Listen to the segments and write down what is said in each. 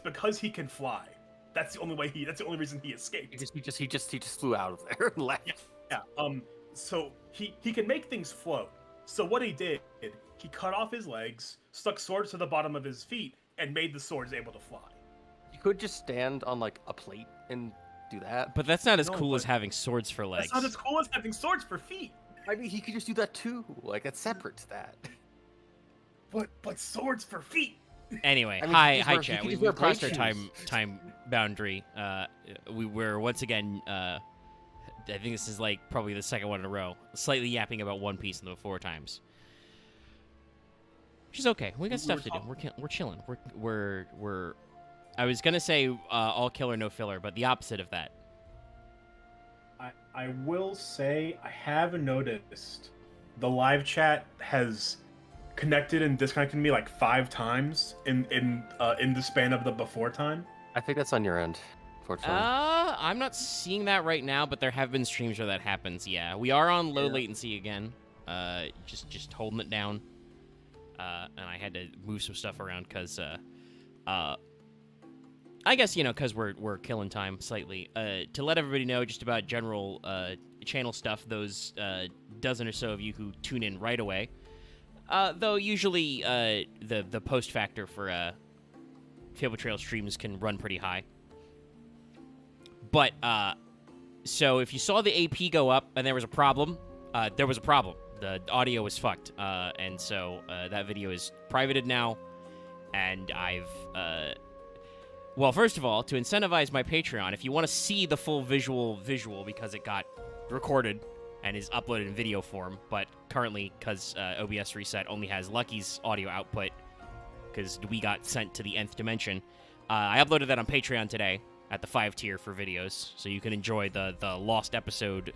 because he can fly. That's the only way That's the only reason he escaped. He just flew out of there and left. Yeah. So he can make things float. So what he did, he cut off his legs, stuck swords to the bottom of his feet, and made the swords able to fly. You could just stand on like a plate and do that. But that's not as cool as having swords for legs. That's not as cool as having swords for feet. I mean, he could just do that too. Like, that's separate to that. But swords for feet. Anyway, I mean, hi, chat. could We just wear crossed our plate time boundary. We were once again. I think this is like probably the second one in a row. Slightly yapping about One Piece in the 4 times. Which is okay. We got stuff to do. We're chilling. We're. I was gonna say all killer no filler, but the opposite of that. I will say I have noticed the live chat has connected and disconnected me like 5 times in the span of the before time. I think that's on your end, fortunately. I'm not seeing that right now, but there have been streams where that happens. Yeah, we are on low latency again. Just holding it down. And I had to move some stuff around because I guess, because we're killing time slightly. To let everybody know just about general channel stuff, those dozen or so of you who tune in right away. Though usually the post factor for Fable Trail streams can run pretty high. But, so if you saw the AP go up and there was a problem, there was a problem. The audio was fucked. And so that video is privated now. And I've... Well, first of all, to incentivize my Patreon, if you want to see the full visual because it got recorded and is uploaded in video form, but currently, because OBS Reset only has Lucky's audio output, because we got sent to the nth dimension, I uploaded that on Patreon today at the 5 tier for videos, so you can enjoy the lost episode,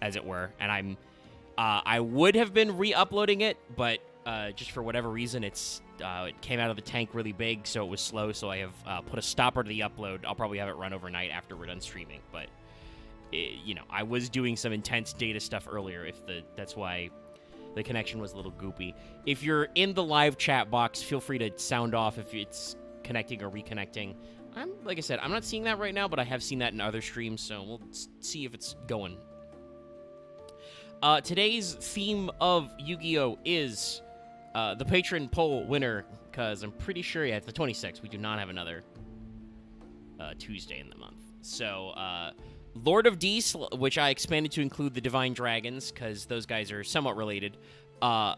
as it were. And I would have been re-uploading it, but just for whatever reason, it came out of the tank really big, so it was slow, so I have put a stopper to the upload. I'll probably have it run overnight after we're done streaming, but, I was doing some intense data stuff earlier, that's why the connection was a little goopy. If you're in the live chat box, feel free to sound off if it's connecting or reconnecting. Like I said, I'm not seeing that right now, but I have seen that in other streams, so we'll see if it's going. Today's theme of Yu-Gi-Oh! Is... the patron poll winner, because I'm pretty sure, it's the 26th. We do not have another Tuesday in the month. So, Lord of D, which I expanded to include the Divine Dragons, because those guys are somewhat related, the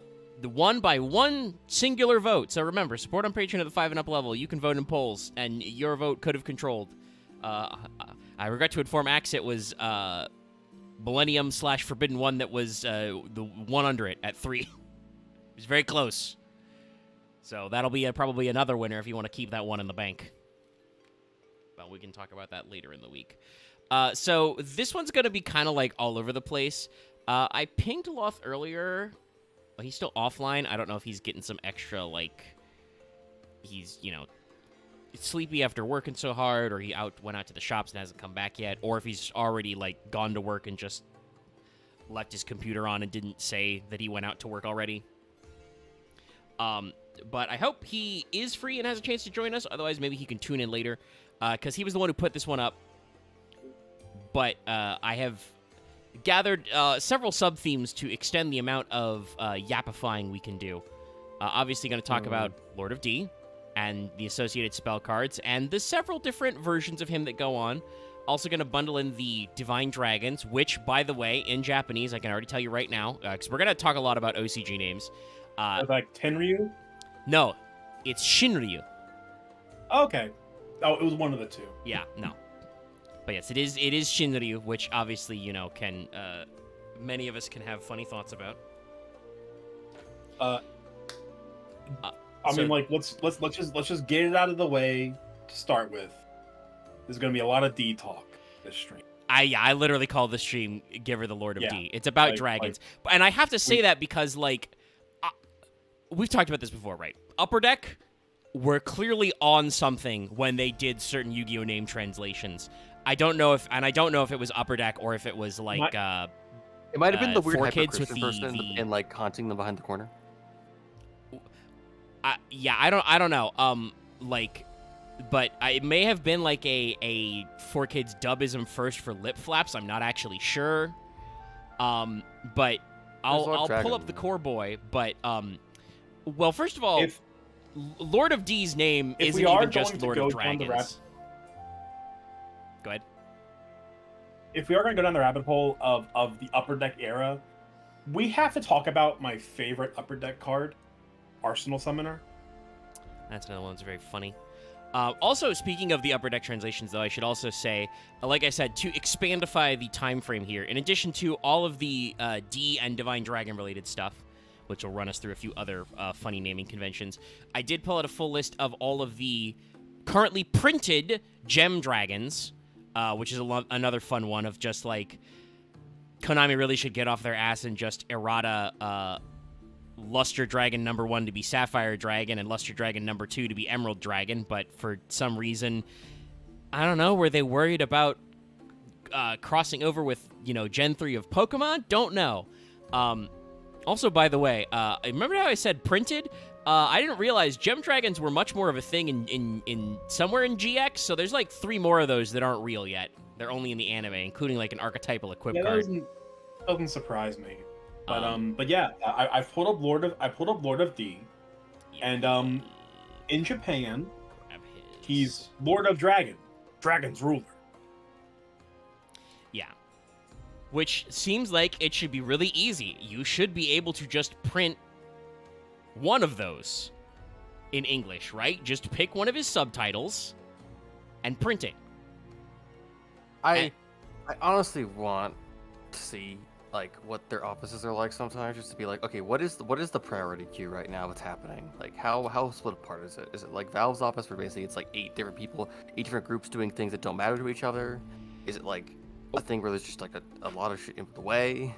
won by one singular vote. So remember, support on Patreon at the 5 and up level. You can vote in polls, and your vote could have controlled. I regret to inform Axe it was Millennium/Forbidden One that was the one under it at 3. It was very close. So that'll be probably another winner if you want to keep that one in the bank. But we can talk about that later in the week. So this one's going to be kind of like all over the place. I pinged Loth earlier. Well, he's still offline. I don't know if he's getting some extra, like, he's, sleepy after working so hard, or he went out to the shops and hasn't come back yet, or if he's already, like, gone to work and just left his computer on and didn't say that he went out to work already. But I hope he is free and has a chance to join us. Otherwise, maybe he can tune in later, because he was the one who put this one up. But I have gathered several sub-themes to extend the amount of yapifying we can do. Obviously going to talk about Lord of D and the associated spell cards and the several different versions of him that go on. Also going to bundle in the Divine Dragons, which, by the way, in Japanese, I can already tell you right now, because we're going to talk a lot about OCG names. Like Tenryu? No, it's Shinryu. Okay. Oh, it was one of the two. Yeah, no. But yes, it is Shinryu, which obviously, can many of us can have funny thoughts about. I mean, like, let's just get it out of the way to start with. There's gonna be a lot of D talk this stream. I literally call this stream "Give Her the Lord of D." It's about dragons, and I have to say that because, like, we've talked about this before, right? Upper Deck were clearly on something when they did certain Yu-Gi-Oh! Name translations. I don't know if it was Upper Deck or if it was like it might have been the weird kids with person and like haunting them behind the corner. Yeah, I don't know. Like But it may have been like a 4Kids dubism first for lip flaps. I'm not actually sure. But I'll pull up the core boy. But well, first of all, Lord of D's name isn't even just Lord of Dragons. Go ahead. If we are going to go down the rabbit hole of the Upper Deck era, we have to talk about my favorite Upper Deck card, Arsenal Summoner. That's another one that's very funny. Also, speaking of the Upper Deck translations, though, I should also say, like I said, to expandify the time frame here, in addition to all of the D and Divine Dragon related stuff, which will run us through a few other funny naming conventions, I did pull out a full list of all of the currently printed Gem Dragons, which is another fun one of just like Konami really should get off their ass and just errata Luster Dragon number 1 to be Sapphire Dragon and Luster Dragon number 2 to be Emerald Dragon, but for some reason, I don't know, were they worried about crossing over with, Gen 3 of Pokemon? Don't know. Also, by the way, remember how I said printed? I didn't realize Gem Dragons were much more of a thing in somewhere in GX, so there's like 3 more of those that aren't real yet. They're only in the anime, including like an archetypal equip card. Doesn't surprise me. But yeah, I pulled up Lord of D, and in Japan, he's Lord of Dragon, Dragon's ruler. Yeah, which seems like it should be really easy. You should be able to just print one of those in English, right? Just pick one of his subtitles and print it. I honestly want to see like what their offices are like sometimes, just to be like, okay, what is the priority queue right now? What's happening? Like how split apart is it? Is it like Valve's office where basically it's like 8 different people, 8 different groups doing things that don't matter to each other? Is it like a thing where there's just like a lot of shit in the way?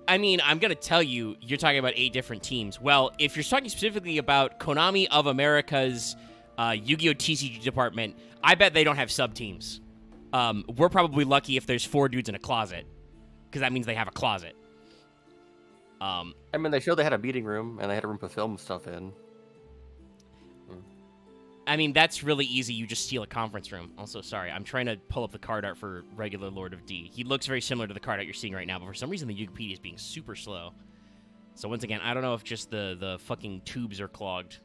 I mean, I'm going to tell you, you're talking about 8 different teams. Well, if you're talking specifically about Konami of America's Yu-Gi-Oh! TCG department, I bet they don't have sub-teams. We're probably lucky if there's 4 dudes in a closet, because that means they have a closet. I mean, they showed they had a meeting room, and they had a room to film stuff in. I mean, that's really easy. You just steal a conference room. Also, sorry, I'm trying to pull up the card art for regular Lord of D. He looks very similar to the card art you're seeing right now, but for some reason the Wikipedia is being super slow. So once again, I don't know if just the fucking tubes are clogged.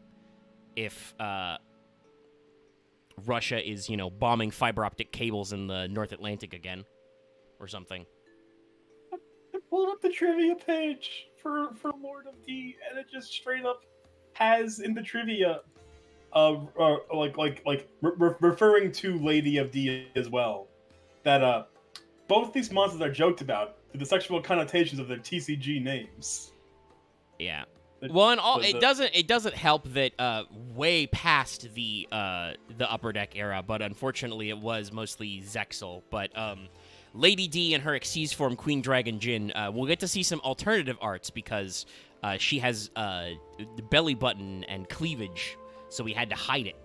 If Russia is, bombing fiber optic cables in the North Atlantic again, or something. I pulled up the trivia page for Lord of D, and it just straight up has in the trivia, referring to Lady of D as well, that both these monsters are joked about through the sexual connotations of their TCG names. Yeah. Well, and it doesn't help that way past the Upper Deck era, but unfortunately it was mostly Zexal. But Lady D and her Xyz form Queen Dragon Jin, we'll get to see some alternative arts because she has belly button and cleavage, so we had to hide it.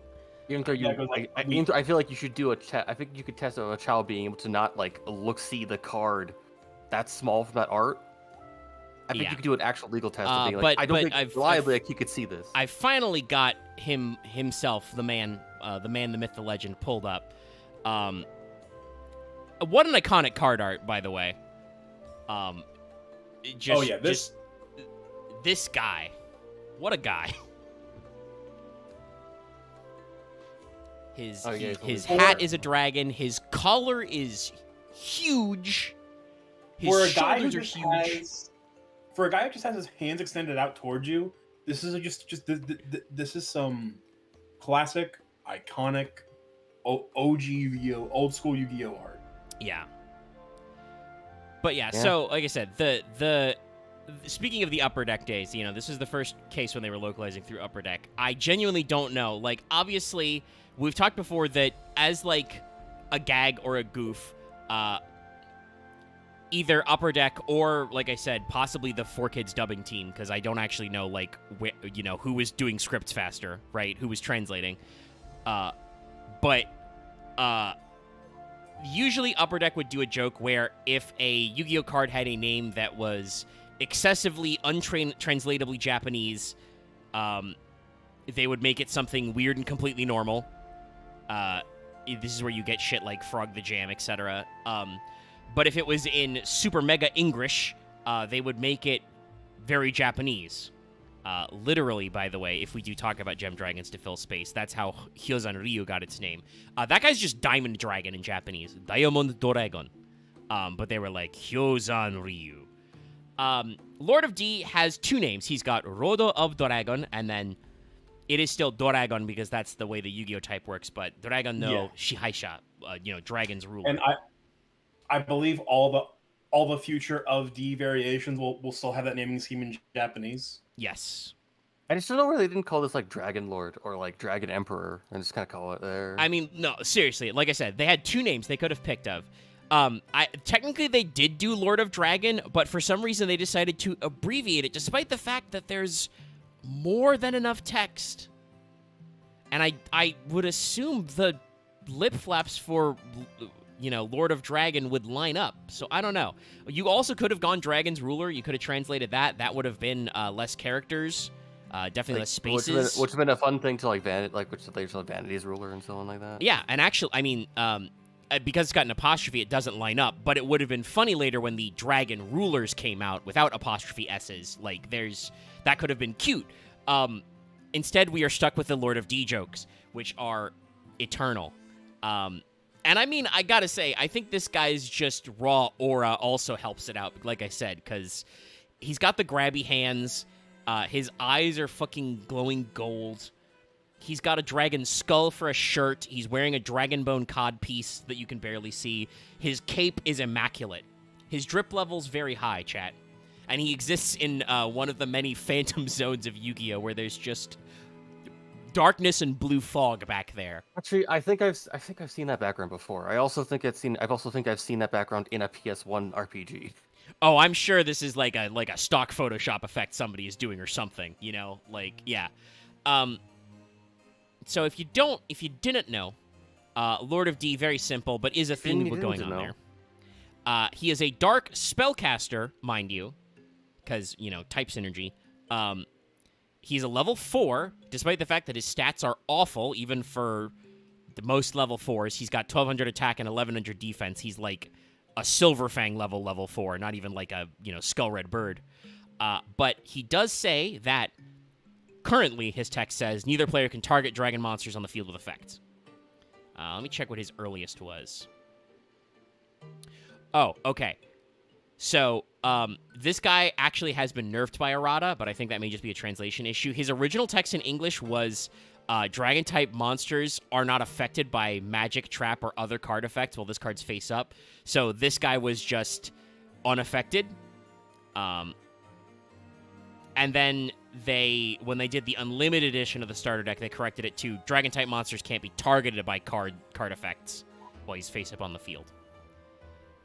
Even though I feel like you should do a test. I think you could test a child being able to not like see the card that's small from that art. I think you could do an actual legal test of being like, I don't think reliably like you could see this. I finally got himself, the man, the myth, the legend, pulled up. What an iconic card art, by the way. This guy. What a guy. His hat is a dragon. His collar is huge. His shoulders are huge. For a guy who just has his hands extended out towards you, this is this is some classic, iconic, OG Yu-Gi-Oh, old school Yu-Gi-Oh art. Yeah. But yeah, so like I said, the speaking of the Upper Deck days, this is the first case when they were localizing through Upper Deck. I genuinely don't know. Like, obviously, we've talked before that as like a gag or a goof, either Upper Deck or, like I said, possibly the 4Kids dubbing team, because I don't actually know, like, who was doing scripts faster, right? Who was translating. But usually Upper Deck would do a joke where if a Yu-Gi-Oh card had a name that was excessively untranslatably Japanese, they would make it something weird and completely normal. This is where you get shit like Frog the Jam, etc. But if it was in Super Mega English, they would make it very Japanese. Literally, by the way, if we do talk about gem dragons to fill space, that's how Hyozan Ryu got its name. That guy's just Diamond Dragon in Japanese. Diamond Dragon. But they were like, Hyozan Ryu. Lord of D has 2 names. He's got Rodo of Dragon, and then it is still Dragon because that's the way the Yu-Gi-Oh type works, but Dragon no Shihaisha, Dragon's ruler. And I believe all the future of D variations will still have that naming scheme in Japanese. Yes. I just don't know where they didn't call this like Dragon Lord or like Dragon Emperor and just kind of call it there. I mean, no, seriously. Like I said, they had 2 names they could have picked of. Technically they did do Lord of Dragon, but for some reason they decided to abbreviate it, despite the fact that there's more than enough text. And I would assume the lip flaps for, Lord of Dragon would line up. So I don't know. You also could have gone Dragon's Ruler. You could have translated that. That would have been less characters, definitely less spaces. Which would have been a fun thing to which they call Vanity's Ruler and so on like that. Yeah, and actually, I mean, because it's got an apostrophe, it doesn't line up. But it would have been funny later when the Dragon Rulers came out without apostrophe S's. Like, that could have been cute. Instead, we are stuck with the Lord of D jokes, which are eternal. And I mean, I gotta say, I think this guy's just raw aura also helps it out, like I said, because he's got the grabby hands, his eyes are fucking glowing gold, he's got a dragon skull for a shirt, he's wearing a dragon bone cod piece that you can barely see, his cape is immaculate, his drip level's very high, chat, and he exists in one of the many phantom zones of Yu-Gi-Oh! Where there's just darkness and blue fog back there. Actually, I think I've seen that background before. I also think I've seen that background in a PS1 RPG. Oh, I'm sure this is like a stock Photoshop effect somebody is doing or something. Yeah. So if you didn't know, Lord of D, very simple, but is a theme going on there. He is a dark spellcaster, mind you, because type synergy. He's a level 4, despite the fact that his stats are awful, even for the most level 4s. He's got 1,200 attack and 1,100 defense. He's like a Silverfang level 4, not even like a, Skull Red Bird. But he does say that currently, his text says, neither player can target dragon monsters on the field with effects. Let me check what his earliest was. Oh, okay. So, this guy actually has been nerfed by errata, but I think that may just be a translation issue. His original text in English was, Dragon-type monsters are not affected by magic, trap, or other card effects while this card's face up. So this guy was just unaffected. And then when they did the Unlimited edition of the starter deck, they corrected it to Dragon-type monsters can't be targeted by card effects while he's face up on the field.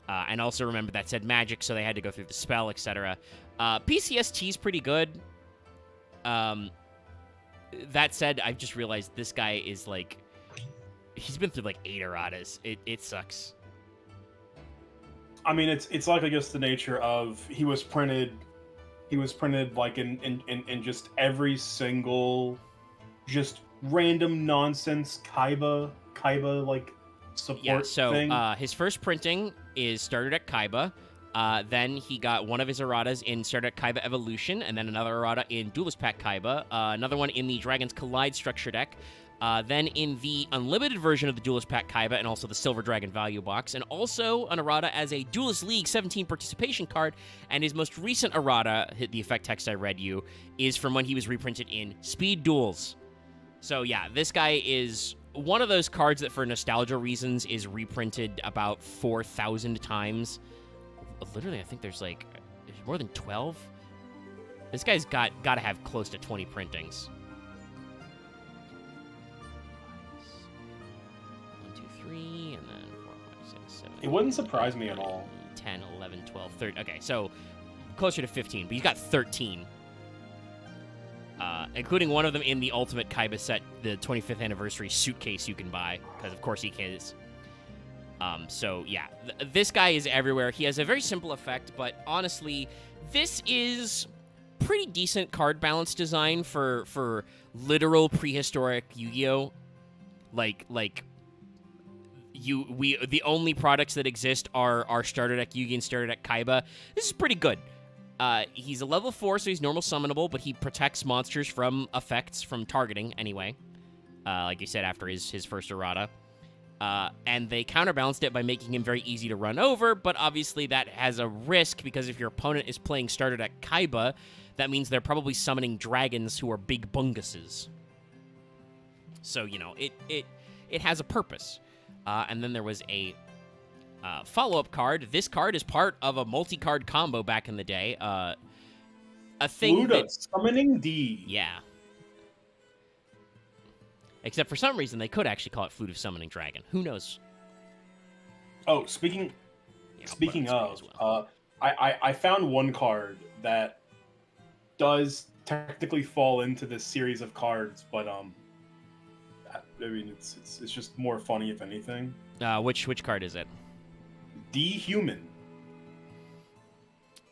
And also remember that said magic, so they had to go through the spell, etc. PCST is pretty good. That said, I've just realized this guy is like... He's been through like 8 erratas. It sucks. I mean, it's like, I guess, the nature of... He was printed like in just every single... Just random nonsense Kaiba like... support thing. His first printing is started at Kaiba. Then he got one of his erratas in started at Kaiba Evolution, and then another errata in Duelist Pack Kaiba, another one in the Dragon's Collide structure deck, then in the Unlimited version of the Duelist Pack Kaiba, and also the Silver Dragon Value Box, and also an errata as a Duelist League 17 participation card, and his most recent errata, the effect text I read you, is from when he was reprinted in Speed Duels. So yeah, this guy is one of those cards that, for nostalgia reasons, is reprinted about 4,000 times. Literally, I think there's more than 12. This guy's got to have close to 20 printings. 1, 2, 3, and then 4, 5, 6, 7. It wouldn't surprise me at all. 10, 11, 12, 13. Okay, so closer to 15, but he's got 13. Including one of them in the Ultimate Kaiba set, the 25th anniversary suitcase you can buy, because of course he can. So yeah, this guy is everywhere. He has a very simple effect, but honestly, this is pretty decent card balance design for literal prehistoric Yu-Gi-Oh! Like the only products that exist are Starter Deck Yugi and Starter Deck Kaiba. This is pretty good. He's a level 4, so he's normal summonable, but he protects monsters from effects from targeting anyway. Like you said, after his first errata. And they counterbalanced it by making him very easy to run over, but obviously that has a risk because if your opponent is playing Starter Deck Kaiba, that means they're probably summoning dragons who are big bunguses. So, you know, it has a purpose. And then there was a follow-up card. This card is part of a multi-card combo back in the day. A thing Luda, Summoning D. Yeah. Except for some reason, they could actually call it Flute of Summoning Dragon. Who knows? Oh, speaking of, I found one card that does technically fall into this series of cards, but I mean it's just more funny if anything. Which card is it? D-Human.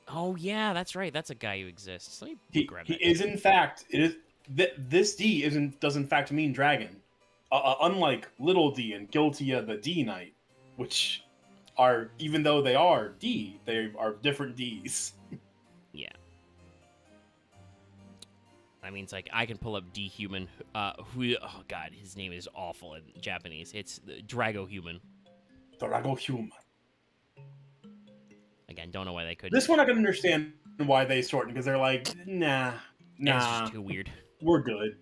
Oh yeah, that's right. That's a guy who exists. Let me grab that. He is in fact this D does in fact mean dragon, unlike Little D and Guiltia the D Knight, which are, even though they are D, they are different Ds. Yeah. I mean, it's like I can pull up D-Human. Who? Oh god, his name is awful in Japanese. It's Drago Human. Drago Human. Again, don't know why they couldn't. This one I can understand why they shortened, because they're like, nah. It's just too weird. We're good.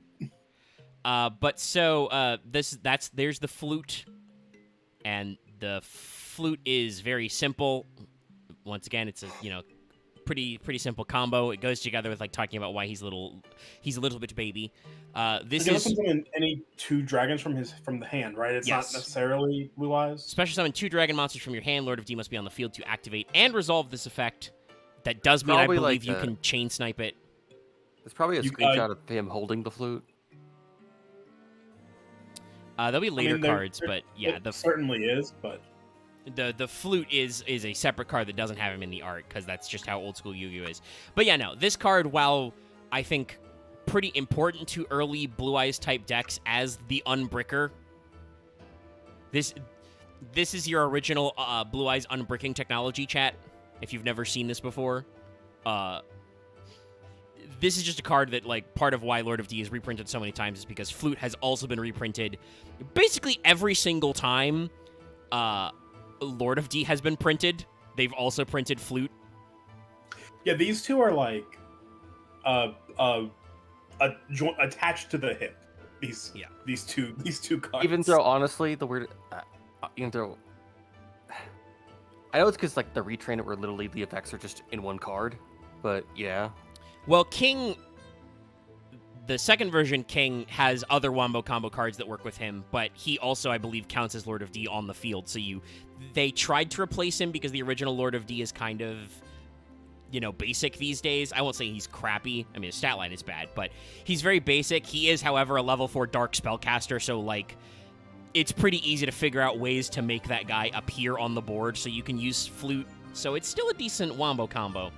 But so there's the flute, and the flute is very simple. Once again, it's a pretty simple combo. It goes together with like talking about why he's a little bit baby. This is summon any 2 dragons from the hand, right? It's yes. Not necessarily Blue Eyes. Special summon 2 dragon monsters from your hand. Lord of D must be on the field to activate and resolve this effect. That does mean Probably I believe like you can chain snipe it. There's probably a screenshot of him holding the flute. There'll be later cards, but yeah, it certainly is. But the flute is a separate card that doesn't have him in the art because that's just how old school Yu-Gi-Oh is. But yeah, no, this card, while I think pretty important to early Blue Eyes type decks as the Unbricker, this is your original Blue Eyes Unbricking technology, chat. If you've never seen this before, this is just a card that, like, part of why Lord of D is reprinted so many times is because Flute has also been reprinted basically every single time Lord of D has been printed. They've also printed Flute. Yeah, these two are like attached to the hip. These two cards. Even though, honestly, the weird, even though I know it's because like the retrain it where literally the effects are just in one card, but yeah. Well, King, the second version, King, has other Wombo combo cards that work with him, but he also, I believe, counts as Lord of D on the field. So they tried to replace him because the original Lord of D is kind of, basic these days. I won't say he's crappy. I mean, his stat line is bad, but he's very basic. He is, however, a level 4 Dark Spellcaster, so, like, it's pretty easy to figure out ways to make that guy appear on the board so you can use Flute. So it's still a decent Wombo combo.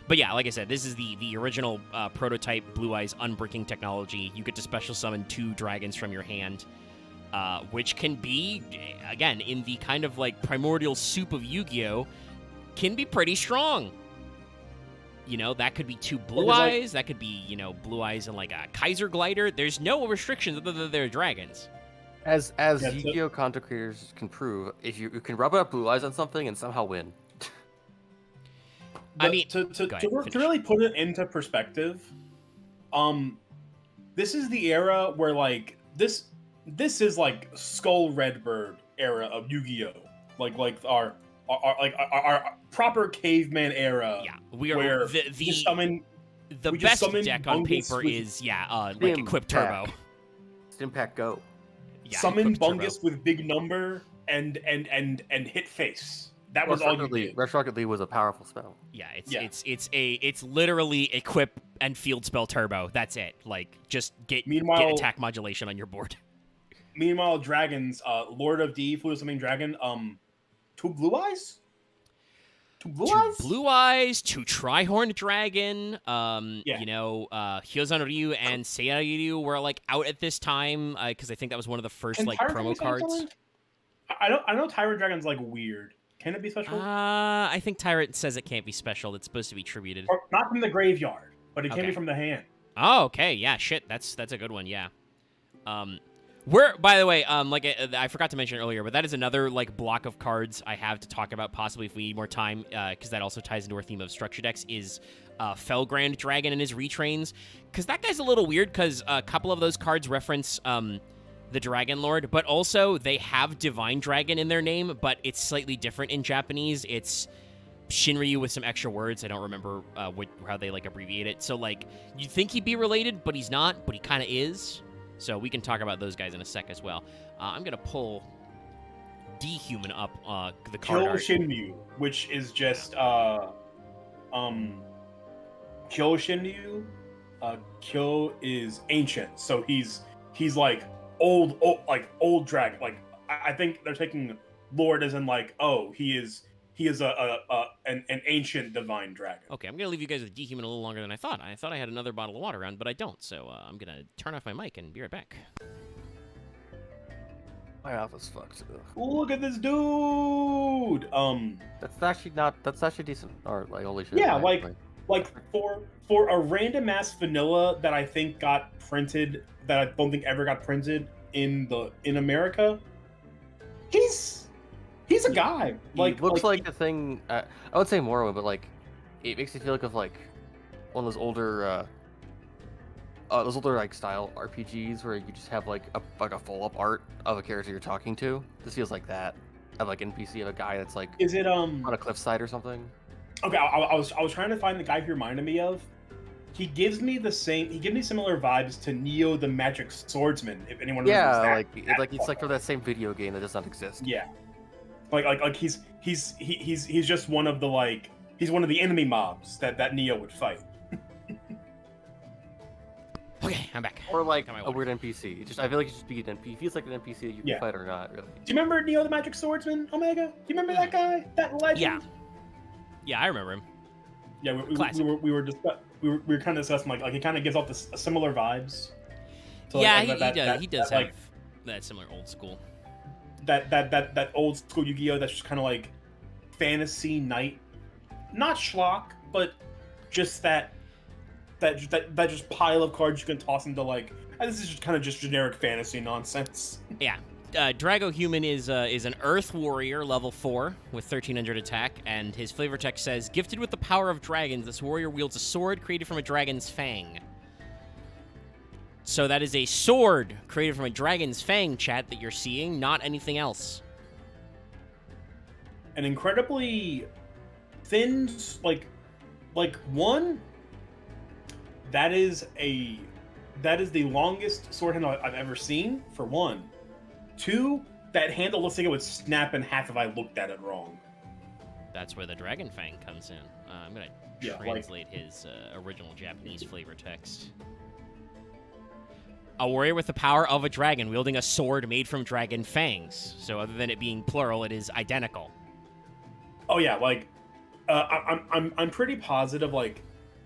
But yeah, like I said, this is the original prototype Blue Eyes Unbricking technology. You get to special summon 2 dragons from your hand, which can be, again, in the kind of like primordial soup of Yu-Gi-Oh!, can be pretty strong. That could be 2 Blue Eyes. That could be, Blue Eyes and like a Kaiser Glider. There's no restrictions other than they're dragons. As Yu-Gi-Oh! Content creators can prove, if you can rub up Blue Eyes on something and somehow win. I mean, to really put it into perspective, this is the era where like this is like Skull Redbird era of Yu-Gi-Oh! Like our proper caveman era. Yeah, we are where the best deck on paper is like Equip Turbo. Impact Go. Yeah, summon Bungus with big number and hit face. That was all you did. Rush Rocket League was a powerful spell. Yeah, it's literally equip and field spell turbo. That's it. Like, just get attack modulation on your board. Meanwhile, dragons, Lord of D, Flute of Summoning Dragon, 2 Blue Eyes? 2 Blue Eyes? 2 Trihorn Dragon. Hyozan Ryu and Seiya Ryu were like out at this time because I think that was one of the first like promo cards. I know Tyrant Dragon's like weird. Can it be special? I think Tyrant says it can't be special. It's supposed to be tributed. Or not from the graveyard, but it can Okay. be from the hand. Oh, okay. Yeah, shit. That's a good one. Yeah. We're, by the way, like I forgot to mention earlier, but that is another like block of cards I have to talk about possibly if we need more time, because that also ties into our theme of structure decks. Is Felgrand Dragon and his retrains, because that guy's a little weird because a couple of those cards reference the Dragon Lord, but also they have Divine Dragon in their name, but it's slightly different in Japanese. It's Shinryu with some extra words. I don't remember how they like abbreviate it. So like you'd think he'd be related, but he's not. But he kind of is. So we can talk about those guys in a sec as well. I'm gonna pull Dehuman up the card Kill art. Shinryu, which is just Kill Shinryu. Kill is ancient, so he's like old dragon. Like I think they're taking Lord as in like, oh, he is an ancient divine dragon. Okay, I'm gonna leave you guys with Dehuman a little longer than I thought. I thought I had another bottle of water around, but I don't. So I'm gonna turn off my mic and be right back. My office fucked. Look at this dude. That's actually decent. Or like holy shit. Yeah, right? like for a random ass vanilla that I think got printed, that I don't think ever got printed in America. He's a guy. Like looks like the thing. I would say Morrowind, but like it makes me feel like of like one of those older like style RPGs where you just have like a full up art of a character you're talking to. This feels like that. Of like NPC of a guy that's like is it on a cliffside or something. Okay, I was trying to find the guy he reminded me of. He gives me similar vibes to Neo the Magic Swordsman. If anyone remembers that. It's like for that same video game that does not exist. Yeah. Like he's just one of the he's one of the enemy mobs that Neo would fight. Okay, I'm back. Or like a weird NPC. I feel like it should be an NPC. He feels like an NPC that you can fight or not, really. Do you remember Neo the Magic Swordsman, Omega? Do you remember that guy? That legend? Yeah, I remember him. Yeah, we were kind of discussing like he kind of gives off similar vibes. So he does have that similar old school. That old school Yu-Gi-Oh! That's just kind of like fantasy knight, not schlock, but just that just pile of cards you can toss into like. This is just kind of just generic fantasy nonsense. Yeah. Drago Human is an Earth Warrior, level 4, with 1300 attack, and his flavor text says, gifted with the power of dragons, this warrior wields a sword created from a dragon's fang. So that is a sword created from a dragon's fang, chat, that you're seeing, not anything else. An incredibly thin, like one, that is the longest sword handle I've ever seen, for one. 2, that handle looks like it would snap in half if I looked at it wrong. That's where the dragon fang comes in. I'm going to translate his original Japanese flavor text. A warrior with the power of a dragon wielding a sword made from dragon fangs. So other than it being plural, it is identical. Oh yeah, like I'm pretty positive like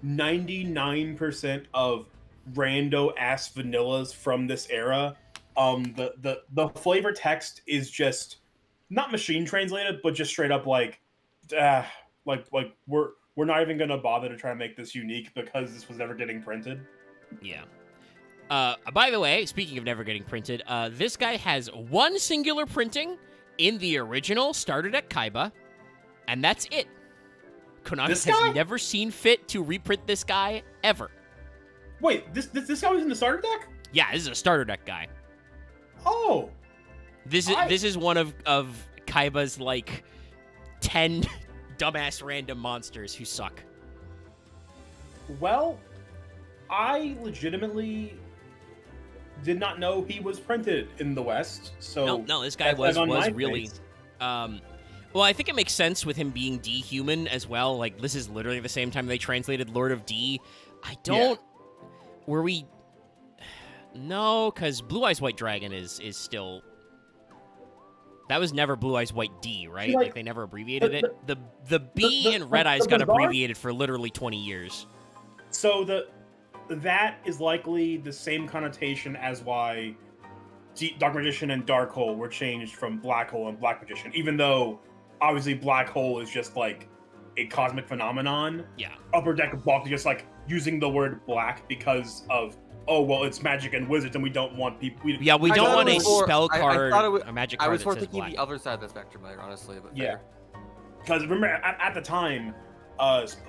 99% of rando ass vanillas from this era, the flavor text is just not machine translated, but just straight up like we're not even gonna bother to try to make this unique because this was never getting printed. Yeah. By the way, speaking of never getting printed, this guy has one singular printing in the original starter deck Kaiba, and that's it. Konami has never seen fit to reprint this guy ever. Wait, this guy was in the starter deck? Yeah, this is a starter deck guy. Oh. This is one of Kaiba's like 10 dumbass random monsters who suck. Well, I legitimately did not know he was printed in the West. So no, this guy was really. Well, I think it makes sense with him being D-Human as well. Like, this is literally the same time they translated Lord of D. I don't... Yeah. Were we... No, because Blue Eyes White Dragon is still... That was never Blue Eyes White D, right? Like they never abbreviated it? The B in Red Eyes got abbreviated for literally 20 years. So that is likely the same connotation as why Dark Magician and Dark Hole were changed from Black Hole and Black Magician, even though obviously Black Hole is just like a cosmic phenomenon. Yeah. Upper Deck of Balk is just like using the word black because of it's magic and wizards, and we don't want people. We don't want a spell card, a magic card. I was sort of thinking the other side of the spectrum there, honestly. But yeah, because remember at the time,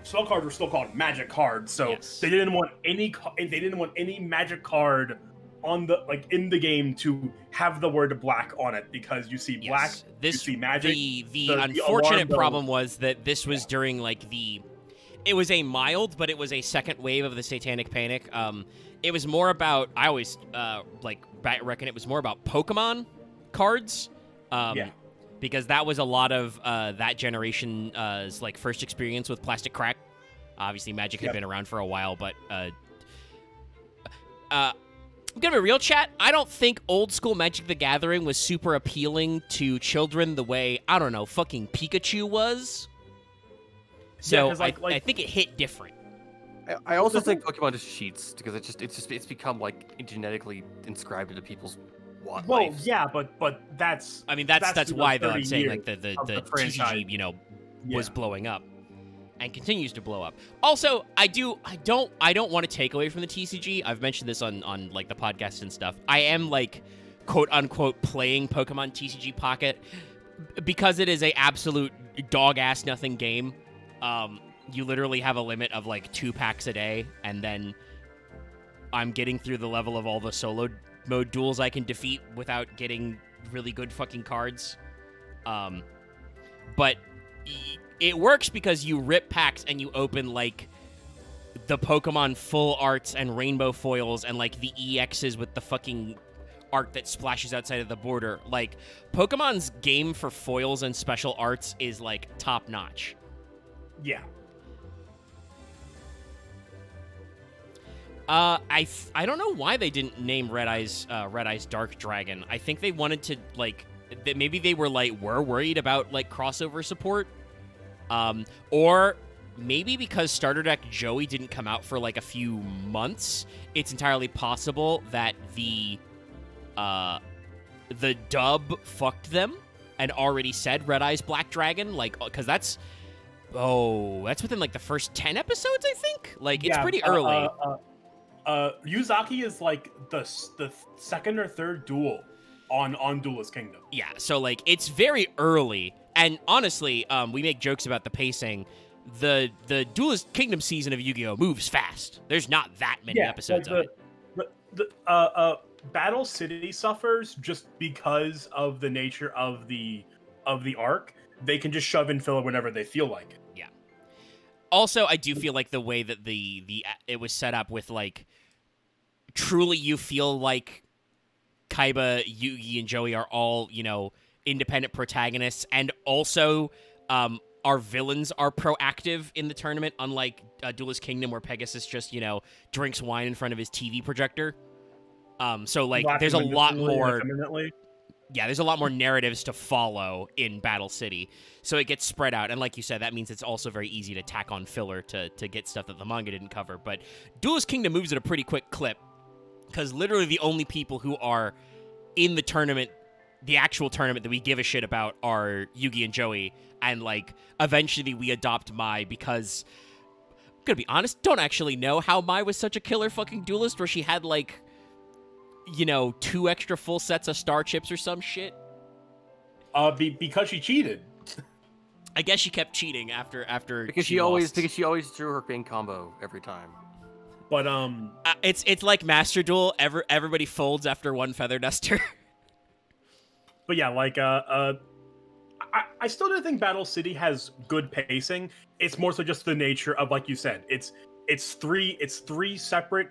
spell cards were still called magic cards, so they didn't want any magic card on the in the game to have the word black on it, because you see black, you see magic. The unfortunate problem was that this was during it was a mild, but it was a second wave of the Satanic Panic. It was more about, I always reckon it was more about Pokemon cards. Because that was a lot of that generation's first experience with plastic crack. Obviously, Magic had been around for a while, but I'm gonna be real, chat. I don't think old school Magic the Gathering was super appealing to children the way, I don't know, fucking Pikachu was. So I think it hit different. I also think Pokemon just cheats because it's become genetically inscribed into people's lives. Yeah, but that's why though I'm saying the TCG was blowing up and continues to blow up. Also, I don't want to take away from the TCG. I've mentioned this on the podcast and stuff. I am quote unquote playing Pokemon TCG Pocket because it is a absolute dog ass nothing game. You literally have a limit of 2 packs a day, and then I'm getting through the level of all the solo mode duels I can defeat without getting really good fucking cards. But it works because you rip packs and you open the Pokemon full arts and rainbow foils and the EXs with the fucking art that splashes outside of the border. Pokemon's game for foils and special arts is top notch. Yeah. I don't know why they didn't name Red Eyes Dark Dragon. I think they wanted to maybe they were worried about crossover support, or maybe because Starter Deck Joey didn't come out for a few months. It's entirely possible that the dub fucked them and already said Red Eyes Black Dragon, because that's within the first 10 episodes, I think. It's pretty early. Yuzaki is the second or third duel on Duelist Kingdom. Yeah, so it's very early, and honestly, we make jokes about the pacing. The Duelist Kingdom season of Yu-Gi-Oh moves fast. There's not that many episodes of it. Battle City suffers just because of the nature of the arc. They can just shove in filler whenever they feel like it. Yeah. Also, I do feel the way that it was set up with truly you feel Kaiba, Yugi, and Joey are all, independent protagonists, and also our villains are proactive in the tournament, unlike Duelist Kingdom, where Pegasus just, drinks wine in front of his TV projector. So there's a lot more. Yeah, there's a lot more narratives to follow in Battle City, so it gets spread out. And like you said, that means it's also very easy to tack on filler to get stuff that the manga didn't cover. But Duelist Kingdom moves at a pretty quick clip, because literally the only people who are in the tournament, the actual tournament that we give a shit about, are Yugi and Joey. And eventually we adopt Mai because, I'm gonna be honest, don't actually know how Mai was such a killer fucking duelist where she had 2 extra full sets of star chips or some shit. Because she cheated. I guess she kept cheating after because she always drew her bang combo every time. But it's like Master Duel. Everybody folds after one feather duster. But yeah, I still don't think Battle City has good pacing. It's more so just the nature of, like you said, it's three separate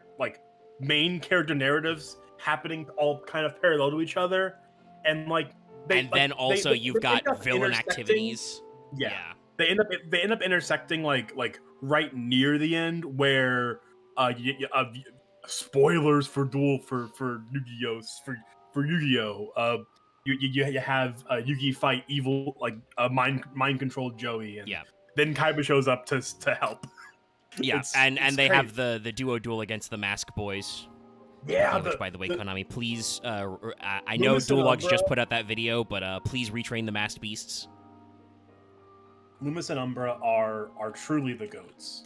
main character narratives happening all kind of parallel to each other, and then also you've got villain activities. Yeah. They end up intersecting right near the end, where spoilers for Yu-Gi-Oh! For Yu-Gi-Oh! You have Yugi fight evil mind controlled Joey, and then Kaiba shows up to help. Yeah, and they have the duo duel against the Mask Boys. Yeah, which, by the way, Konami, please, I know Loomis and Dual Logs Umbra- just put out that video, but please retrain the masked beasts. Loomis and Umbra are truly the goats.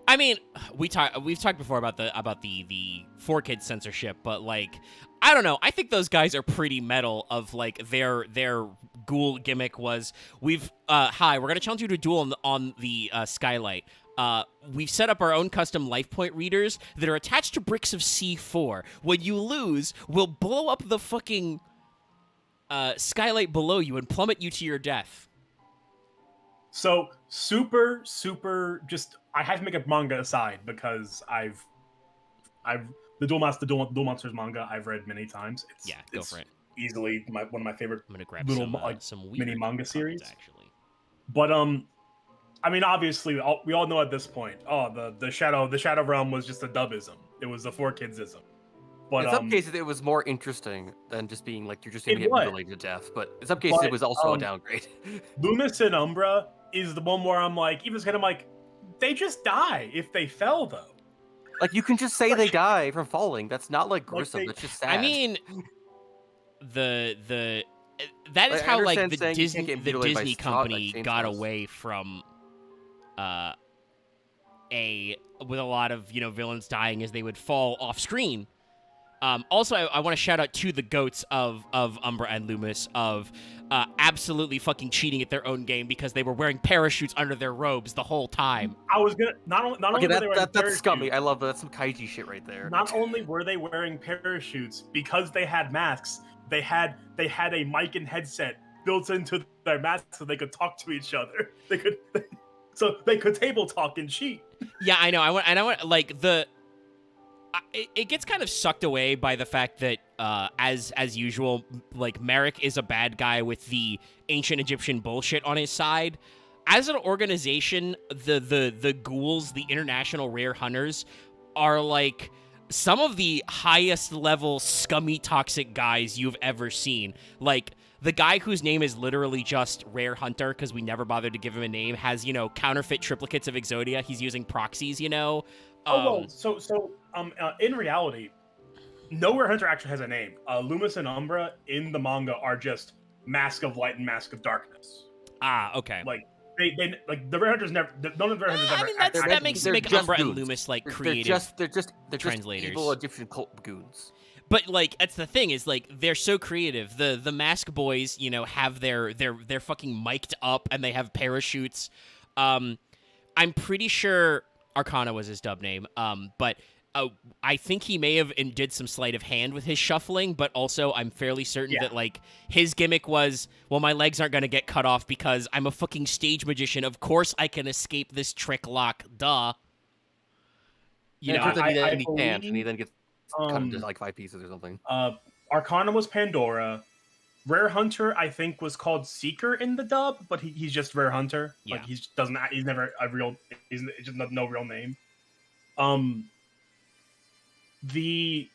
I mean, we've talked before about the 4Kids censorship, but like, I don't know. I think those guys are pretty metal. Of like their ghoul gimmick was hi, we're gonna challenge you to a duel on the Skylight. We've set up our own custom life point readers that are attached to bricks of C4. When you lose, we'll blow up the fucking skylight below you and plummet you to your death. So super just I have to make a manga aside because I've the Duel Monsters manga I've read many times. Go for it. Easily one of my favorite I'm gonna grab little some weird mini manga cards, series. Actually, but I mean, obviously, we all know at this point. Oh, the Shadow Realm was just a dubism. It was a 4Kidsism. But in some cases, it was more interesting than just being like you're just gonna get was. mutilated to death. But in some cases, it was also a downgrade. Loomis and Umbra is the one where I'm like, even kind of like, they just die if they fell though. Like you can just say they die from falling. That's not like gruesome. That's just sad. I mean, that is how like the Disney company got away from with a lot of villains dying as they would fall off screen. Also, I want to shout out to the goats of Umbra and Loomis of absolutely fucking cheating at their own game because they were wearing parachutes under their robes the whole time. I was gonna not only were they wearing that's scummy. I love that. That's some kaiji shit right there. Not only were they wearing parachutes, because they had masks, they had a mic and headset built into their masks so they could talk to each other. They could table talk and cheat. Yeah, I know. I want like the. It gets kind of sucked away by the fact that, as usual, like Merrick is a bad guy with the ancient Egyptian bullshit on his side. As an organization, the ghouls, the international rare hunters, are like some of the highest level scummy toxic guys you've ever seen. Like the guy whose name is literally just Rare Hunter because we never bothered to give him a name has counterfeit triplicates of Exodia. He's using proxies. In reality, no Rare Hunter actually has a name. Loomis and Umbra in the manga are just Mask of Light and Mask of Darkness. Ah, okay. Like they like the Rare Hunters never. None of the Rare Hunters ever. I mean, that makes Umbra and Loomis like creative. They're just translators. Evil Egyptian cult goons. But like that's the thing is like they're so creative. The mask boys, have their fucking mic'd up and they have parachutes. I'm pretty sure Arcana was his dub name. But I think he may have did some sleight of hand with his shuffling, but also I'm fairly certain that like his gimmick was, well, my legs aren't gonna get cut off because I'm a fucking stage magician. Of course I can escape this trick lock. Duh. He can't, and he then gets cut into like 5 pieces or something. Arcana was Pandora. Rare Hunter, I think, was called Seeker in the dub, but he's just Rare Hunter. Yeah. Like he's never a real. He's just no real name. The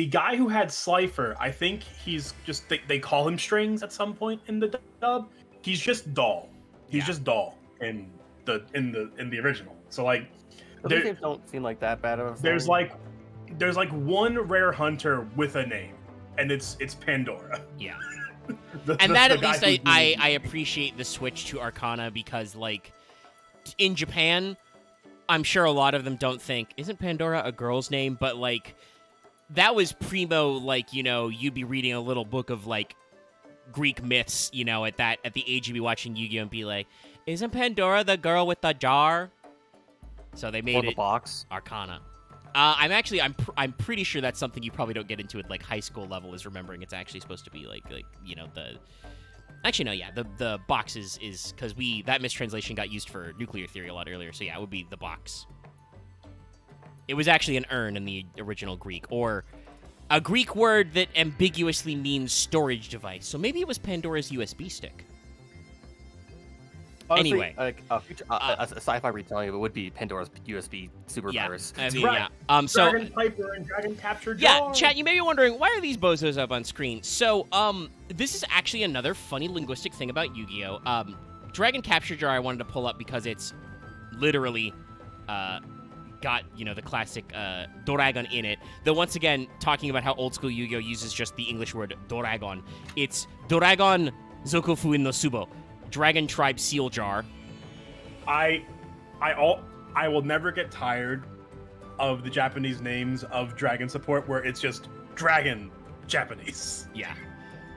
guy who had Slifer, I think he's just they call him Strings at some point in the dub. He's just Doll. He's just Doll in the original. So like, those games don't seem like that bad of a there's like one Rare Hunter with a name, and it's Pandora. Yeah. At least I appreciate the switch to Arcana because like in Japan, I'm sure a lot of them don't think, isn't Pandora a girl's name? But like that was primo, like, you'd be reading a little book of like Greek myths, at the age you'd be watching Yu-Gi-Oh! And be like, isn't Pandora the girl with the jar? So they made the box Arcana. I'm pretty sure that's something you probably don't get into at like high school level, is remembering it's actually supposed to be like the. Actually, no, yeah, the box is because that mistranslation got used for nuclear theory a lot earlier. So yeah, it would be the box. It was actually an urn in the original Greek, or a Greek word that ambiguously means storage device. So maybe it was Pandora's USB stick. Honestly, anyway, like a sci-fi retelling of it would be Pandora's USB supervirus. Yeah, I mean, right. yeah. Dragon Piper and Dragon Capture Jar. Yeah, chat. You may be wondering, why are these bozos up on screen? So, this is actually another funny linguistic thing about Yu-Gi-Oh. Dragon Capture Jar I wanted to pull up because it's literally, got, the classic Doragon in it. Though once again, talking about how old school Yu-Gi-Oh uses just the English word Doragon. It's Doragon Zokofuin no Subo, Dragon Tribe Seal Jar. I will never get tired of the Japanese names of Dragon support where it's just Dragon Japanese. Yeah.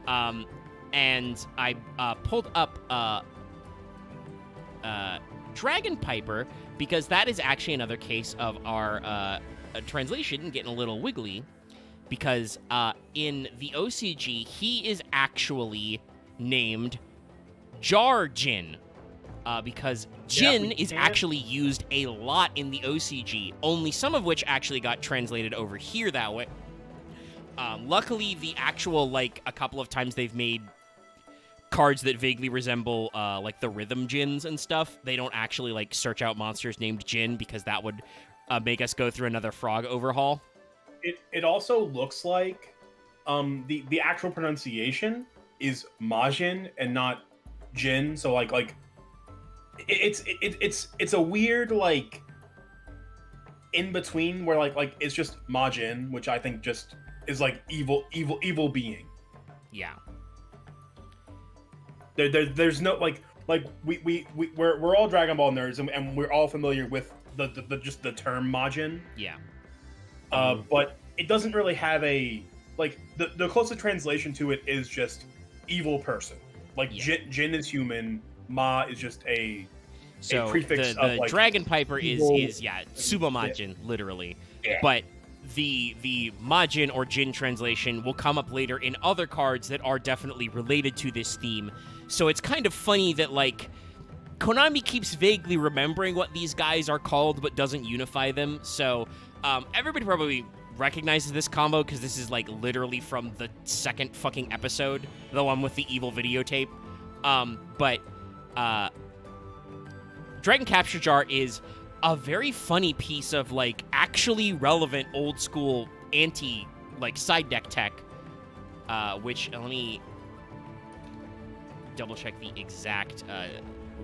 And I pulled up Dragon Piper because that is actually another case of our translation getting a little wiggly, because in the OCG he is actually named Jar Jin, because Jin is actually used a lot in the OCG, only some of which actually got translated over here that way. Luckily, the actual, a couple of times they've made cards that vaguely resemble, the Rhythm Jins and stuff, they don't actually, search out monsters named Jin, because that would make us go through another frog overhaul. It also looks like the actual pronunciation is Majin and not Jin, so, it's a weird, in between where, it's just Majin, which I think just is, evil being. Yeah. There's no we're all Dragon Ball nerds and we're all familiar with the term Majin. Yeah. But it doesn't really have the closest translation to it is just evil person. Jin is human, Ma is just a prefix the of Dragon Piper evil, is Sumo Majin, literally. Yeah. But the Majin or Jin translation will come up later in other cards that are definitely related to this theme. So it's kind of funny that, Konami keeps vaguely remembering what these guys are called, but doesn't unify them. So everybody probably recognizes this combo, because this is, literally from the second fucking episode, the one with the evil videotape. But Dragon Capture Jar is a very funny piece of, actually relevant old school side deck tech, which, let me double check the exact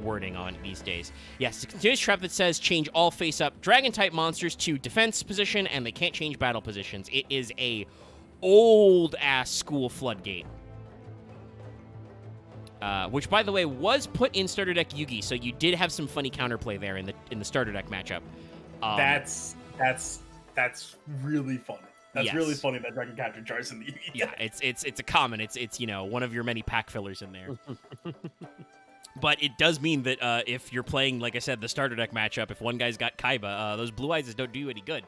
wording on these days. Yes, it's a continuous trap that says change all face-up Dragon-type monsters to defense position, and they can't change battle positions. It is a old-ass school floodgate. Which, by the way, was put in Starter Deck Yugi, so you did have some funny counterplay there in the Starter Deck matchup. That's really funny. That's yes. really funny that Dragon Capture Jar's in the Yugi. Yeah, it's a common. It's one of your many pack fillers in there. But it does mean that if you're playing, like I said, the Starter Deck matchup, if one guy's got Kaiba, those Blue Eyes don't do you any good.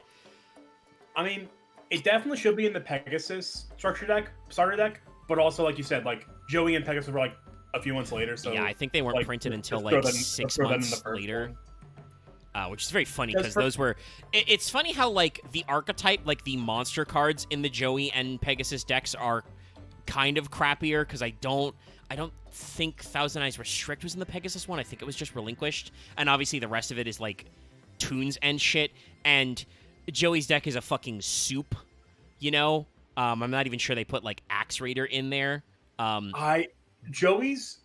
I mean, it definitely should be in the Pegasus starter deck, but also, like you said, Joey and Pegasus were a few months later. So yeah, I think they weren't printed until 6 months later. Which is very funny, because those were... It's funny how, the archetype, the monster cards in the Joey and Pegasus decks are kind of crappier, because I don't think Thousand Eyes Restrict was in the Pegasus one. I think it was just Relinquished. And obviously the rest of it is, Toons and shit. And Joey's deck is a fucking soup, I'm not even sure they put, Axe Raider in there. Joey's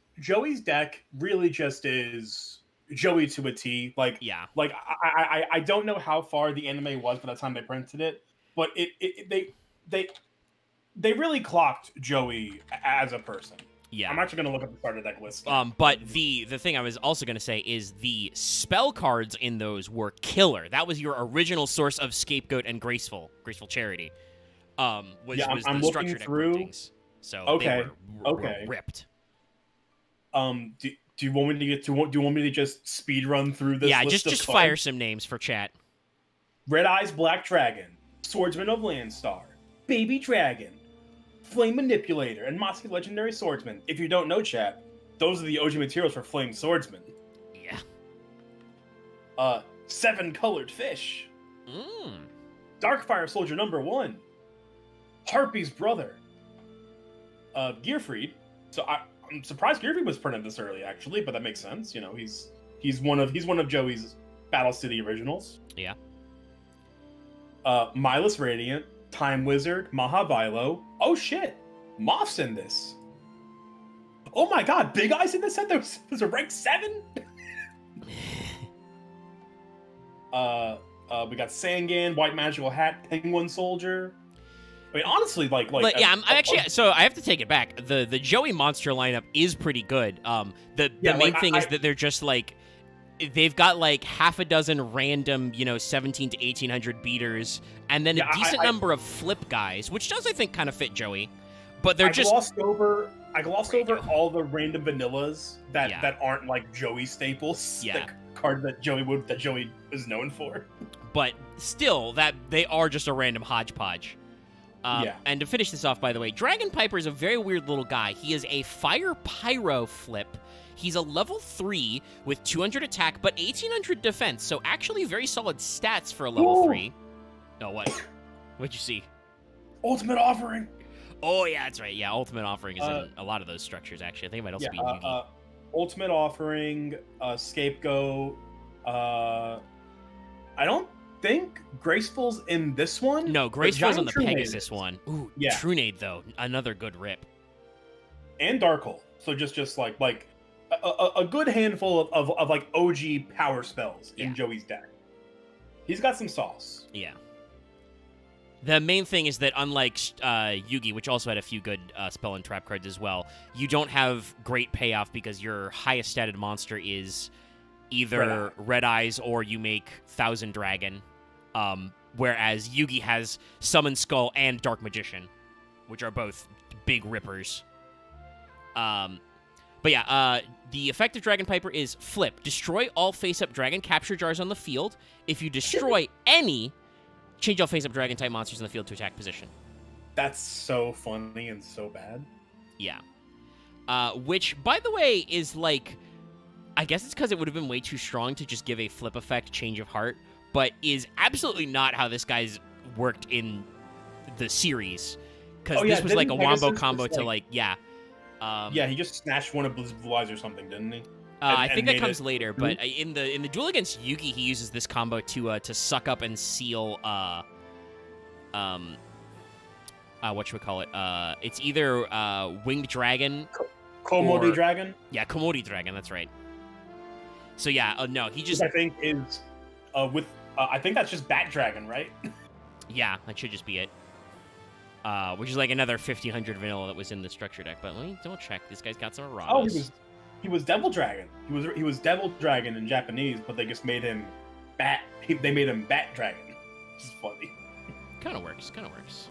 deck really just is... Joey to a T. Yeah. I don't know how far the anime was by the time they printed it, but they really clocked Joey as a person. Yeah. I'm actually gonna look up the starter deck list. But the thing I was also gonna say is the spell cards in those were killer. That was your original source of Scapegoat and Graceful Charity. Was I'm the looking structure deck through. Printings. So Okay. They were ripped. Do you want me to just speed run through this? Yeah, list just of fire cards? some names for chat. Red Eyes Black Dragon, Swordsman of Landstar, Baby Dragon, Flame Manipulator, and Mossy Legendary Swordsman. If you don't know, chat, those are the OG materials for Flame Swordsman. Yeah. 7 Colored Fish. Darkfire Soldier number 1. Harpy's Brother. Gearfried. So I'm surprised Gearfried was printed this early, actually, but that makes sense. He's one of Joey's Battle City originals. Yeah. Milus Radiant, Time Wizard, Mahavilo. Oh shit, Moth's in this. Oh my god, Big Eyes in this set. There's a rank 7. We got Sangan, White Magical Hat, Penguin Soldier. I mean, honestly, yeah, I'm actually. So I have to take it back. The Joey monster lineup is pretty good. The main thing is that they're just like, they've got like half a dozen random, 17 to 1800 beaters, and then a decent number of flip guys, which does, I think, kind of fit Joey. But they're just. I glossed over all the random vanillas that aren't like Joey staples. Yeah. The card that Joey is known for. But still, that they are just a random hodgepodge. And to finish this off, by the way, Dragon Piper is a very weird little guy. He is a Fire Pyro flip. He's a level 3 with 200 attack, but 1800 defense. So actually very solid stats for a level 3. Oh, what? What'd you see? Ultimate Offering. Oh, yeah, that's right. Yeah, Ultimate Offering is in a lot of those structures, actually. I think it might also be in Yugi. Ultimate Offering, Scapegoat. I don't think Graceful's in this one. No, Graceful's on the Trunade Pegasus one. Ooh, yeah. Trunade, though. Another good rip. And Darkle. So just like a good handful of like OG power spells in Joey's deck. He's got some sauce. Yeah. The main thing is that unlike Yugi, which also had a few good spell and trap cards as well, you don't have great payoff because your highest statted monster is either Red Eyes or you make Thousand Dragon, whereas Yugi has Summon Skull and Dark Magician, which are both big rippers. But yeah, the effect of Dragon Piper is flip. Destroy all face-up dragon capture jars on the field. If you destroy any, change all face-up dragon-type monsters in the field to attack position. That's so funny and so bad. Yeah. Which, by the way, is like... I guess it's because it would have been way too strong to just give a flip effect change of heart, but is absolutely not how this guy's worked in the series. Because this was like a wombo combo to like, yeah, he just snatched one of Blizz's Blue Eyes or something, didn't he? I think that comes later, but in the duel against Yugi, he uses this combo to suck up and seal whatchamacallit? It's either Winged Dragon, Komodi Dragon. Yeah, Komodi Dragon. That's right. So yeah, no, he just. Which I think is I think that's just Bat Dragon, right? Yeah, that should just be it. Which is like another 1500 vanilla that was in the structure deck. But let me double check. This guy's got some erratas. Oh, he was Devil Dragon. He was Devil Dragon in Japanese, but they just made him Bat. They made him Bat Dragon. Which is funny. Kind of works. Kind of works.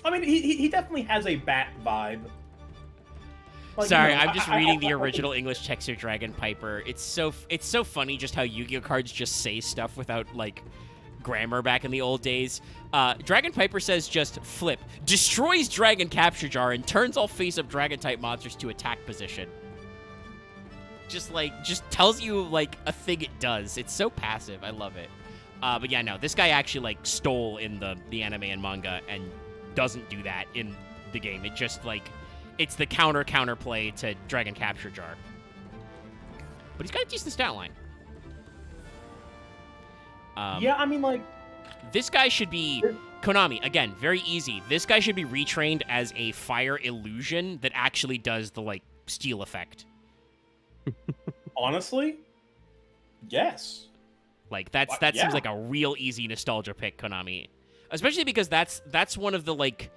I mean, he definitely has a bat vibe. Like, sorry, I'm just reading the original English text of Dragon Piper. It's so funny just how Yu-Gi-Oh cards just say stuff without like grammar back in the old days. Dragon Piper says just flip, destroys Dragon Capture Jar, and turns all face-up Dragon-type monsters to attack position. Just tells you like a thing it does. It's so passive. I love it. But yeah, no, this guy actually like stole in the anime and manga and doesn't do that in the game. It just like. It's the counterplay to Dragon Capture Jar. But he's got a decent stat line. Yeah, I mean, like... This guy should be... Konami, again, very easy. This guy should be retrained as a fire illusion that actually does the, like, steel effect. Honestly? Yes. Like, that seems like a real easy nostalgia pick, Konami. Especially because that's one of the, like...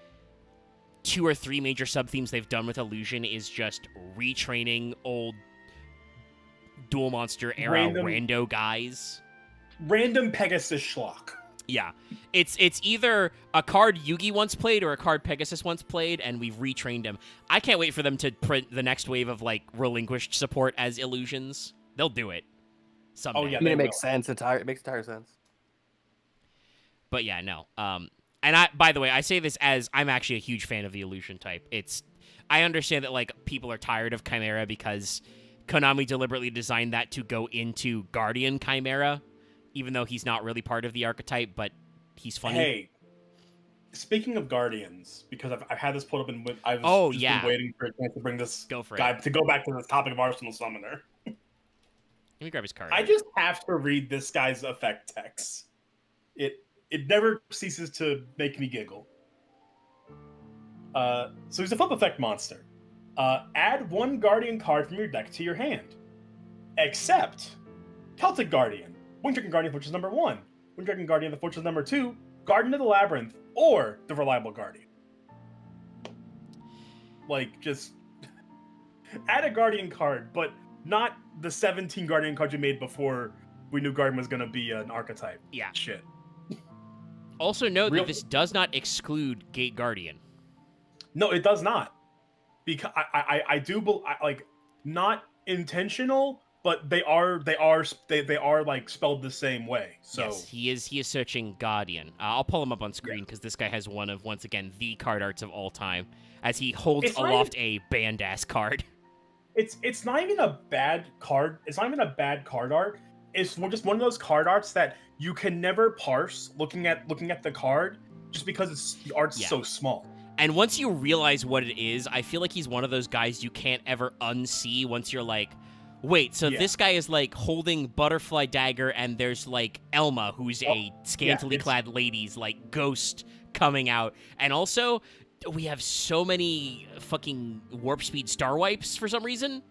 2 or 3 major sub-themes they've done with Illusion is just retraining old Duel Monster era rando guys. Random Pegasus schlock. Yeah. It's either a card Yugi once played or a card Pegasus once played, and we've retrained him. I can't wait for them to print the next wave of, like, relinquished support as Illusions. They'll do it someday. Oh, yeah, I mean, it makes sense. It makes entire sense. But yeah, no. And by the way, I say this as I'm actually a huge fan of the Illusion type. I understand that like people are tired of Chimera because Konami deliberately designed that to go into Guardian Chimera, even though he's not really part of the archetype, but he's funny. Hey, speaking of Guardians, because I've had this pulled up and I've been waiting for a chance to bring this guy to go back to the topic of Arsenal Summoner. Let me grab his card. I just have to read this guy's effect text. It never ceases to make me giggle. So he's a flip effect monster. Add 1 Guardian card from your deck to your hand. Except Celtic Guardian. Winged Dragon Guardian of the Fortress number 1, Winged Dragon Guardian of the Fortress number 2, Guardian of the Labyrinth, or the Reliable Guardian. Like, just add a Guardian card, but not the 17 Guardian cards you made before we knew Guardian was going to be an archetype. Yeah. Shit. Also note that this does not exclude Gate Guardian. No, it does not. Because I do like, not intentional, but they are like spelled the same way. So yes, he is searching Guardian. I'll pull him up on screen because this guy has one of, once again, the card arts of all time, as he holds aloft a band ass card. It's not even a bad card. It's not even a bad card art. It's just one of those card arts that you can never parse looking at the card, just because the art's so small. And once you realize what it is, I feel like he's one of those guys you can't ever unsee once you're like, wait, so this guy is like holding Butterfly Dagger, and there's like Elma, who's a scantily clad lady's like ghost coming out. And also, we have so many fucking Warp Speed Star Wipes for some reason.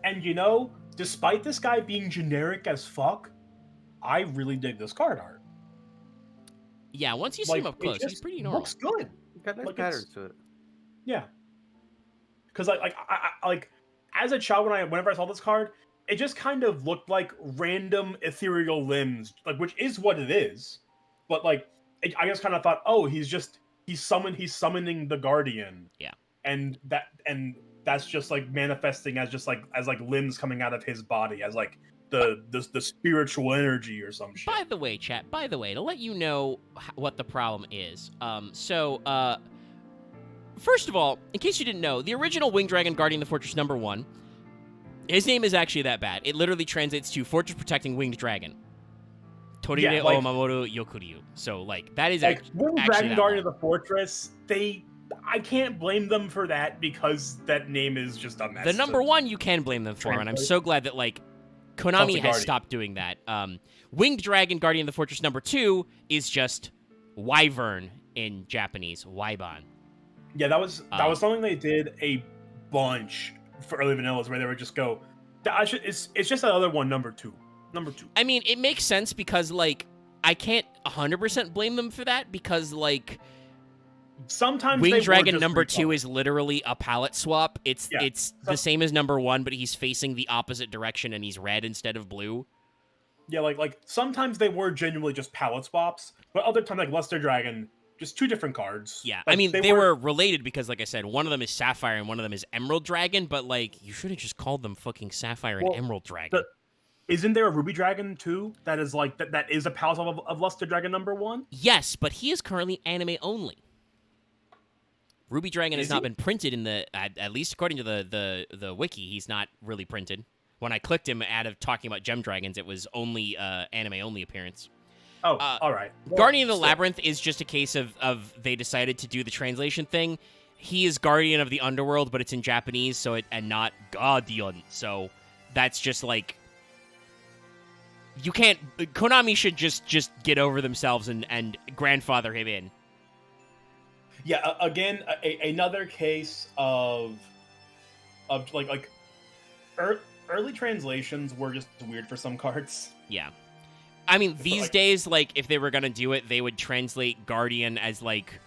And despite this guy being generic as fuck, I really dig this card art. Yeah, once you see him up close, he's pretty normal. Looks good. Got nice patterns to it. Yeah. Because I as a child, whenever I saw this card, it just kind of looked like random ethereal limbs, like, which is what it is. But like, I just kind of thought, oh, he's summoning the Guardian. Yeah. And that's just like manifesting as limbs coming out of his body, as like the spiritual energy or some shit. By the way, chat, to let you know what the problem is. First of all, in case you didn't know, the original Winged Dragon Guardian of the Fortress number 1, his name is actually that bad. It literally translates to Fortress Protecting Winged Dragon. Torire o Mamoru Yokuryu. So, like, that is like, Winged Dragon Guardian long. of the Fortress, I can't blame them for that, because that name is just a mess. The number 1 you can blame them for, and I'm so glad that, like, Konami has stopped doing that. Winged Dragon Guardian of the Fortress number 2 is just Wyvern in Japanese. Wyban. Yeah, that was something they did a bunch for early vanillas, where they would just go, it's just another one, number 2. I mean, it makes sense because, like, I can't 100% blame them for that, because, like, sometimes Winged Dragon number 2 is literally a palette swap. It's the same as number 1, but he's facing the opposite direction and he's red instead of blue. Yeah, like sometimes they were genuinely just palette swaps, but other times, like Luster Dragon, just 2 different cards. Yeah, like, I mean, they were related because, like I said, one of them is Sapphire and one of them is Emerald Dragon, but, like, you should have just called them fucking Sapphire and Emerald Dragon. Isn't there a Ruby Dragon too? That is like that is a palette swap of Luster Dragon number 1? Yes, but he is currently anime only. Ruby Dragon has not been printed in the, at least according to the wiki, he's not really printed. When I clicked him out of talking about Gem Dragons, it was only anime only appearance. Oh, all right. Well, Guardian of the Labyrinth is just a case of they decided to do the translation thing. He is Guardian of the Underworld, but it's in Japanese, and not Guardian. So that's just like, you can't. Konami should just get over themselves and grandfather him in. Yeah, again, another case of like early translations were just weird for some cards. Yeah. I mean, these days, like, if they were gonna do it, they would translate Guardian as, like,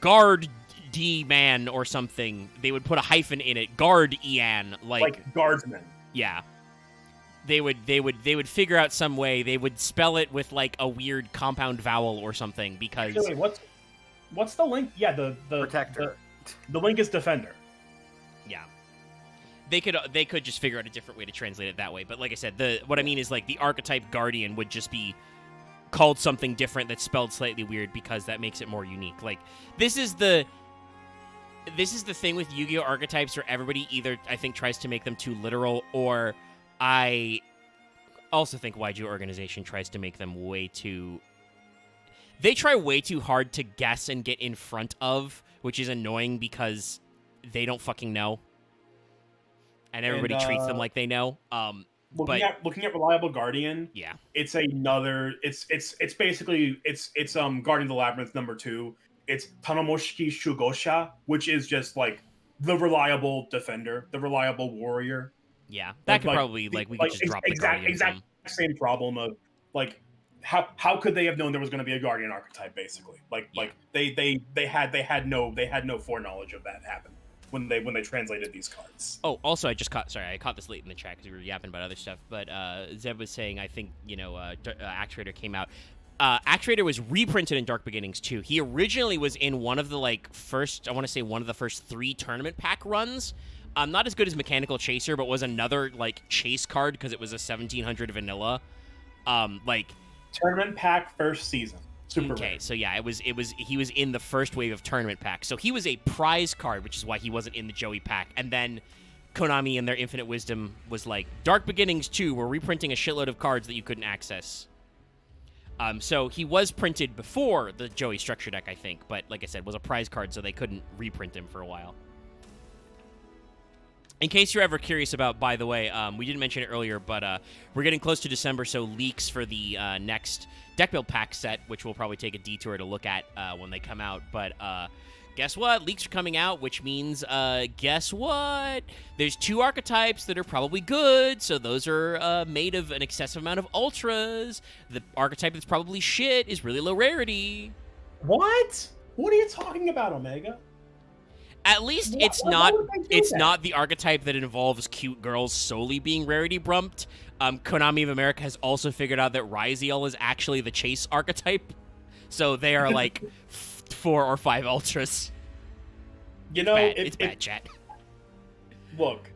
Guard D-Man or something. They would put a hyphen in it. Guard Ian. Like Guardsman. Yeah. They would figure out some way. They would spell it with, like, a weird compound vowel or something, because... Actually, what's the link? Yeah, the Protector. The link is Defender. Yeah. They could just figure out a different way to translate it that way. But like I said, what I mean is, like, the archetype Guardian would just be called something different that's spelled slightly weird, because that makes it more unique. Like, this is the thing with Yu-Gi-Oh! Archetypes, where everybody either, I think, tries to make them too literal, or I also think YG Organization tries to make them way too... They try way too hard to guess and get in front of, which is annoying because they don't fucking know. And everybody treats them like they know. Looking at Reliable Guardian, yeah, it's another. It's basically Guardian of the Labyrinth number 2. It's Tanomoshiki Shugosha, which is just like the reliable defender, the reliable warrior. Yeah, that could probably we could just drop the exact same problem of like how could they have known there was going to be a Guardian archetype basically? They had no foreknowledge of that happen when they translated these cards. Oh, also I caught this late in the chat because we were yapping about other stuff, but Zeb was saying I think Actuator came out. Actuator was reprinted in Dark Beginnings too. He originally was in one of the first 3 tournament pack runs. Not as good as Mechanical Chaser, but was another chase card because it was a 1700 vanilla. Tournament pack first season. Super okay, rare. so yeah, he was in the first wave of tournament packs. So he was a prize card, which is why he wasn't in the Joey pack. And then Konami in their infinite wisdom was like, Dark Beginnings 2, we're reprinting a shitload of cards that you couldn't access. So he was printed before the Joey structure deck, I think, but like I said, was a prize card, so they couldn't reprint him for a while. In case you're ever curious about, by the way, we didn't mention it earlier, but we're getting close to December, so leaks for the next deck build pack set, which we'll probably take a detour to look at when they come out. But guess what? Leaks are coming out, which means, guess what? There's 2 archetypes that are probably good, so those are made of an excessive amount of ultras. The archetype that's probably shit is really low rarity. What? What are you talking about, Omega? At least it's not the archetype that involves cute girls solely being rarity brumped. Konami of America has also figured out that Ryziel is actually the chase archetype. So they are 4 or 5 ultras. It's bad, chat. Look,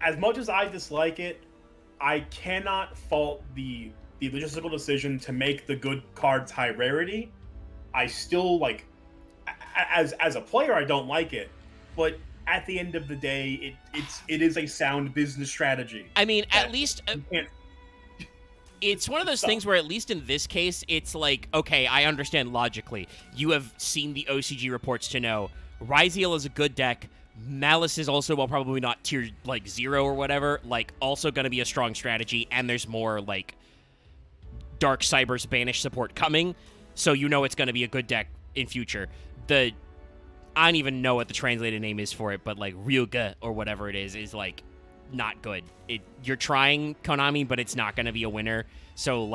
as much as I dislike it, I cannot fault the logistical decision to make the good cards high rarity. I still as a player, I don't like it, but at the end of the day, it is a sound business strategy. I mean, at least it's one of those things where at least in this case, it's okay, I understand logically. You have seen the OCG reports to know Ryziel is a good deck. Malice is also, well, probably not tier 0 or whatever, also going to be a strong strategy, and there's more Dark Cyber's Banish support coming, so you know it's going to be a good deck in future. I don't even know what the translated name is for it, but Ryuga or whatever it is not good. You're trying, Konami, but it's not going to be a winner. So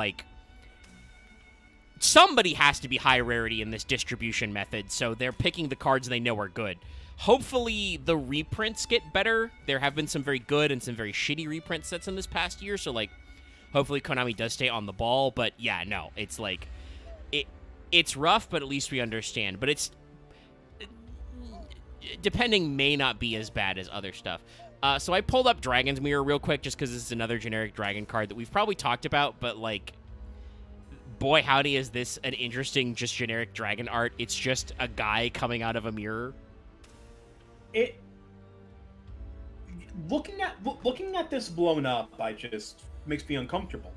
somebody has to be high rarity in this distribution method, so they're picking the cards they know are good. Hopefully the reprints get better. There have been some very good and some very shitty reprint sets in this past year, so hopefully Konami does stay on the ball. But yeah, no, it's it's rough, but at least we understand. But it's depending may not be as bad as other stuff. So I pulled up Dragon's Mirror real quick just because this is another generic dragon card that we've probably talked about, but boy howdy is this an interesting just generic dragon art. It's just a guy coming out of a mirror. Looking at this blown up, just makes me uncomfortable.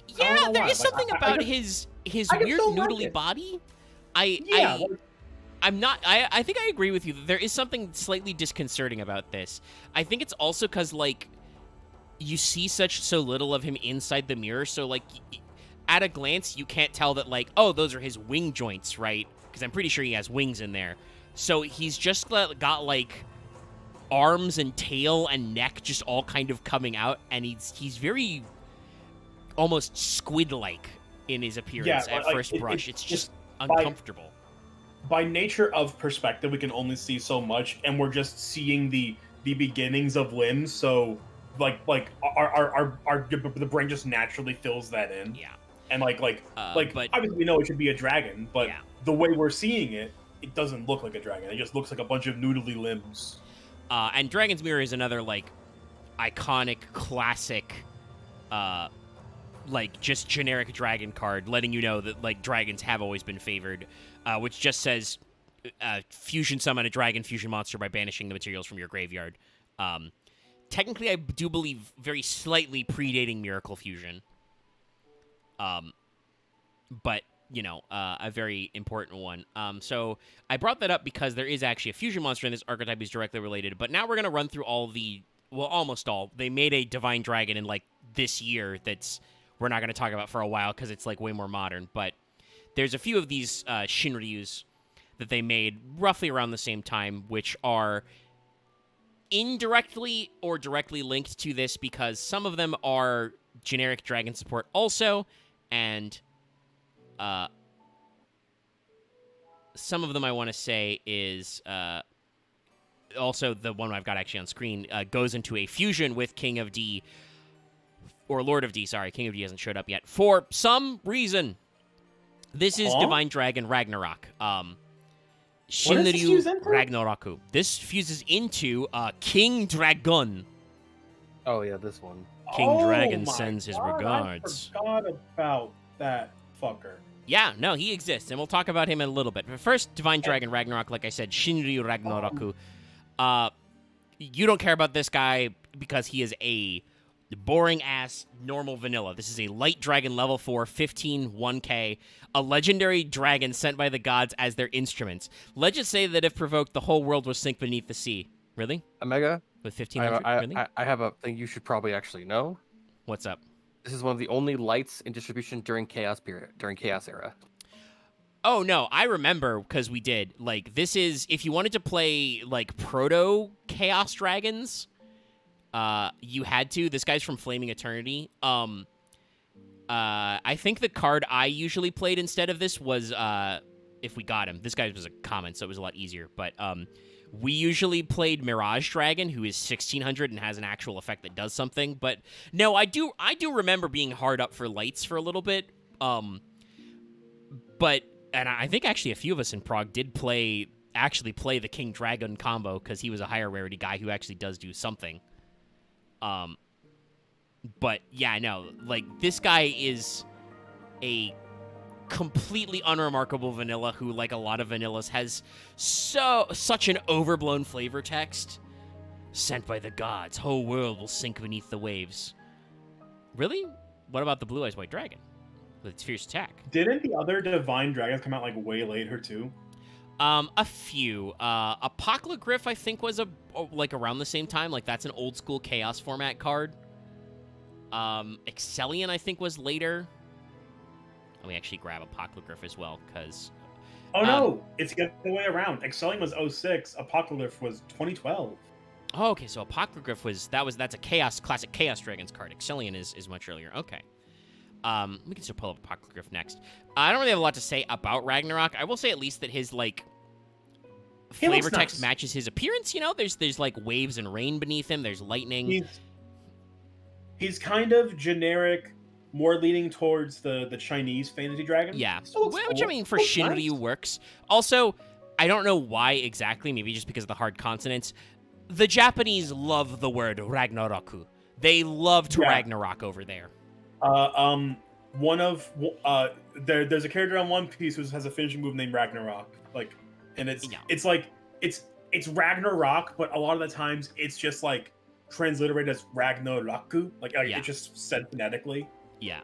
Yeah, there is something about his weird noodly body. I think I agree with you. There is something slightly disconcerting about this. I think it's also because, you see so little of him inside the mirror, so, at a glance, you can't tell that, oh, those are his wing joints, right? Because I'm pretty sure he has wings in there. So he's just got, arms and tail and neck just all kind of coming out, and he's very almost squid-like in his appearance at first brush. It's just uncomfortable. By nature of perspective, we can only see so much, and we're just seeing the beginnings of limbs. So, the brain just naturally fills that in. Yeah. And but obviously we know it should be a dragon, but the way we're seeing it, it doesn't look like a dragon. It just looks like a bunch of noodly limbs. And Dragon's Mirror is another iconic, classic, just generic dragon card, letting you know that dragons have always been favored. Which just says, fusion summon a dragon fusion monster by banishing the materials from your graveyard. Technically, I do believe very slightly predating Miracle Fusion. But, a very important one. So I brought that up because there is actually a fusion monster in this archetype is directly related. But now we're going to run through almost all. They made a Divine Dragon in, this year that's we're not going to talk about for a while because it's, way more modern. But there's a few of these Shinryus that they made roughly around the same time, which are indirectly or directly linked to this because some of them are generic dragon support also, and some of them I want to say is also the one I've got actually on screen goes into a fusion with King of D, or Lord of D, sorry. King of D hasn't showed up yet. For some reason, this is Divine Dragon Ragnarok. Shinryu Ragnaroku. This fuses into King Dragon. Oh, yeah, this one. King Dragon sends his regards. I forgot about that fucker. Yeah, no, he exists, and we'll talk about him in a little bit. But first, Divine Dragon Ragnarok, like I said, Shinryu Ragnaroku. You don't care about this guy because he is a boring-ass normal vanilla. This is a light dragon level 4, 15, 1k, a legendary dragon sent by the gods as their instruments. Legends say that if provoked, the whole world will sink beneath the sea. Really? Omega? With 1500? Really? I have a thing you should probably actually know. What's up? This is one of the only lights in distribution during Chaos era. Oh, no, I remember, because we did. Like, this is, if you wanted to play, like, proto-Chaos Dragons, you had to. This guy's from Flaming Eternity. I think the card I usually played instead of this was, if we got him. This guy was a common, so it was a lot easier. But, we usually played Mirage Dragon, who is 1600 and has an actual effect that does something. But, no, I do remember being hard up for lights for a little bit. But... And I think actually a few of us in Prague did actually play the King Dragon combo because he was a higher rarity guy who actually does do something. But yeah, no, like this guy is a completely unremarkable vanilla who, like a lot of vanillas, has such an overblown flavor text. Sent by the gods, whole world will sink beneath the waves. Really? What about the Blue Eyes White Dragon? With its fierce attack. Didn't the other Divine Dragons come out like way later too? A few. Apocalypse, I think, was like around the same time. Like that's an old school Chaos format card. Excellion, I think, was later. Let me actually grab Apocalypse as well, because. Oh no, it's the other way around. Excellion was 06, Apocalypse was 2012. Oh, okay, so Apocalypse was that's a classic Chaos Dragons card. Excellion is much earlier. Okay. We can still pull up Apocalypse next. I don't really have a lot to say about Ragnarok. I will say at least that his, like, flavor text matches his appearance, you know? There's like, waves and rain beneath him. There's lightning. He's kind of generic, more leaning towards the Chinese fantasy dragon. Yeah, which, I mean, for Shinryu works. Also, I don't know why exactly, maybe just because of the hard consonants. The Japanese love the word Ragnaroku. They love to Ragnarok over there. There's a character on One Piece who has a finishing move named Ragnarok, like, and it's Ragnarok, but a lot of the times it's just like transliterated as Ragnaroku, like it's just said phonetically. Yeah,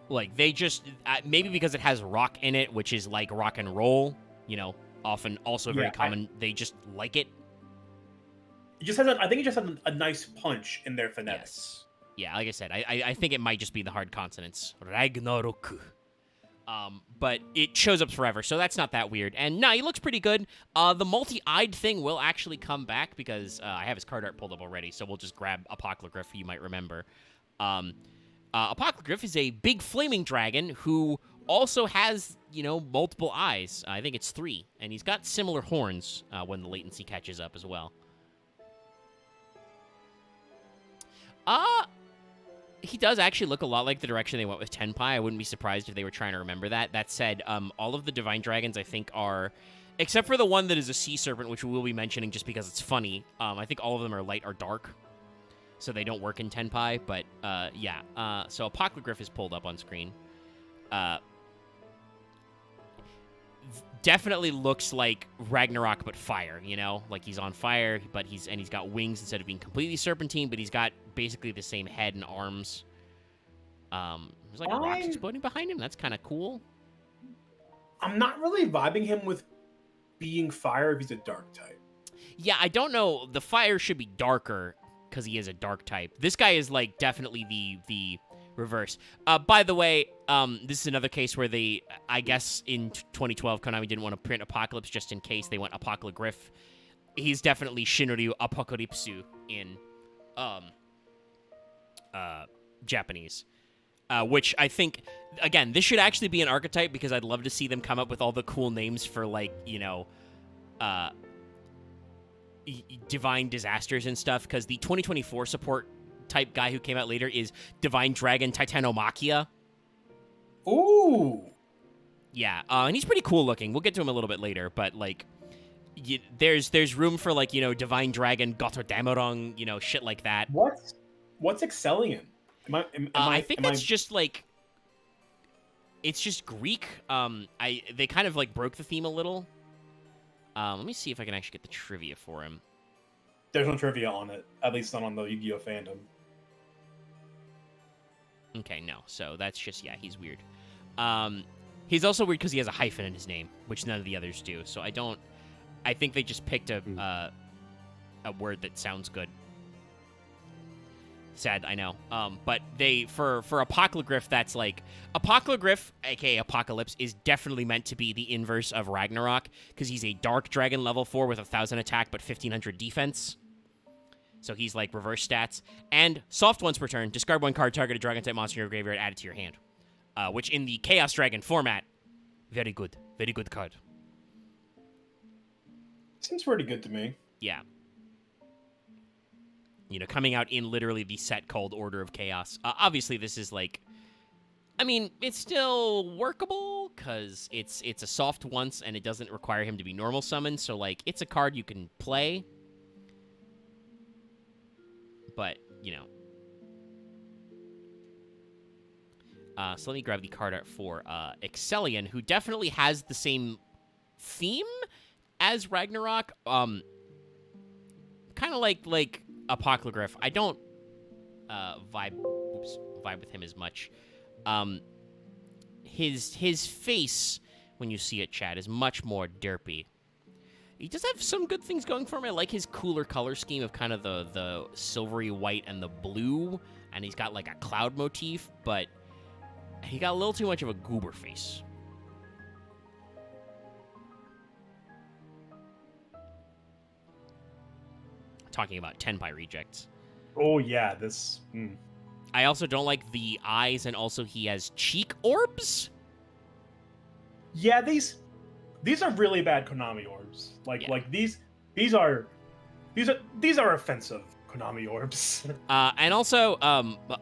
like they just maybe because it has rock in it, which is like rock and roll, you know, often also very common. They just like it. It just has I think it just has a nice punch in their phonetics. Yes. Yeah, like I said, I think it might just be the hard consonants. Ragnarok. But it shows up forever, so that's not that weird. And no, he looks pretty good. The multi-eyed thing will actually come back because I have his card art pulled up already, so we'll just grab Apocalypse, you might remember. Apocalypse is a big flaming dragon who also has, you know, multiple eyes. I think it's 3, and he's got similar horns when the latency catches up as well. He does actually look a lot like the direction they went with Tenpai. I wouldn't be surprised if they were trying to remember that. That said, all of the Divine Dragons, I think, are... Except for the one that is a Sea Serpent, which we will be mentioning just because it's funny. I think all of them are light or dark. So they don't work in Tenpai. But, yeah. So Apocalypse is pulled up on screen. Definitely looks like Ragnarok, but fire, you know? Like, he's on fire, but he's got wings instead of being completely serpentine, but he's got basically the same head and arms. There's like rocks exploding behind him. That's kind of cool. I'm not really vibing him with being fire if he's a dark type. Yeah, I don't know. The fire should be darker because he is a dark type. This guy is, like, definitely the reverse. By the way, this is another case where they, I guess in 2012, Konami didn't want to print Apocalypse just in case they went Apocalypse. he's definitely Shinryu Apocalypsu in Japanese. Which I think, again, this should actually be an archetype because I'd love to see them come up with all the cool names for, like, divine disasters and stuff, because the 2024 support type guy who came out later is Divine Dragon Titanomachia. Ooh! Yeah, and he's pretty cool looking. We'll get to him a little bit later, but, like, there's room for, like, Divine Dragon Gotterdammerung, shit like that. What's Excellion? I think that's just, like, it's just Greek. They kind of, like, broke the theme a little. Let me see if I can actually get the trivia for him. There's no trivia on it, at least not on the Yu-Gi-Oh fandom. Okay, no. So that's just, yeah, he's weird. He's also weird because he has a hyphen in his name, which none of the others do. So I think they just picked a word that sounds good. Sad, I know. But they, for Apocalygriff, that's like, Apocalygriff, aka Apocalypse, is definitely meant to be the inverse of Ragnarok, because he's a Dark Dragon level 4 with 1,000 attack but 1,500 defense. So he's like reverse stats. And soft once per turn, discard one card, target a dragon type monster in your graveyard, add it to your hand. Which in the Chaos Dragon format, very good card. Seems pretty good to me. Yeah. Coming out in literally the set called Order of Chaos. Obviously, this is like, I mean, it's still workable because it's a soft once and it doesn't require him to be normal summoned. So, like, it's a card you can play. But, so let me grab the card art for Excellion, who definitely has the same theme as Ragnarok. Kind of like Apocalygriff. I don't vibe with him as much. His face, when you see it, chat, is much more derpy. He does have some good things going for him. I like his cooler color scheme of kind of the silvery white and the blue, and he's got like a cloud motif, but he got a little too much of a goober face. Talking about Tenpai rejects. Oh yeah, this. I also don't like the eyes, and also he has cheek orbs. Yeah, these are really bad Konami orbs. Like these are offensive Konami orbs. And also,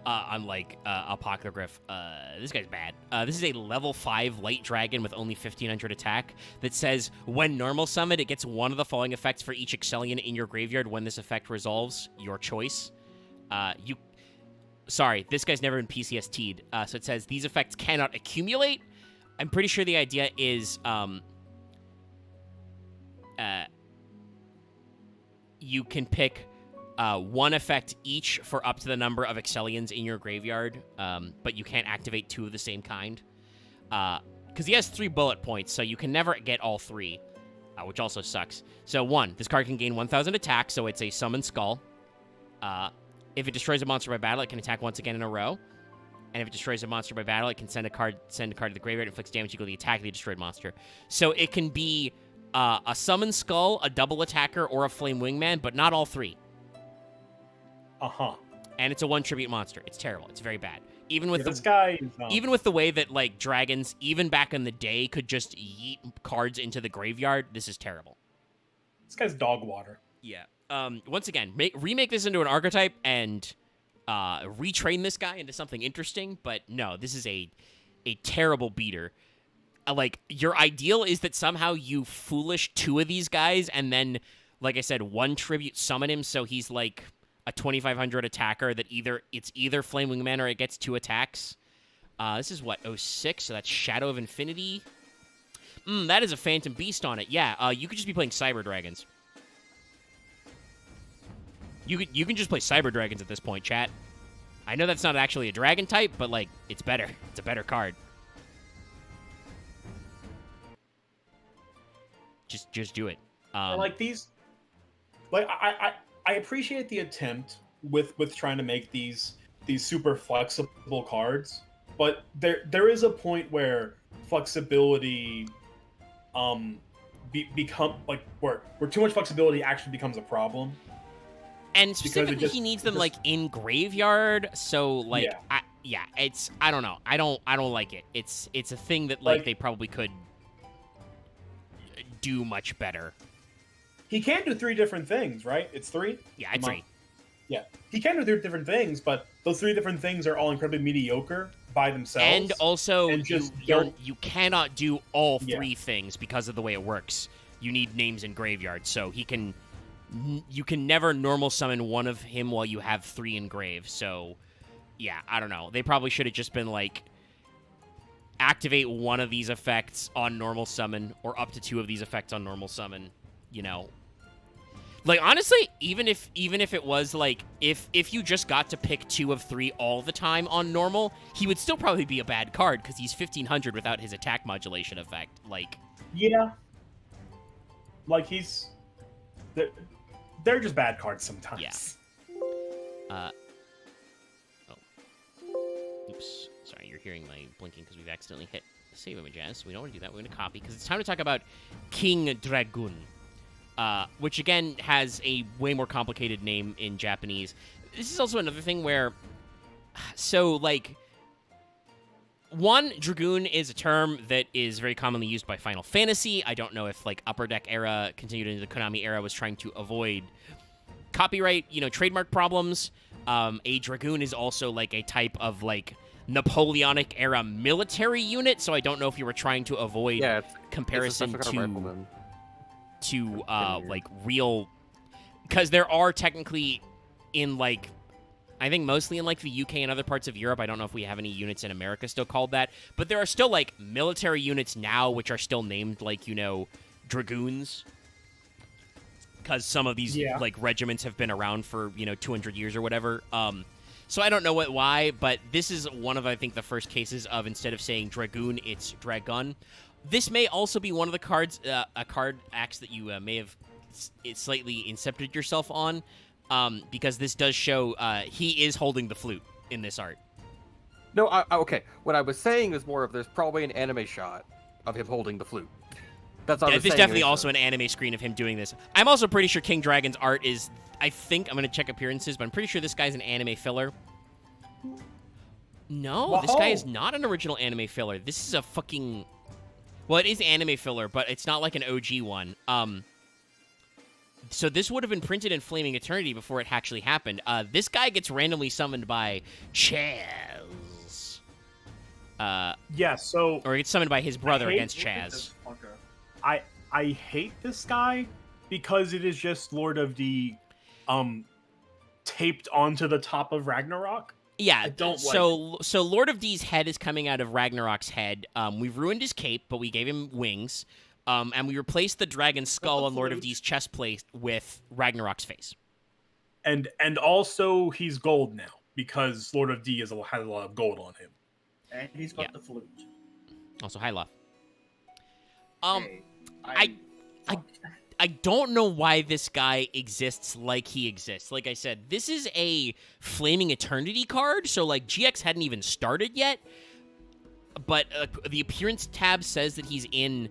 unlike Apocalygriff, this guy's bad. This is a level 5 light dragon with only 1,500 attack that says, when normal summoned, it gets one of the following effects for each Excellion in your graveyard when this effect resolves. Your choice. Sorry, this guy's never been PCST'd. So it says, these effects cannot accumulate. I'm pretty sure the idea is, you can pick one effect each for up to the number of Excellions in your graveyard, but you can't activate 2 of the same kind. Because he has 3 bullet points, so you can never get all 3, which also sucks. So 1, this card can gain 1,000 attack, so it's a Summon Skull. If it destroys a monster by battle, it can attack once again in a row. And if it destroys a monster by battle, it can send a card to the graveyard, inflicts damage equal to the attack of the destroyed monster. So it can be a Summon Skull, a double attacker, or a Flame Wingman, but not all 3. And it's a 1 tribute monster. It's terrible. It's very bad. Even with this guy, even with the way that like dragons, even back in the day, could just yeet cards into the graveyard, this is terrible. This guy's dog water. Yeah. Once again, remake this into an archetype and retrain this guy into something interesting. But no, this is a terrible beater. Like, your ideal is that somehow you foolish 2 of these guys and then, like I said, 1 tribute summon him so he's like a 2,500 attacker that it's either Flame Wingman or it gets 2 attacks. This is what, 06, so that's Shadow of Infinity. That is a Phantom Beast on it. Yeah, you could just be playing Cyber Dragons. You can just play Cyber Dragons at this point, chat. I know that's not actually a dragon type, but like, it's better. It's a better card. Just do it. Like these, like I appreciate the attempt with trying to make these super flexible cards, but there is a point where flexibility become like where too much flexibility actually becomes a problem. And specifically, he needs them like in graveyard. So like, it's I don't know. I don't like it. It's a thing that like they probably could do much better. He can do 3 different things, right? It's 3. Yeah, it's 3. Yeah, he can do 3 different things, but those 3 different things are all incredibly mediocre by themselves. And also, you cannot do all 3 things because of the way it works. You need names in graveyard, so you can never normal summon one of him while you have 3 in grave. So, yeah, I don't know. They probably should have just been like, activate one of these effects on normal summon, or up to 2 of these effects on normal summon. You know. Like, honestly, even if it was, like, if you just got to pick 2 of 3 all the time on normal, he would still probably be a bad card, because he's 1500 without his attack modulation effect. Like... Yeah. Like, he's... They're just bad cards sometimes. Yeah. Oops. Sorry, you're hearing my blinking because we've accidentally hit save image as, so we don't want to do that. We're going to copy, because it's time to talk about King Dragoon. Which, again, has a way more complicated name in Japanese. This is also another thing where... So, like... One, Dragoon is a term that is very commonly used by Final Fantasy. I don't know if, like, Upper Deck era continued into the Konami era was trying to avoid copyright, trademark problems. A Dragoon is also, like, a type of, like, Napoleonic era military unit, so I don't know if you were trying to avoid comparison to like real, because there are technically in like, I think mostly in like the UK and other parts of Europe, I don't know if we have any units in America still called that, but there are still like military units now which are still named like, Dragoons, because some of these like regiments have been around for 200 years or whatever. So I don't know why, but this is one of, I think, the first cases of, instead of saying Dragoon, it's Dragon. This may also be one of the cards, a card acts that you may have slightly incepted yourself on, because this does show he is holding the flute in this art. No, okay. What I was saying is more of there's probably an anime shot of him holding the flute. That's all I was saying. There's definitely also an anime screen of him doing this. I'm also pretty sure King Dragon's art is, I think, I'm going to check appearances, but I'm pretty sure this guy's an anime filler. No, This guy is not an original anime filler. This is a fucking... Well, it is anime filler, but it's not like an OG one. So this would have been printed in Flaming Eternity before it actually happened. This guy gets randomly summoned by Chaz. Or he gets summoned by his brother against Chaz. I hate this guy because it is just Lord of D taped onto the top of Ragnarok. Yeah, I don't so Lord of D's head is coming out of Ragnarok's head. We've ruined his cape, but we gave him wings. And we replaced the dragon skull on Lord of D's chest plate with Ragnarok's face. And also he's gold now because Lord of D has a lot of gold on him. And he's got the flute. Also, hi, Love. I don't know why this guy exists like he exists. Like I said, this is a Flaming Eternity card, so like GX hadn't even started yet. But the appearance tab says that he's in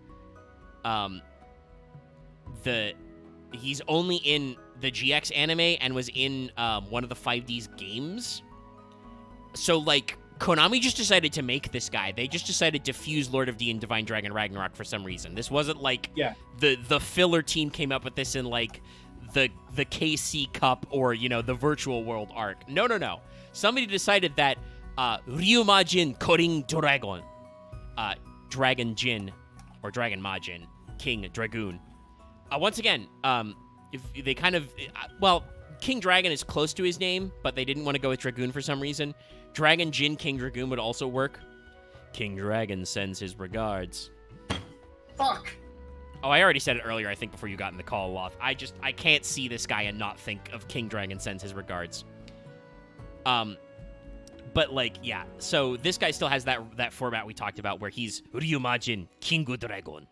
he's only in the GX anime and was in one of the 5D's games. So like Konami just decided to make this guy. They just decided to fuse Lord of D and Divine Dragon Ragnarok for some reason. This wasn't like the filler team came up with this in like the KC Cup or the Virtual World arc. No. Somebody decided that Ryumajin Koring Dragon, Dragon Jin or Dragon Majin, King Dragoon. Once again, if they kind of King Dragon is close to his name, but they didn't want to go with Dragoon for some reason. Dragon Jin King Dragoon would also work. King Dragon sends his regards. Fuck. Oh, I already said it earlier, I think, before you got in the call off. I can't see this guy and not think of King Dragon sends his regards. But, like, yeah. So this guy still has that format we talked about where he's Ryumajin King Dragon.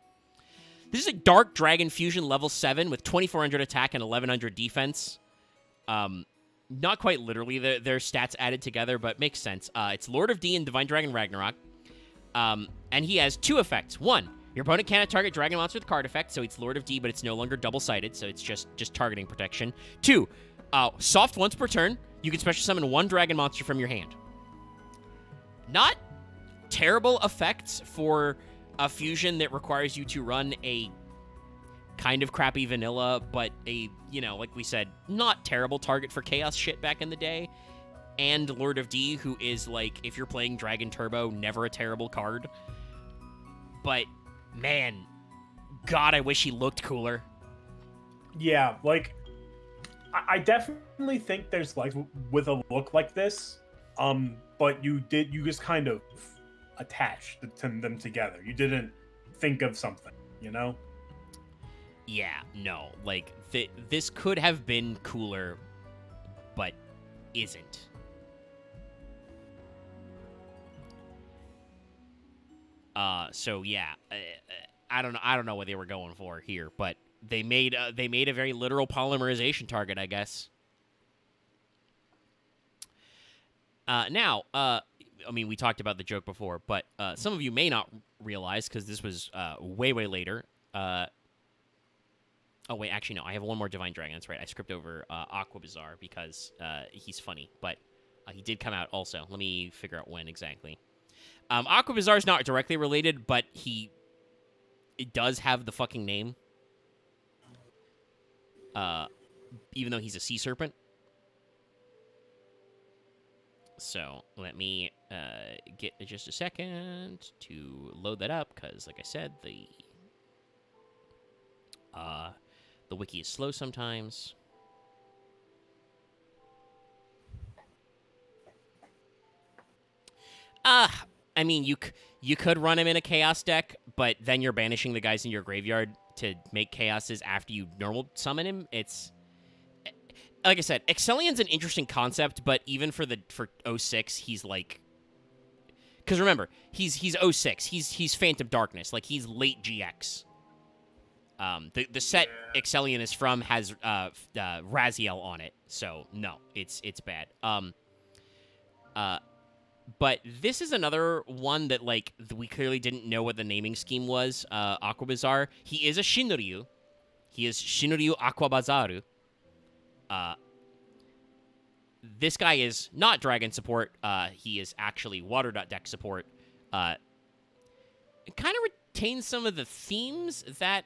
This is a Dark Dragon Fusion level 7 with 2400 attack and 1100 defense. Not quite literally their stats added together, but makes sense. It's Lord of D and Divine Dragon Ragnarok. And he has 2 effects. 1, Your opponent cannot target Dragon Monster with card effect, so it's Lord of D, but it's no longer double-sided, so it's just targeting protection. 2, soft once per turn, you can special summon 1 Dragon Monster from your hand. Not terrible effects for a fusion that requires you to run a kind of crappy vanilla, but a, like we said, not terrible target for chaos shit back in the day. And Lord of D, who is, like, if you're playing Dragon Turbo, never a terrible card. But, man, God, I wish he looked cooler. Yeah, like, I definitely think there's, like, with a look like this, but you just kind of attached them together. You didn't think of something, Yeah, no, like, this could have been cooler, but isn't. So yeah, I don't know what they were going for here, but they made a very literal polymerization target, I guess. Now, I mean, we talked about the joke before, but some of you may not realize, because this was way later. Oh wait, actually no, I have one more Divine Dragon. That's right, I skipped over Aqua Bazaar because he's funny, but he did come out also. Let me figure out when exactly. Aqua Bazaar is not directly related, but it does have the fucking name. Even though he's a sea serpent. So let me get just a second to load that up, because like I said, the wiki is slow sometimes. I mean, you could run him in a Chaos deck, but then you're banishing the guys in your graveyard to make Chaoses after you normal summon him. It's... Like I said, Excelion's an interesting concept, but even for 06, he's like... Because remember, he's 06. He's Phantom Darkness. Like, he's late GX. The set Excelion is from has Raziel on it, so no, it's bad. But this is another one that, like, we clearly didn't know what the naming scheme was. Aqua Bazaar. He is a Shinryu. He is Shinryu Aqua Bazaru. This guy is not Dragon support. He is actually Water.deck support. It kind of retains some of the themes that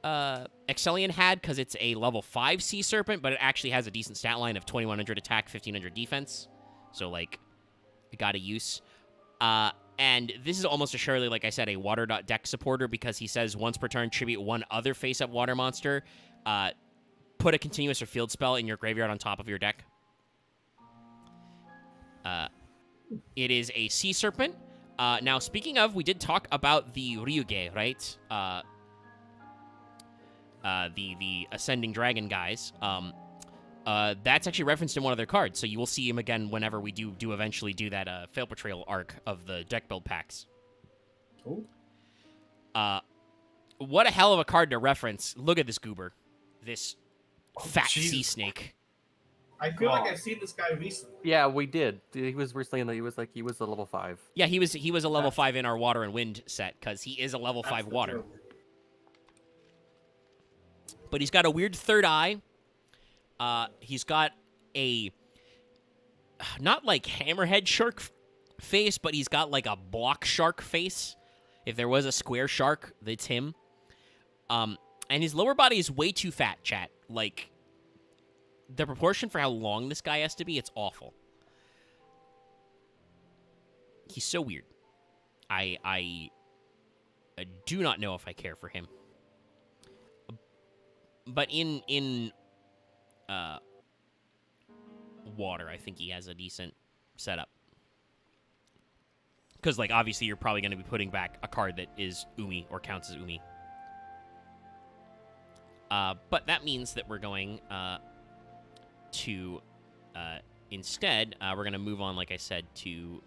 Excelion had, because it's a level 5 Sea Serpent, but it actually has a decent stat line of 2100 attack, 1500 defense. So, like, it got a use. And this is almost assuredly, like I said, a Water.deck supporter, because he says once per turn, tribute 1 other face-up water monster. Put a continuous or field spell in your graveyard on top of your deck. It is a Sea Serpent. Now, speaking of, we did talk about the Ryuge, right? The Ascending Dragon guys. That's actually referenced in one of their cards, so you will see him again whenever we do eventually do that Fail Portrayal arc of the deck build packs. Cool. What a hell of a card to reference. Look at this goober. This fat Jesus. sea snake. I feel like I've seen this guy recently. Yeah, we did. He was recently. He was a level 5. Yeah, he was a level 5 in our Water and Wind set, because he is a level 5 water. Joke. But he's got a weird third eye. He's got a, not like hammerhead shark face, but he's got like a block shark face. If there was a square shark, that's him. And his lower body is way too fat, chat. Like, the proportion for how long this guy has to be, it's awful. He's so weird. I do not know if I care for him. But in Water, I think he has a decent setup. Because, like, obviously you're probably going to be putting back a card that is Umi or counts as Umi. But that means that we're going to, instead, we're going to move on, like I said, to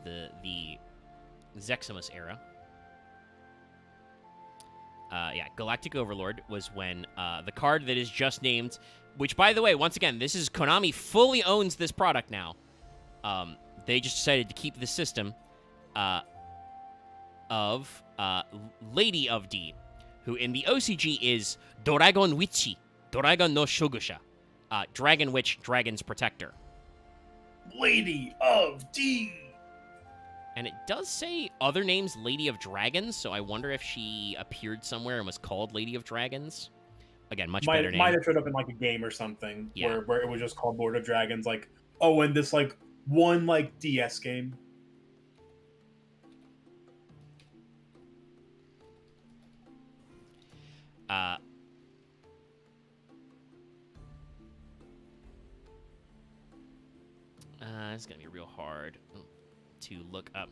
the Zeximus era. Yeah, Galactic Overlord was when the card that is just named, which, by the way, once again, this is Konami fully owns this product now. They just decided to keep the system. of Lady of D, who in the OCG is Doragon Wichi, Doragon no Shogusha, Dragon Witch, Dragon's Protector. Lady of D. And it does say other names Lady of Dragons, so I wonder if she appeared somewhere and was called Lady of Dragons. Again, better name. Might have showed up in like a game or something Yeah. where it was just called Lord of Dragons. Like, oh, and this like one like DS game. It's gonna be real hard to look up.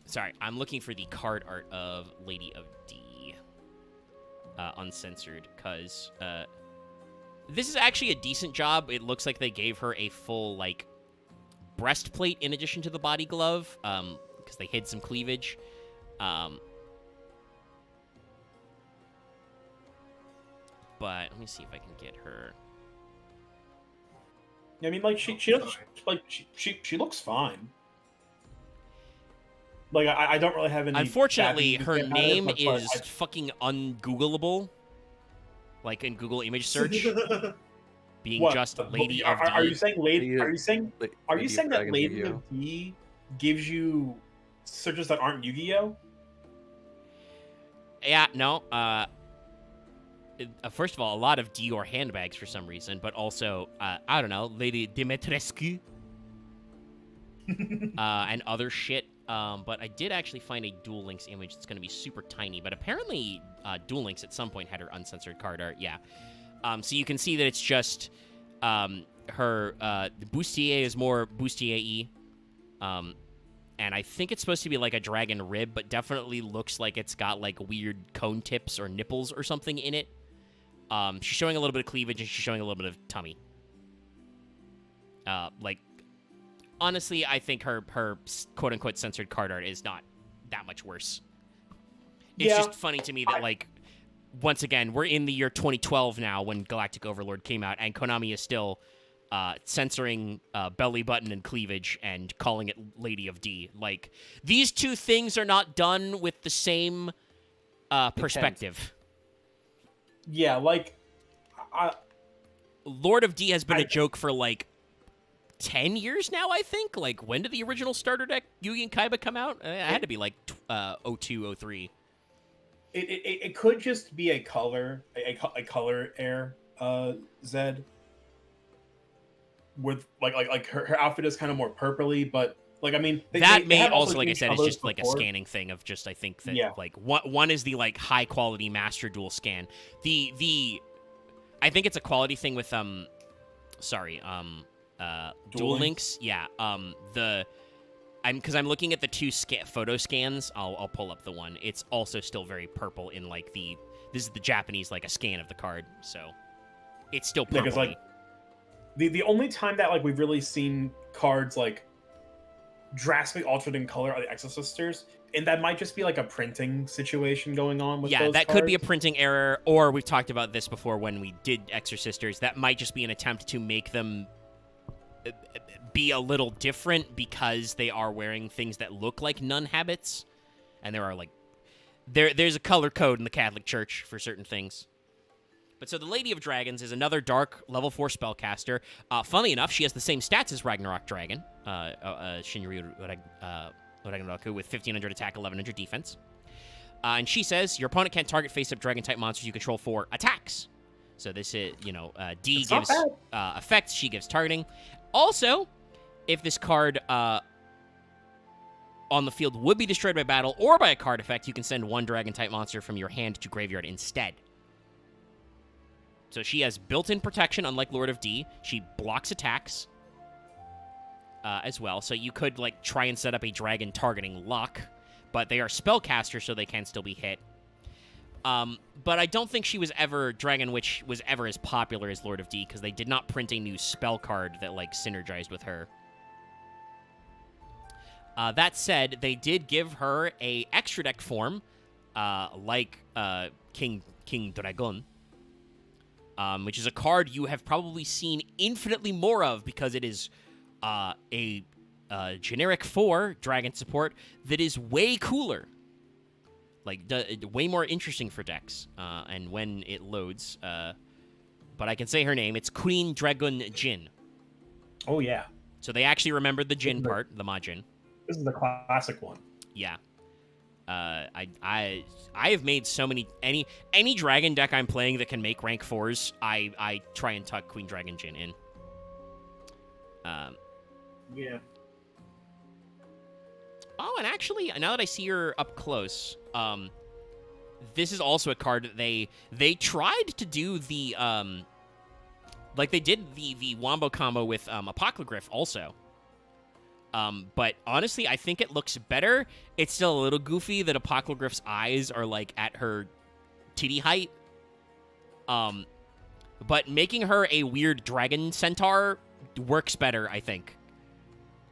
Sorry, I'm looking for the card art of Lady of D, uncensored, because this is actually a decent job. It looks like they gave her a full like breastplate in addition to the body glove, because they hid some cleavage. But let me see if I can get her. I mean, like she looks like she looks fine. Like I don't really have any. Unfortunately, her name but is fucking ungoogleable. Like in Google image search, being What? just Lady of D. Are you saying Lady? Are you saying that Dragon Lady Yu-Gi-Oh? of D gives you searches that aren't Yu-Gi-Oh? Yeah, no. First of all, a lot of Dior handbags for some reason, but also, I don't know, Lady Dimitrescu, and other shit. But I did actually find a Duel Links image that's going to be super tiny, but apparently Duel Links at some point had her uncensored card art, yeah. So you can see that it's just her, the bustier is more bustier-y, and I think it's supposed to be like a dragon rib, but definitely looks like it's got like weird cone tips or nipples or something in it. She's showing a little bit of cleavage and she's showing a little bit of tummy. Like, honestly, I think her quote-unquote censored card art is not that much worse. It's just funny to me that, like, once again, we're in the year 2012 now when Galactic Overlord came out, and Konami is still censoring belly button and cleavage and calling it Lady of D. Like, these two things are not done with the same perspective. Yeah, like Lord of D has been a joke for like 10 years now, I think. Like, when did the original starter deck Yugi and Kaiba come out? It had to be like 02, 03. It could just be a color air, Zed. With like her outfit is kind of more purpley, but like I mean that may have also, like I changed said, it's colors just like a before. scanning thing of just, I think that Yeah. like one is the like high quality master duel scan. The I think it's a quality thing with Duel Duel Links. Yeah. Because I'm looking at the two photo scans. I'll pull up the one. It's also still very purple in like this is the Japanese like a scan of the card, so it's still purple. Because like the only time that like we've really seen cards like drastically altered in color are the Exo Sisters, and that might just be like a printing situation going on with those that could be a cards. printing error, or we've talked about this before when we did Exorcisters. That might just be an attempt to make them be a little different because they are wearing things that look like nun habits, and there are like there's a color code in the Catholic Church for certain things. But so the Lady of Dragons is another dark level 4 spellcaster. Funnily enough, she has the same stats as Ragnarok Dragon, Shinryu Ragnarok, with 1500 attack, 1100 defense. And she says your opponent can't target face-up dragon-type monsters you control for attacks. So this is, D It's not gives effects, she gives targeting. Also, if this card on the field would be destroyed by battle or by a card effect, you can send one dragon-type monster from your hand to graveyard instead. So she has built-in protection, unlike Lord of D. She blocks attacks as well. So you could like try and set up a dragon targeting lock, but they are spellcasters, so they can still be hit. But I don't think Dragon Witch was ever as popular as Lord of D, because they did not print a new spell card that like synergized with her. That said, they did give her a extra deck form, like King Dragon. Which is a card you have probably seen infinitely more of because it is a generic 4 dragon support that is way cooler. Like, way more interesting for decks, and when it loads. But I can say her name. It's Queen Dragon Jin. Oh, yeah. So they actually remembered the Jin part, the Majin. This is the classic one. Yeah. I have made so many any dragon deck I'm playing that can make rank 4s. I try and tuck Queen Dragon Jin in. Yeah. Oh, and actually, now that I see her up close, this is also a card that they tried to do the like they did the Wombo combo with Apocryph also. But honestly, I think it looks better. It's still a little goofy that Apocryph's eyes are like at her titty height. But making her a weird dragon centaur works better, I think.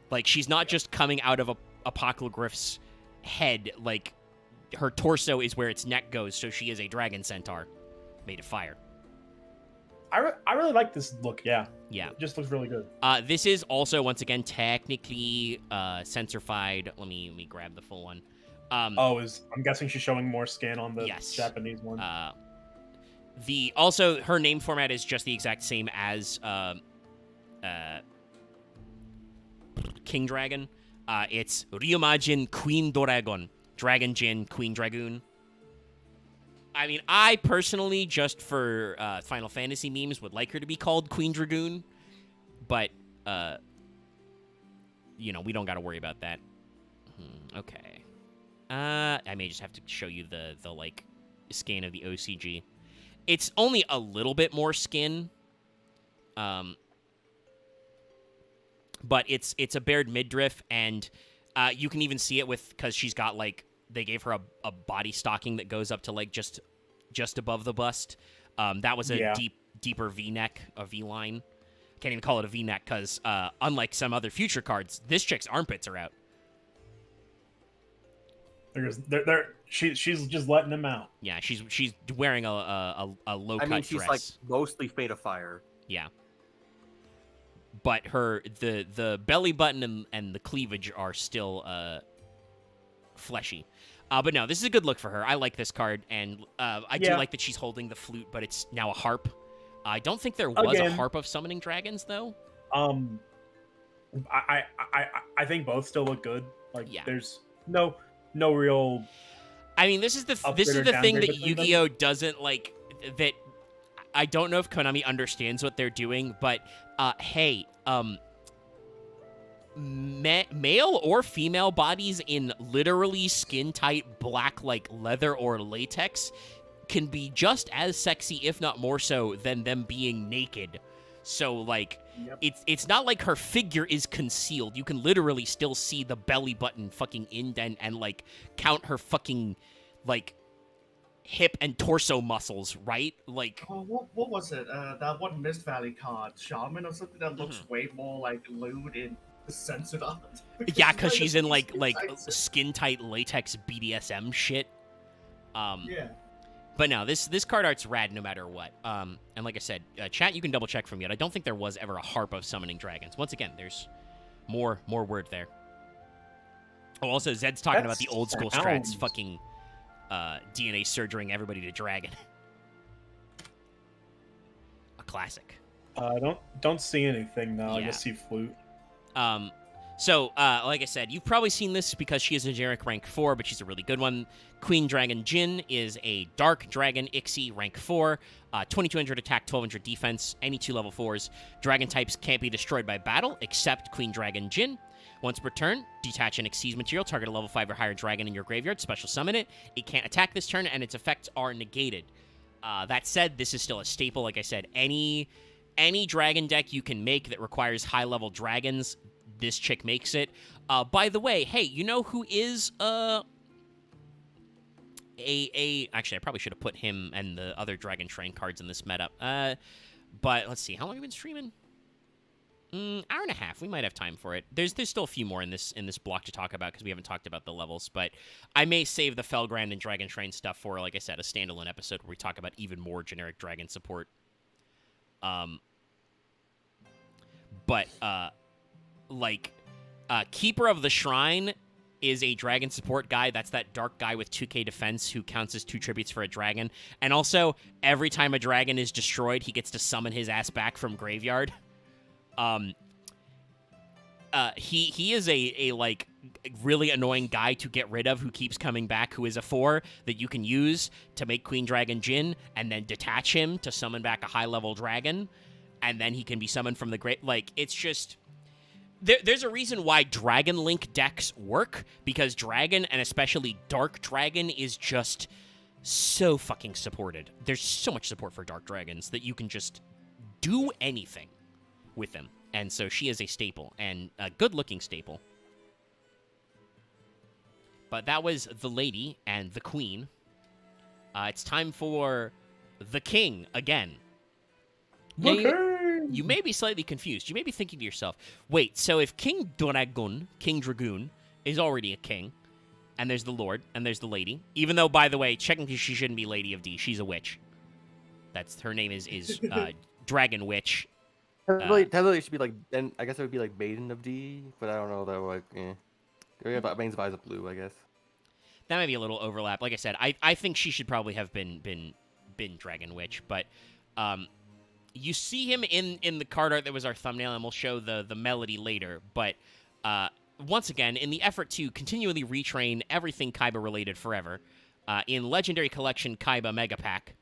Like, she's not just coming out of Apocryph's head, like her torso is where its neck goes, so she is a dragon centaur made of fire. I really like this look, yeah. Yeah. It just looks really good. This is also, once again, technically censorfied. Let me grab the full one. I'm guessing she's showing more skin on the Japanese one. Also, her name format is just the exact same as King Dragon. It's Ryumajin Queen Doragon. Dragon Jin, Queen Dragoon. I mean, I personally, just for Final Fantasy memes, would like her to be called Queen Dragoon. But, we don't got to worry about that. Okay. I may just have to show you the scan of the OCG. It's only a little bit more skin. But it's a bared midriff, and you can even see it because she's got, they gave her a body stocking that goes up to, just above the bust. That was a deeper V-neck, a V-line. Can't even call it a V-neck because, unlike some other future cards, this chick's armpits are out. She's just letting them out. Yeah, she's wearing a low cut dress. She's mostly Fate of Fire. Yeah, but the belly button and the cleavage are still fleshy. But no, this is a good look for her. I like this card, and I do like that she's holding the flute, but it's now a harp. I don't think there was a harp of summoning dragons though. I think both still look good. There's no real. I mean, this is the thing that Yu-Gi-Oh doesn't like. That I don't know if Konami understands what they're doing, but hey, male or female bodies in literally skin-tight black leather or latex can be just as sexy, if not more so, than them being naked. So it's not like her figure is concealed. You can literally still see the belly button fucking indent and count her fucking hip and torso muscles, right? What was it? That one Mist Valley card, Shaman or something that looks way more lewd in censored art. Yeah, because she's in skin tight latex BDSM shit. Yeah. But no, this card art's rad no matter what. And like I said, chat, you can double check from me. I don't think there was ever a harp of summoning dragons. Once again, there's more word there. Oh, also Zed's talking about the old school strats fucking DNA surgering everybody to dragon. A classic. Don't see anything now. Yeah. I just see flute. So, like I said, you've probably seen this because she is a generic rank 4, but she's a really good one. Queen Dragon Jin is a Dark Dragon Ixie rank 4, 2200 attack, 1200 defense, any 2 level 4s. Dragon types can't be destroyed by battle, except Queen Dragon Jin. Once per turn, detach an Xyz material, target a level 5 or higher dragon in your graveyard, special summon it. It can't attack this turn, and its effects are negated. That said, this is still a staple. Like I said, any dragon deck you can make that requires high-level dragons, this chick makes it. By the way, hey, you know who is actually, I probably should have put him and the other Dragon Shrine cards in this meta. But let's see, how long have we been streaming? Hour and a half. We might have time for it. There's still a few more in this block to talk about because we haven't talked about the levels. But I may save the Felgrand and Dragon Shrine stuff for, like I said, a standalone episode where we talk about even more generic dragon support. But Keeper of the Shrine is a dragon support guy. That's that dark guy with 2k defense who counts as 2 tributes for a dragon. And also, every time a dragon is destroyed, he gets to summon his ass back from graveyard. He is a like really annoying guy to get rid of who keeps coming back, who is a 4 that you can use to make Queen Dragon Jin and then detach him to summon back a high-level dragon, and then he can be summoned from the great. Like, it's just... There's a reason why Dragon Link decks work, because Dragon, and especially Dark Dragon, is just so fucking supported. There's so much support for Dark Dragons that you can just do anything with them. And so she is a staple, and a good-looking staple. But that was the lady and the queen. It's time for the king again. Now, you may be slightly confused. You may be thinking to yourself, wait, so if King Dragoon, is already a king, and there's the Lord, and there's the lady, even though, by the way, technically she shouldn't be Lady of D, she's a witch. Her name is Dragon Witch. Technically, it should be like, then I guess it would be like Maiden of D, but I don't know though. Like, Maiden's eyes of blue, I guess. That might be a little overlap. Like I said, I think she should probably have been Dragon Witch, but you see him in the card art that was our thumbnail, and we'll show the melody later. But once again, in the effort to continually retrain everything Kaiba related forever, in Legendary Collection Kaiba Mega Pack,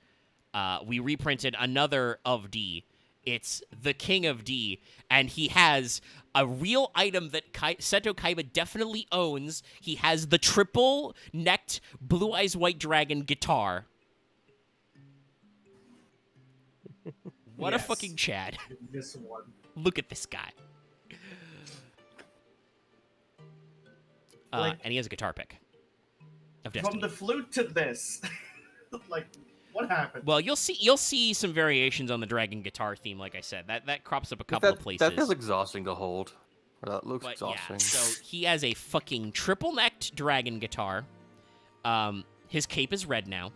we reprinted another of D. It's the King of D, and he has a real item that Seto Kaiba definitely owns. He has the triple-necked Blue Eyes White Dragon guitar. What a fucking Chad. This one. Look at this guy. And he has a guitar pick of Destiny. From the flute to this. Like, what happened? Well, you'll see some variations on the dragon guitar theme, like I said. That crops up a couple of places. That feels exhausting to hold. Or that looks exhausting. Yeah, so he has a fucking triple-necked dragon guitar. His cape is red now.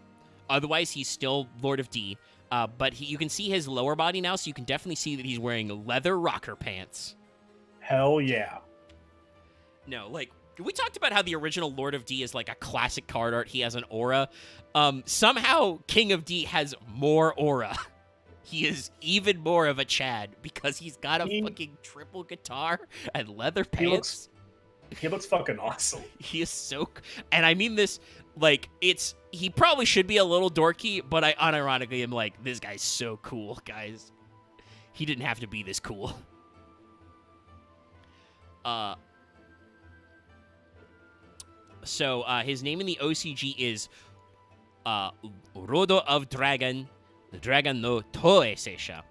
Otherwise, he's still Lord of D. But you can see his lower body now, so you can definitely see that he's wearing leather rocker pants. Hell yeah. No, like, we talked about how the original Lord of D is like a classic card art. He has an aura. Somehow, King of D has more aura. He is even more of a Chad because he's got a fucking triple guitar and leather pants. He looks fucking awesome. He is so... And I mean this, like, he probably should be a little dorky, but I unironically am like, this guy's so cool, guys. He didn't have to be this cool. So, his name in the OCG is Rodo of Dragon, the Dragon no Toe Seisha.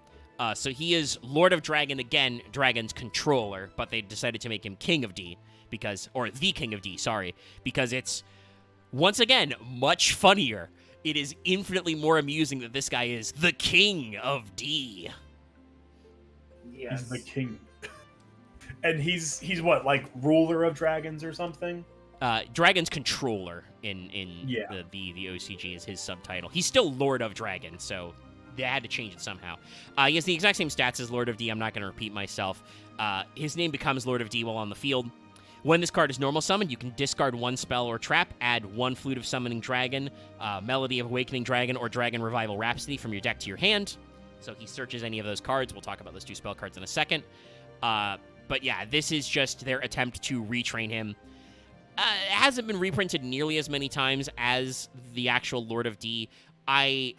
So he is Lord of Dragon again, Dragon's controller, but they decided to make him King of D, or the King of D, sorry, because it's, once again, much funnier. It is infinitely more amusing that this guy is the King of D. Yes. He's the king. And he's what, like ruler of dragons or something? Dragon's controller in the OCG is his subtitle. He's still Lord of Dragon, so they had to change it somehow. He has the exact same stats as Lord of D. I'm not going to repeat myself. His name becomes Lord of D while on the field. When this card is normal summoned, you can discard one spell or trap, add one Flute of Summoning Dragon, Melody of Awakening Dragon, or Dragon Revival Rhapsody from your deck to your hand. So he searches any of those cards. We'll talk about those 2 spell cards in a second. But yeah, this is just their attempt to retrain him. It hasn't been reprinted nearly as many times as the actual Lord of D. I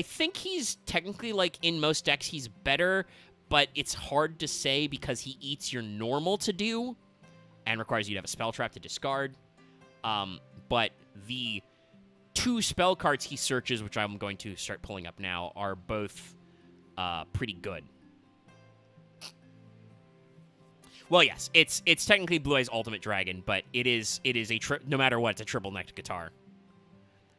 think he's technically, like, in most decks, he's better, but it's hard to say because he eats your normal to do and requires you to have a spell trap to discard. But the 2 spell cards he searches, which I'm going to start pulling up now, are both pretty good. Well, yes, it's technically Blue Eyes Ultimate Dragon, but it is no matter what, it's a triple-necked guitar.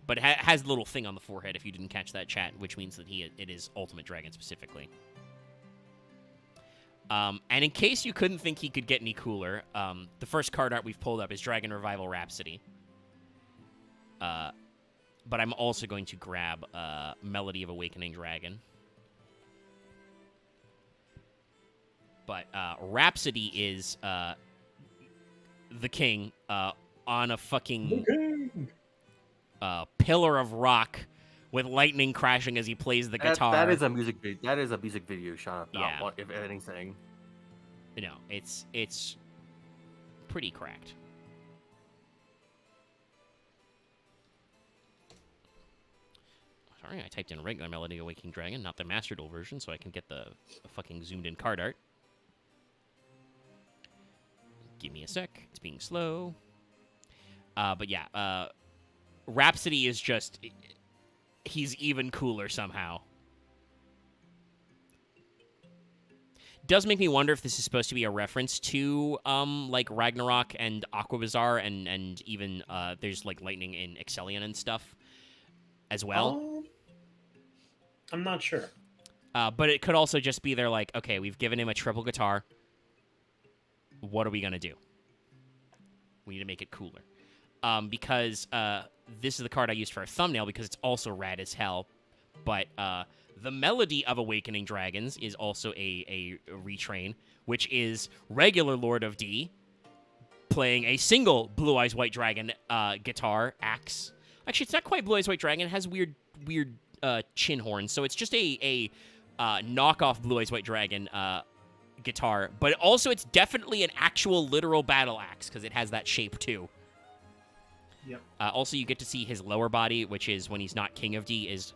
But it has a little thing on the forehead if you didn't catch that, chat, which means that it is Ultimate Dragon specifically. And in case you couldn't think he could get any cooler, the first card art we've pulled up is Dragon Revival Rhapsody. But I'm also going to grab Melody of Awakening Dragon. But Rhapsody is the king on a fucking pillar of rock with lightning crashing as he plays the guitar. That is a music video. That is a music video shot. Yeah. Not if anything. No, it's pretty cracked. Sorry, I typed in regular Melody of Waking Dragon, not the Master Duel version, so I can get the fucking zoomed in card art. Give me a sec. It's being slow. But yeah, Rhapsody is just... He's even cooler somehow. Does make me wonder if this is supposed to be a reference to, like, Ragnarok and Aquabazar, and even, there's, like, lightning in Excellion and stuff as well. I'm not sure. But it could also just be they're like, okay, we've given him a triple guitar. What are we going to do? We need to make it cooler. Because this is the card I used for a thumbnail because it's also rad as hell. But the Melody of Awakening Dragons is also a retrain, which is regular Lord of D playing a single Blue Eyes White Dragon guitar axe. Actually, it's not quite Blue Eyes White Dragon. It has weird chin horns, so it's just a knockoff Blue Eyes White Dragon guitar. But also, it's definitely an actual literal battle axe because it has that shape too. Yep. Also, you get to see his lower body, which is when he's not King of D, is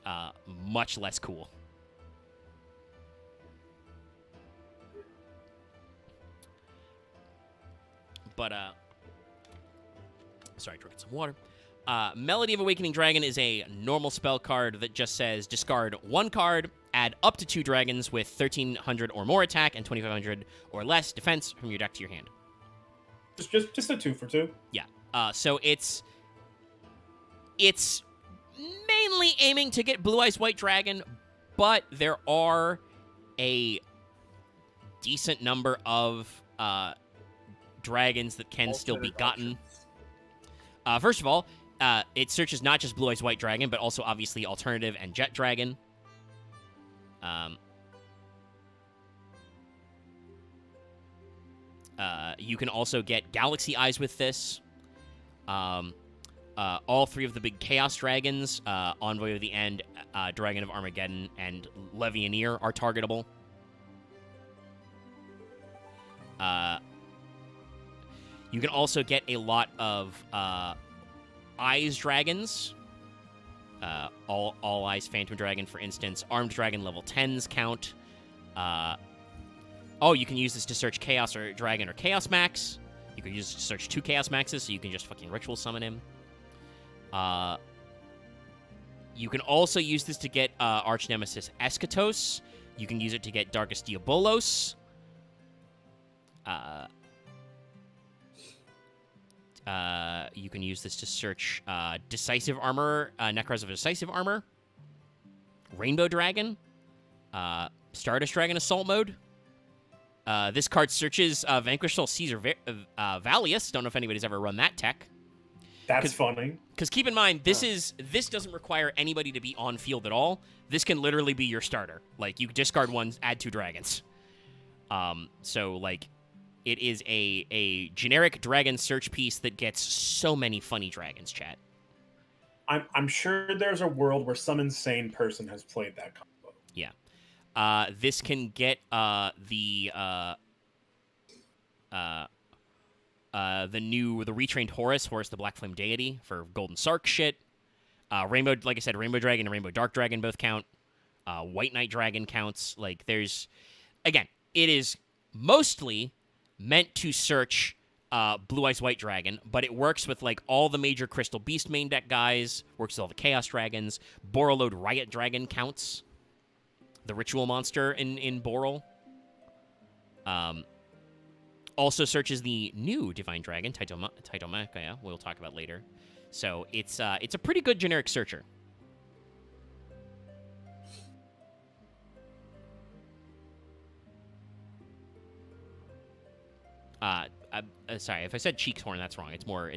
much less cool. But, sorry, drinking some water. Melody of Awakening Dragon is a normal spell card that just says discard one card, add up to 2 dragons with 1,300 or more attack and 2,500 or less defense from your deck to your hand. Just a 2 for 2. Yeah. So it's mainly aiming to get Blue Eyes White Dragon, but there are a decent number of dragons that can still be gotten. First of all, it searches not just Blue Eyes White Dragon, but also obviously Alternative and Jet Dragon. You can also get Galaxy Eyes with this. All 3 of the big Chaos Dragons, Envoy of the End, Dragon of Armageddon, and Levianeer are targetable. You can also get a lot of Eyes Dragons. All Eyes Phantom Dragon, for instance. Armed Dragon level 10s count. You can use this to search Chaos or Dragon or Chaos Max. You can use it to search 2 Chaos Maxes, so you can just fucking Ritual Summon him. You can also use this to get Arch Nemesis Eschatos. You can use it to get Darkus Diabolos. You can use this to search Decisive Armor, Necros of Decisive Armor, Rainbow Dragon, Stardust Dragon Assault Mode. This card searches Vanquish Soul Caesar Valius. Don't know if anybody's ever run that tech. That's funny. Because keep in mind, this doesn't require anybody to be on field at all. This can literally be your starter. Like, you discard 1, add 2 dragons. So, like, it is a generic dragon search piece that gets so many funny dragons, chat. I'm sure there's a world where some insane person has played that combo. Yeah. This can get the retrained Horus the Black Flame Deity for Golden Sark shit. Rainbow, like I said, Rainbow Dragon and Rainbow Dark Dragon both count. White Knight Dragon counts. Like, there's... Again, it is mostly meant to search Blue Eyes White Dragon, but it works with, like, all the major Crystal Beast main deck guys, works with all the Chaos Dragons. Borreload Riot Dragon counts. The ritual monster in Boral. Also searches the new Divine Dragon, Taitomaka, we'll talk about later. So it's a pretty good generic searcher. Sorry, if I said Cheeks Horn, that's wrong. It's more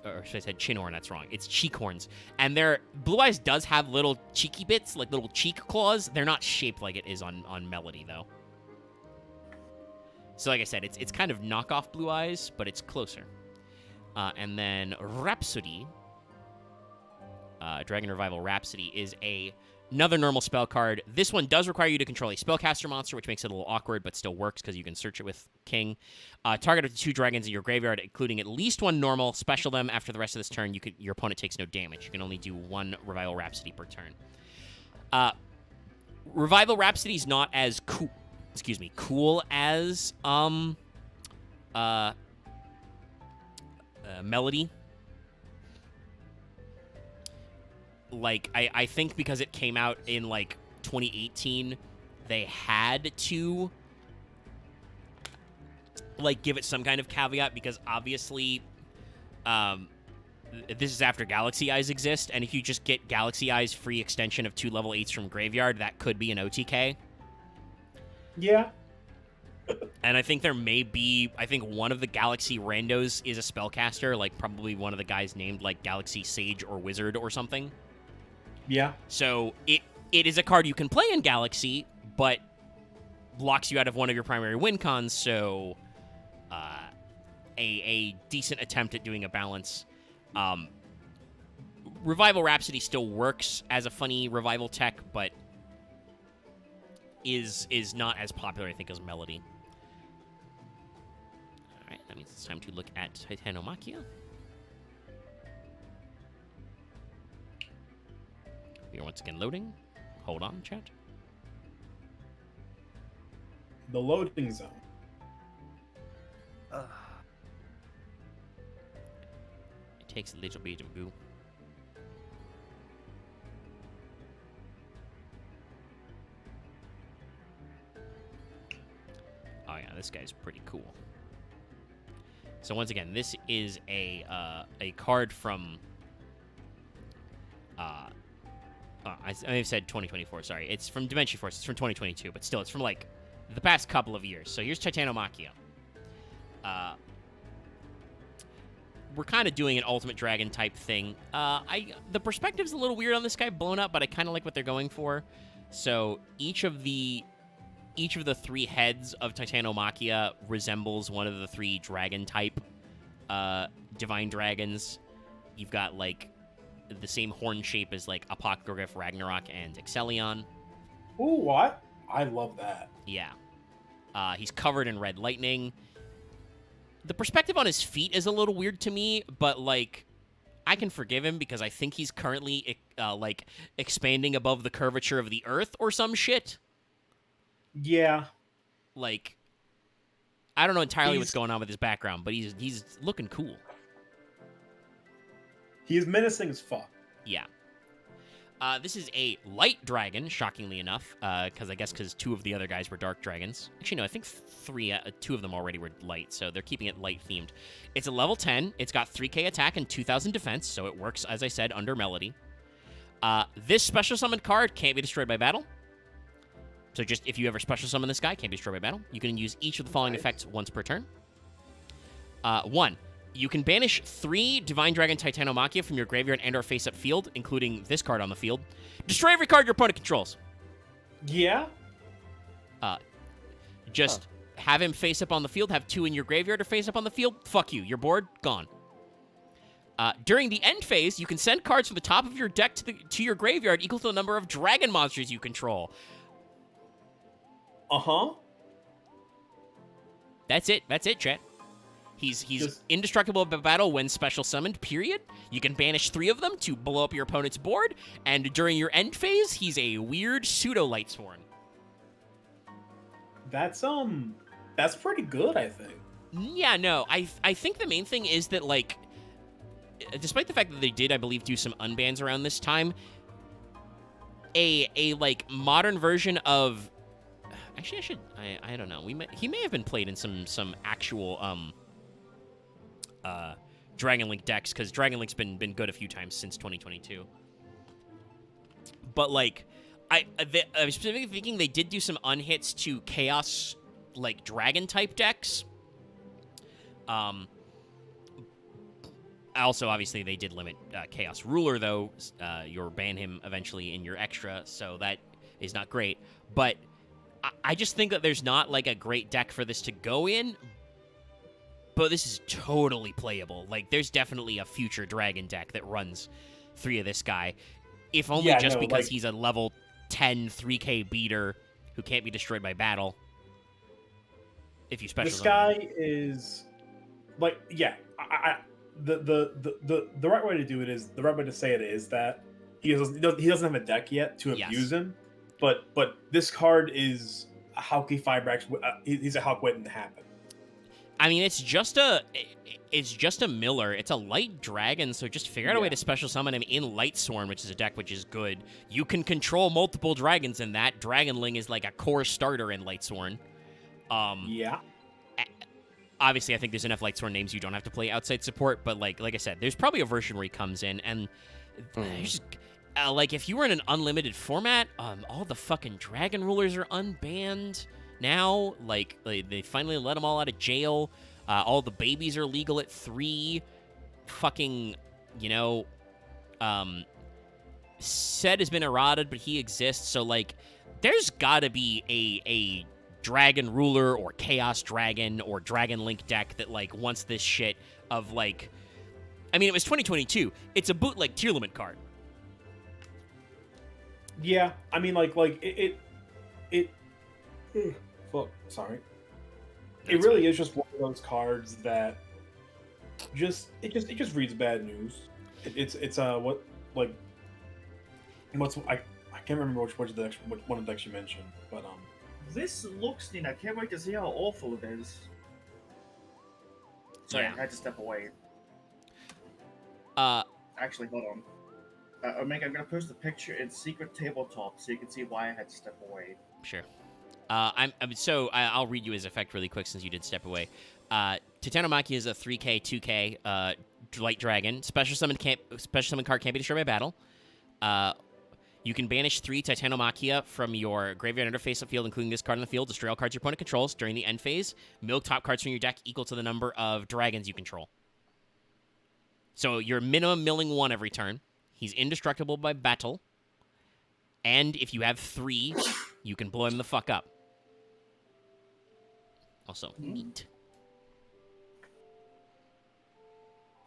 or should I say chin horn? That's wrong. It's cheek horns. And their Blue Eyes does have little cheeky bits, like little cheek claws. They're not shaped like it is on Melody, though. So like I said, it's kind of knockoff Blue Eyes, but it's closer. And then Rhapsody, Dragon Revival Rhapsody, is another normal spell card. This one does require you to control a spellcaster monster, which makes it a little awkward, but still works because you can search it with King. Target up to 2 dragons in your graveyard, including at least 1 normal. Special them after the rest of this turn. Your opponent takes no damage. You can only do 1 Revival Rhapsody per turn. Revival Rhapsody is not as cool. Excuse me, cool as Melody. Like, I think because it came out in, like, 2018, they had to, like, give it some kind of caveat, because obviously, this is after Galaxy Eyes exist, and if you just get Galaxy Eyes free extension of 2 level 8s from Graveyard, that could be an OTK. Yeah. And I think there may be, I think one of the Galaxy randos is a spellcaster, like probably one of the guys named like Galaxy Sage or Wizard or something. Yeah. So it is a card you can play in Galaxy, but blocks you out of one of your primary win cons, so a decent attempt at doing a balance. Revival Rhapsody still works as a funny revival tech, but is not as popular, I think, as Melody. All right, that means it's time to look at Titanomachia. We are once again loading. Hold on, chat. The loading zone. It takes a little bit of goo. Oh yeah, this guy's pretty cool. So once again, this is a card from. I may have said 2024. Sorry, it's from Dimension Force. It's from 2022, but still, it's from like the past couple of years. So here's Titanomachia. We're kind of doing an Ultimate Dragon type thing. The perspective's a little weird on this guy blown up, but I kind of like what they're going for. So each of the 3 heads of Titanomachia resembles one of the 3 dragon type divine dragons. You've got like the same horn shape as like Apocryph, Ragnarok, and Exelion. Ooh, what? I love that. Yeah. He's covered in red lightning. The perspective on his feet is a little weird to me, but like I can forgive him because I think he's currently like expanding above the curvature of the earth or some shit. Yeah. Like, I don't know entirely what's going on with his background, but he's looking cool. He's menacing as fuck. Yeah. This is a light dragon, shockingly enough, because 2 of the other guys were dark dragons. Actually, no, I think 2 of them already were light, so they're keeping it light themed. It's a level 10. It's got 3k attack and 2000 defense, so it works, as I said, under Melody. This special summoned card can't be destroyed by battle. So just if you ever special summon this guy, can't be destroyed by battle. You can use each of the following effects once per turn. 1. You can banish 3 Divine Dragon Titanomachia from your graveyard and/or face-up field, including this card on the field. Destroy every card your opponent controls. Yeah? Just have him face up on the field, have 2 in your graveyard or face up on the field. Fuck you. You're bored. Gone. During the end phase, you can send cards from the top of your deck to your graveyard equal to the number of dragon monsters you control. Uh-huh. That's it, chat. He's indestructible by battle when special summoned, period. You can banish 3 of them to blow up your opponent's board, and during your end phase, he's a weird pseudo-Lightsworn. That's pretty good, I think. Yeah, no, I think the main thing is that, like, despite the fact that they did, I believe, do some unbans around this time, a like, modern version of... Actually, I don't know. He may have been played in some actual, Dragon Link decks, because Dragon Link's been good a few times since 2022. But like, I'm specifically thinking they did do some unhits to Chaos, like, Dragon type decks. Also, obviously, they did limit Chaos Ruler, though. You'll ban him eventually in your extra, so that is not great. But I just think that there's not, like, a great deck for this to go in, but this is totally playable. Like, there's definitely a future Dragon deck that runs 3 of this guy, if only because he's a level 10 3K beater who can't be destroyed by battle. If you special this guy is, like, yeah, the right way to do it is, the right way to say it is that he doesn't have a deck yet to abuse him, but this card is a Hauki Fibrax. He's a Hawk waiting to happen. I mean, it's just a Miller. It's a light dragon, so just figure out a way to special summon him in Lightsworn, which is a deck which is good. You can control multiple dragons in that. Dragonling is like a core starter in Lightsworn. Obviously, I think there's enough Lightsworn names you don't have to play outside support, but like I said, there's probably a version where he comes in, and there's like, if you were in an unlimited format, all the fucking dragon rulers are unbanned now. Like they finally let them all out of jail. All the babies are legal at 3. Fucking, Set has been eroded, but he exists. So, like, there's gotta be a dragon ruler or chaos dragon or dragon link deck that, like, wants this shit of, like, I mean, it was 2022. It's a bootleg tier limit card. Yeah, I mean, like it fuck, sorry. It really is just one of those cards that it just reads bad news. It's I can't remember which one of the decks you mentioned, but This looks neat. I can't wait to see how awful it is. Sorry, I had to step away. Actually, hold on. Omega, I'm gonna post a picture in Secret Tabletop so you can see why I had to step away. Sure. I'll read you his effect really quick since you did step away. Titanomachy is a 3K, 2K light dragon. Special summon card can't be destroyed by battle. You can banish 3 Titanomachia from your graveyard interface of field, including this card in the field. Destroy all cards your opponent controls during the end phase. Milk top cards from your deck equal to the number of dragons you control. So you're minimum milling 1 every turn. He's indestructible by battle. And if you have 3, you can blow him the fuck up. Also, neat.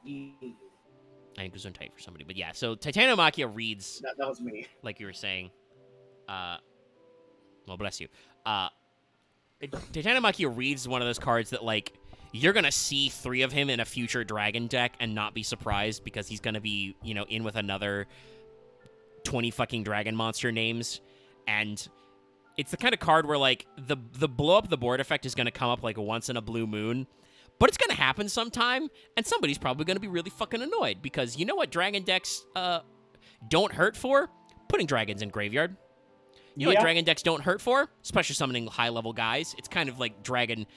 I think it was on tight for somebody, but yeah. So Titanomachia reads. That was me. Like you were saying. Well, bless you. Titanomachia reads one of those cards that, like, you're gonna see 3 of him in a future dragon deck and not be surprised because he's gonna be, in with another 20 fucking dragon monster names, and it's the kind of card where, like, the blow up the board effect is gonna come up like once in a blue moon. But it's going to happen sometime, and somebody's probably going to be really fucking annoyed, because you know what dragon decks don't hurt for? Putting dragons in graveyard. You know what dragon decks don't hurt for? Special summoning high-level guys. It's kind of like dragon...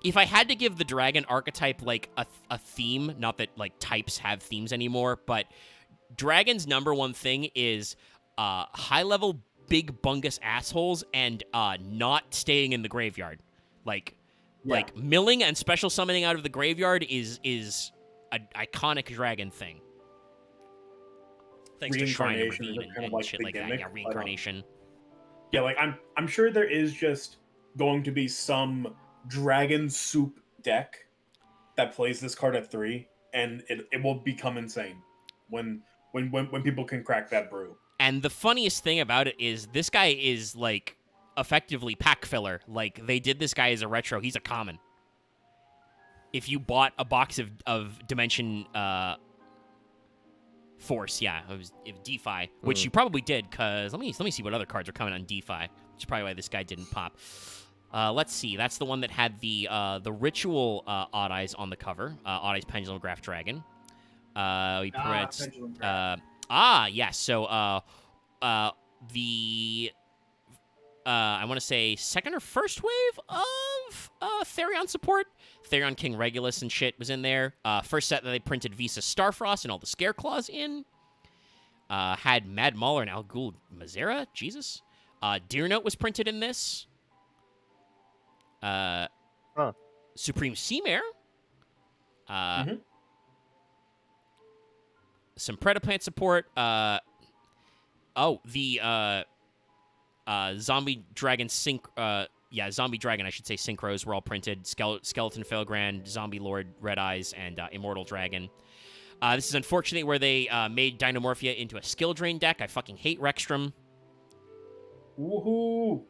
If I had to give the dragon archetype, like, a theme, not that, like, types have themes anymore, but dragon's number one thing is high-level big bungus assholes and not staying in the graveyard. Like, milling and special summoning out of the graveyard is an iconic dragon thing. Thanks to Shrine of Ravine and like shit like that. Yeah, reincarnation. Yeah, like, I'm sure there is just going to be some dragon soup deck that plays this card at 3, and it will become insane when people can crack that brew. And the funniest thing about it is this guy is, like, effectively pack filler. Like, they did this guy as a retro. He's a common. If you bought a box of Dimension Force, of DeFi, which you probably did, because let me see what other cards are coming on DeFi, which is probably why this guy didn't pop. Let's see. That's the one that had the Ritual Odd Eyes on the cover. Odd Eyes Pendulum Graph Dragon. Pendulum Graph. Yes. So the I want to say second or first wave of Therion support. Therion King Regulus and shit was in there. First set that they printed Visa Starfrost and all the Scareclaws in. Had Mad Mauler and Al Ghul Mazera. Jesus. Deer Note was printed in this. Supreme Seamare. some Predaplant support. The Zombie Dragon Zombie Dragon, I should say, synchros were all printed. Skeleton Felgrand, Zombie Lord, Red Eyes, and Immortal Dragon. This is unfortunate where they made Dynamorphia into a skill drain deck. I fucking hate Rexstrom. Woohoo!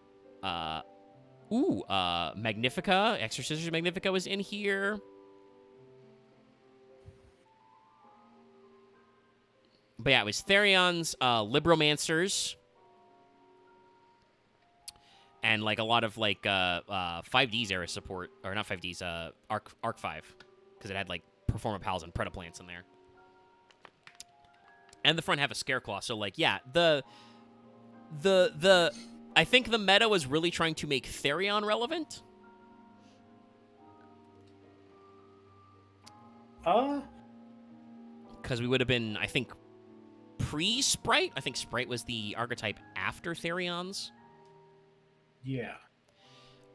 Magnifica. Exorcism Magnifica was in here. But yeah, it was Therions, Libromancers, and like a lot of like 5Ds era support, or not 5Ds, Arc 5, because it had like Performa Pals and Predaplants in there. And the front half of Scareclaw, so like yeah, I think the meta was really trying to make Therion relevant. Because we would have been, I think, pre-Sprite. I think Sprite was the archetype after Therions. Yeah.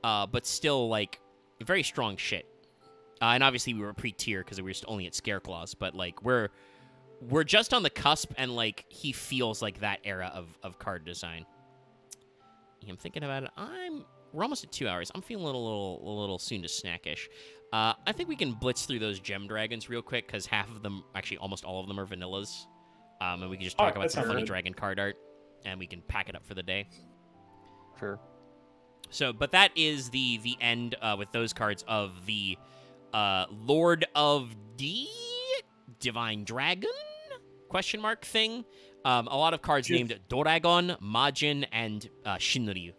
But still, like, very strong shit. And obviously we were pre-tier because we were just only at Scareclaws. But, like, we're just on the cusp, and, like, he feels like that era of card design. I'm thinking about it. We're almost at 2 hours. I'm feeling a little soon to snackish. I think we can blitz through those Gem Dragons real quick, because half of them, actually almost all of them, are vanillas. And we can just talk about some funny dragon card art, and we can pack it up for the day. Sure. So, but that is the end with those cards of the Lord of Divine Dragon? Question mark thing. A lot of cards named Doragon, Majin, and Shinryu.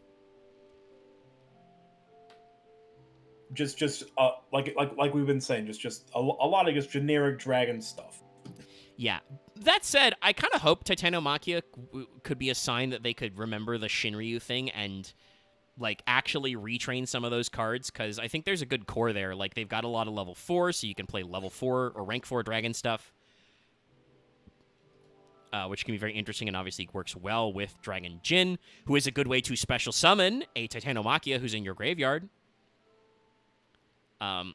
Just like we've been saying, just a lot of just generic dragon stuff. Yeah. That said, I kind of hope Titanomachia could be a sign that they could remember the Shinryu thing and like actually retrain some of those cards, because I think there's a good core there. Like, they've got a lot of level 4, so you can play level 4 or rank 4 dragon stuff. Which can be very interesting and obviously works well with Dragon Jin, who is a good way to special summon a Titanomachia who's in your graveyard. But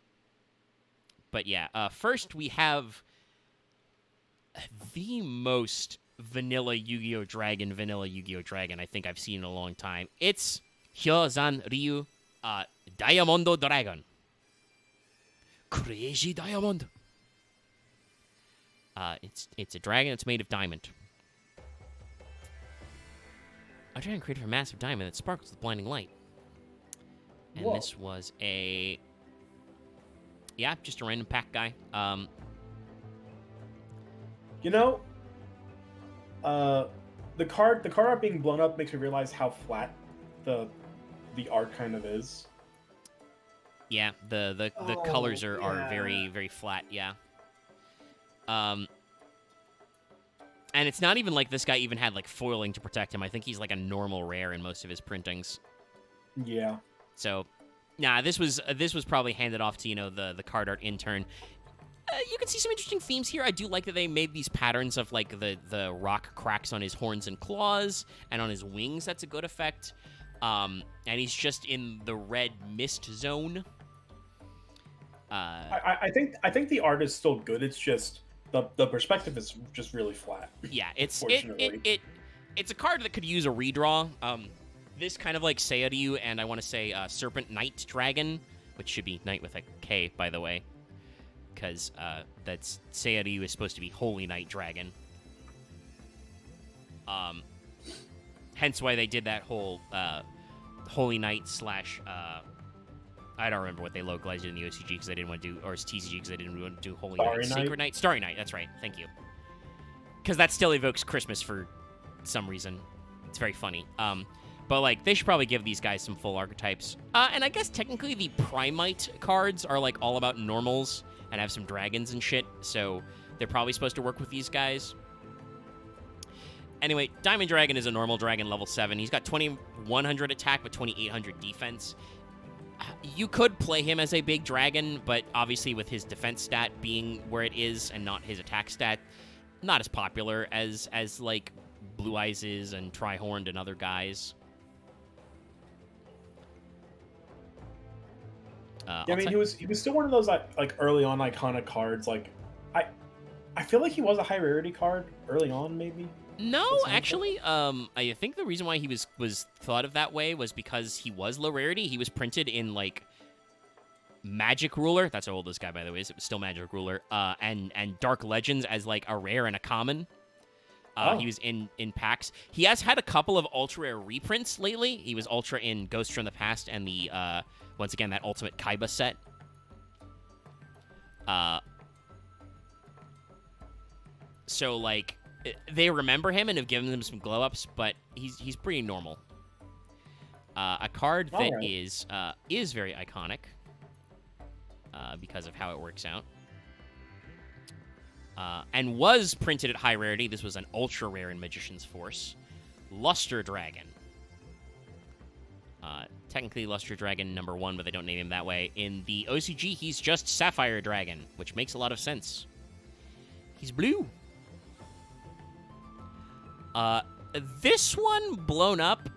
yeah, first we have the most vanilla Yu-Gi-Oh! Dragon I think I've seen in a long time. It's Hyozan Ryu Diamondo Dragon. Crazy Diamond. It's a dragon that's made of diamond. A dragon created from massive diamond that sparkles with blinding light. And this was a... Yeah, just a random pack guy. You know, the card art being blown up makes me realize how flat the art kind of is. Yeah, the colors are very, very flat, yeah. And it's not even like this guy even had like foiling to protect him. I think he's like a normal rare in most of his printings. Yeah. So, nah, this was probably handed off to, you know, the card art intern. You can see some interesting themes here. I do like that they made these patterns of like the rock cracks on his horns and claws and on his wings. That's a good effect. And he's just in the red mist zone. I think the art is still good. It's just the perspective is just really flat. Yeah, it's a card that could use a redraw. This kind of like Seiryu and I want to say Serpent Knight Dragon, which should be Knight with a K, by the way, because that's Seiryu is supposed to be Holy Knight Dragon. Hence why they did that whole Holy Knight slash I don't remember what they localized in the OCG because they didn't want to do, or it's TCG because they didn't want to do Holy Knight, Sacred Knight, Starry Night. That's right. Thank you. Because that still evokes Christmas for some reason. It's very funny. But like they should probably give these guys some full archetypes. And I guess technically the Primite cards are like all about normals and have some dragons and shit. So they're probably supposed to work with these guys. Anyway, Diamond Dragon is a normal dragon, level 7. He's got 2100 attack but 2800 defense. You could play him as a big dragon, but obviously with his defense stat being where it is and not his attack stat, not as popular as like Blue Eyes is and Trihorned and other guys. Yeah, I mean, he was still one of those like early on iconic cards. Like I feel like he was a high rarity card early on, maybe. No, That sounds actually, I think the reason why he was thought of that way was because he was low rarity. He was printed in like Magic Ruler. That's how old this guy, by the way, is. It was still Magic Ruler. And Dark Legends as like a rare and a common. He was in packs. He has had a couple of ultra rare reprints lately. He was ultra in Ghost from the Past and the once again that Ultimate Kaiba set. So like they remember him and have given him some glow ups, but he's pretty normal. A card that is very iconic because of how it works out. And was printed at high rarity. This was an ultra rare in Magician's Force. Luster Dragon. Technically Luster Dragon number 1, but they don't name him that way. In the OCG, he's just Sapphire Dragon, which makes a lot of sense. He's blue. This one, blown up,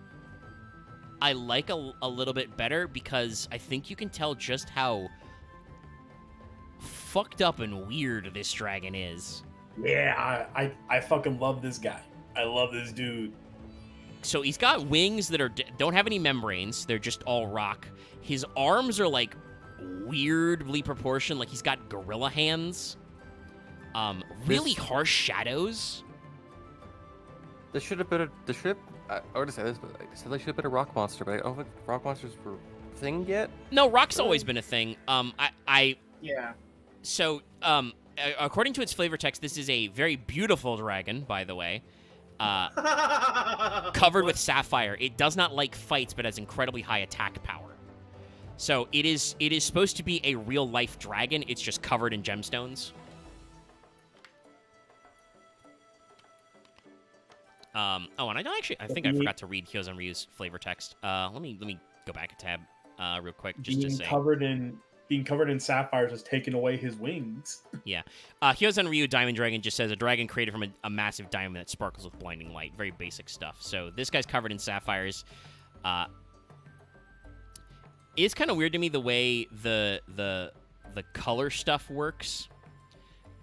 I like a little bit better because I think you can tell just how fucked up and weird this dragon is. Yeah, I fucking love this guy. I love this dude. So he's got wings that don't have any membranes. They're just all rock. His arms are like weirdly proportioned. Like he's got gorilla hands. Really harsh shadows. This should have been I would say this, but I said they should have been a rock monster, but I don't think rock monsters were a thing yet. No, rock's always been a thing. Yeah. So, according to its flavor text, this is a very beautiful dragon, by the way. Covered with sapphire. It does not like fights, but has incredibly high attack power. So it is supposed to be a real life dragon. It's just covered in gemstones. And I think I forgot to read Hyozan Ryu's flavor text. Let me go back a tab real quick just to say. Being covered in sapphires has taken away his wings. Yeah. Hyozan Ryu Diamond Dragon just says a dragon created from a massive diamond that sparkles with blinding light. Very basic stuff. So this guy's covered in sapphires. It's kind of weird to me the way the color stuff works.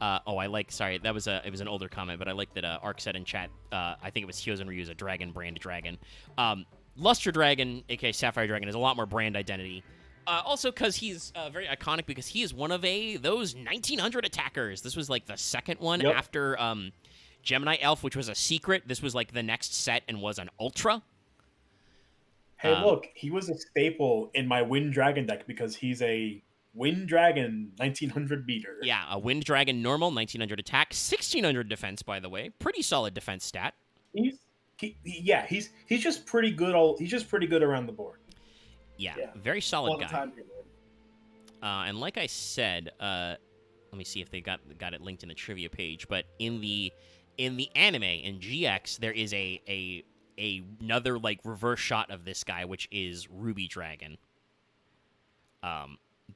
Sorry, it was an older comment, but I like that Ark said in chat, I think it was Hyozan Ryu is a dragon brand dragon. Luster Dragon, aka Sapphire Dragon, is a lot more brand identity. Also, because he's very iconic because he is one of those 1900 attackers. This was like the second one after Gemini Elf, which was a secret. This was like the next set and was an ultra. Hey, look, he was a staple in my Wind Dragon deck because he's a Wind Dragon 1900 beater. Yeah, a Wind Dragon normal, 1900 attack, 1600 defense, by the way. Pretty solid defense stat. He's just pretty good. He's just pretty good around the board. Yeah, very solid guy. And like I said, let me see if they got it linked in the trivia page. But in the anime in GX, there is another like reverse shot of this guy, which is Ruby Dragon.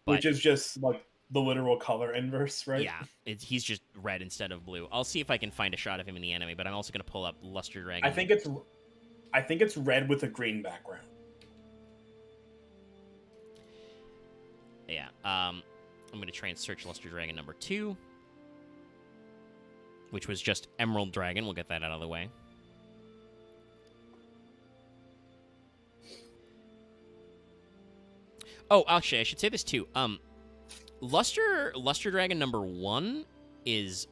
Which is just like the literal color inverse, right? Yeah, he's just red instead of blue. I'll see if I can find a shot of him in the anime, but I'm also going to pull up Luster Dragon. I think it's red with a green background. Yeah, I'm going to try and search Luster Dragon number 2, which was just Emerald Dragon. We'll get that out of the way. Oh, actually, I should say this too. Luster Dragon number 1 is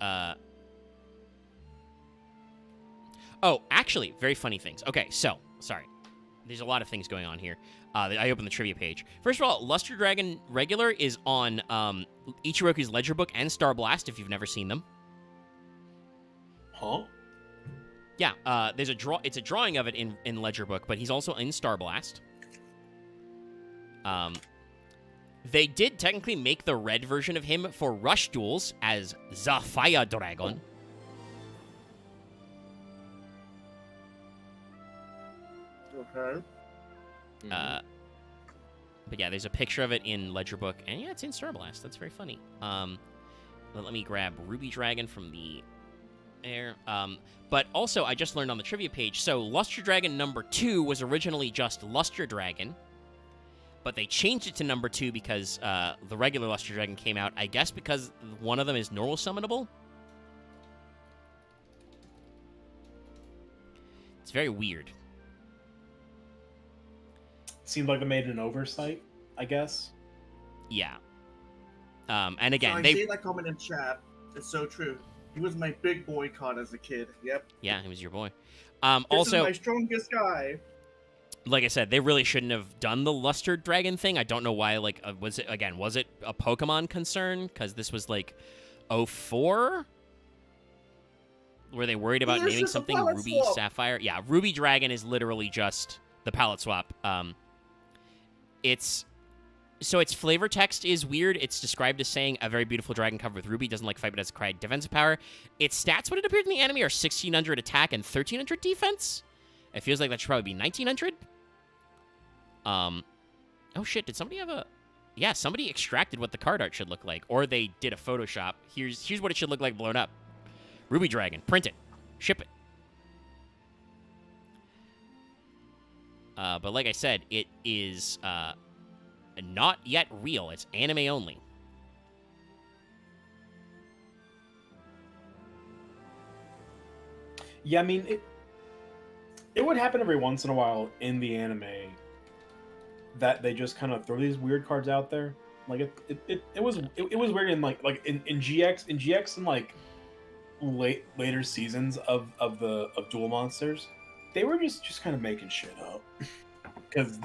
Oh, actually, very funny things. Okay, so sorry. There's a lot of things going on here. I opened the trivia page. First of all, Luster Dragon regular is on Ichiroku's Ledger Book and Star Blast if you've never seen them. Huh? Yeah, there's it's a drawing of it in Ledger Book, but he's also in Star Blast. They did technically make the red version of him for Rush Duels as Sapphire Dragon. Okay. But yeah, there's a picture of it in Ledger Book, and yeah, it's in Star Blast. That's very funny. Let me grab Ruby Dragon from the air. But also, I just learned on the trivia page, so Luster Dragon number 2 was originally just Luster Dragon, but they changed it to number 2 because the regular Luster Dragon came out, I guess because one of them is normal summonable. It's very weird. Seemed like they made an oversight, I guess. Yeah. And again, I they see that comment in chat. It's so true. He was my big boy card as a kid. Yep. yeah, he was your boy. This Also, is my strongest guy. like I said, they really shouldn't have done the Luster Dragon thing. I don't know why. Like, was it a Pokemon concern? Because this was like 04? Were they worried about Yeah, it's naming just a something palette Ruby swap. Sapphire? Yeah, Ruby Dragon is literally just the palette swap. Its flavor text is weird. It's described as saying a very beautiful dragon covered with ruby, doesn't like fight but has a high defensive power. Its stats, what it appeared in the anime, are 1600 attack and 1300 defense. It feels like that should probably be 1900. Oh shit, did somebody have a... Yeah, somebody extracted what the card art should look like, or they did a Photoshop. Here's what it should look like blown up. Ruby Dragon, print it, ship it. But like I said, it is not yet real. It's anime only. Yeah, I mean, it would happen every once in a while in the anime that they just kind of throw these weird cards out there. Like it was weird in like in GX and like later seasons of Duel Monsters. They were just kind of making shit up because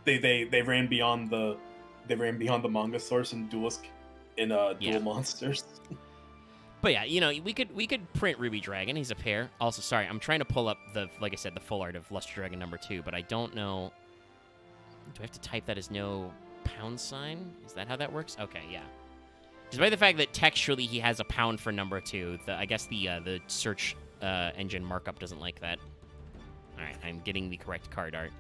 they ran beyond the manga source in Duelist in Duel Monsters. But yeah, you know, we could print Ruby Dragon. He's a pair. Also, sorry, I'm trying to pull up like I said, the full art of Luster Dragon #2, but I don't know. Do I have to type that as no $? Is that how that works? Okay, yeah. Despite the fact that textually he has a £, for #2, I guess the search engine markup doesn't like that. All right, I'm getting the correct card art.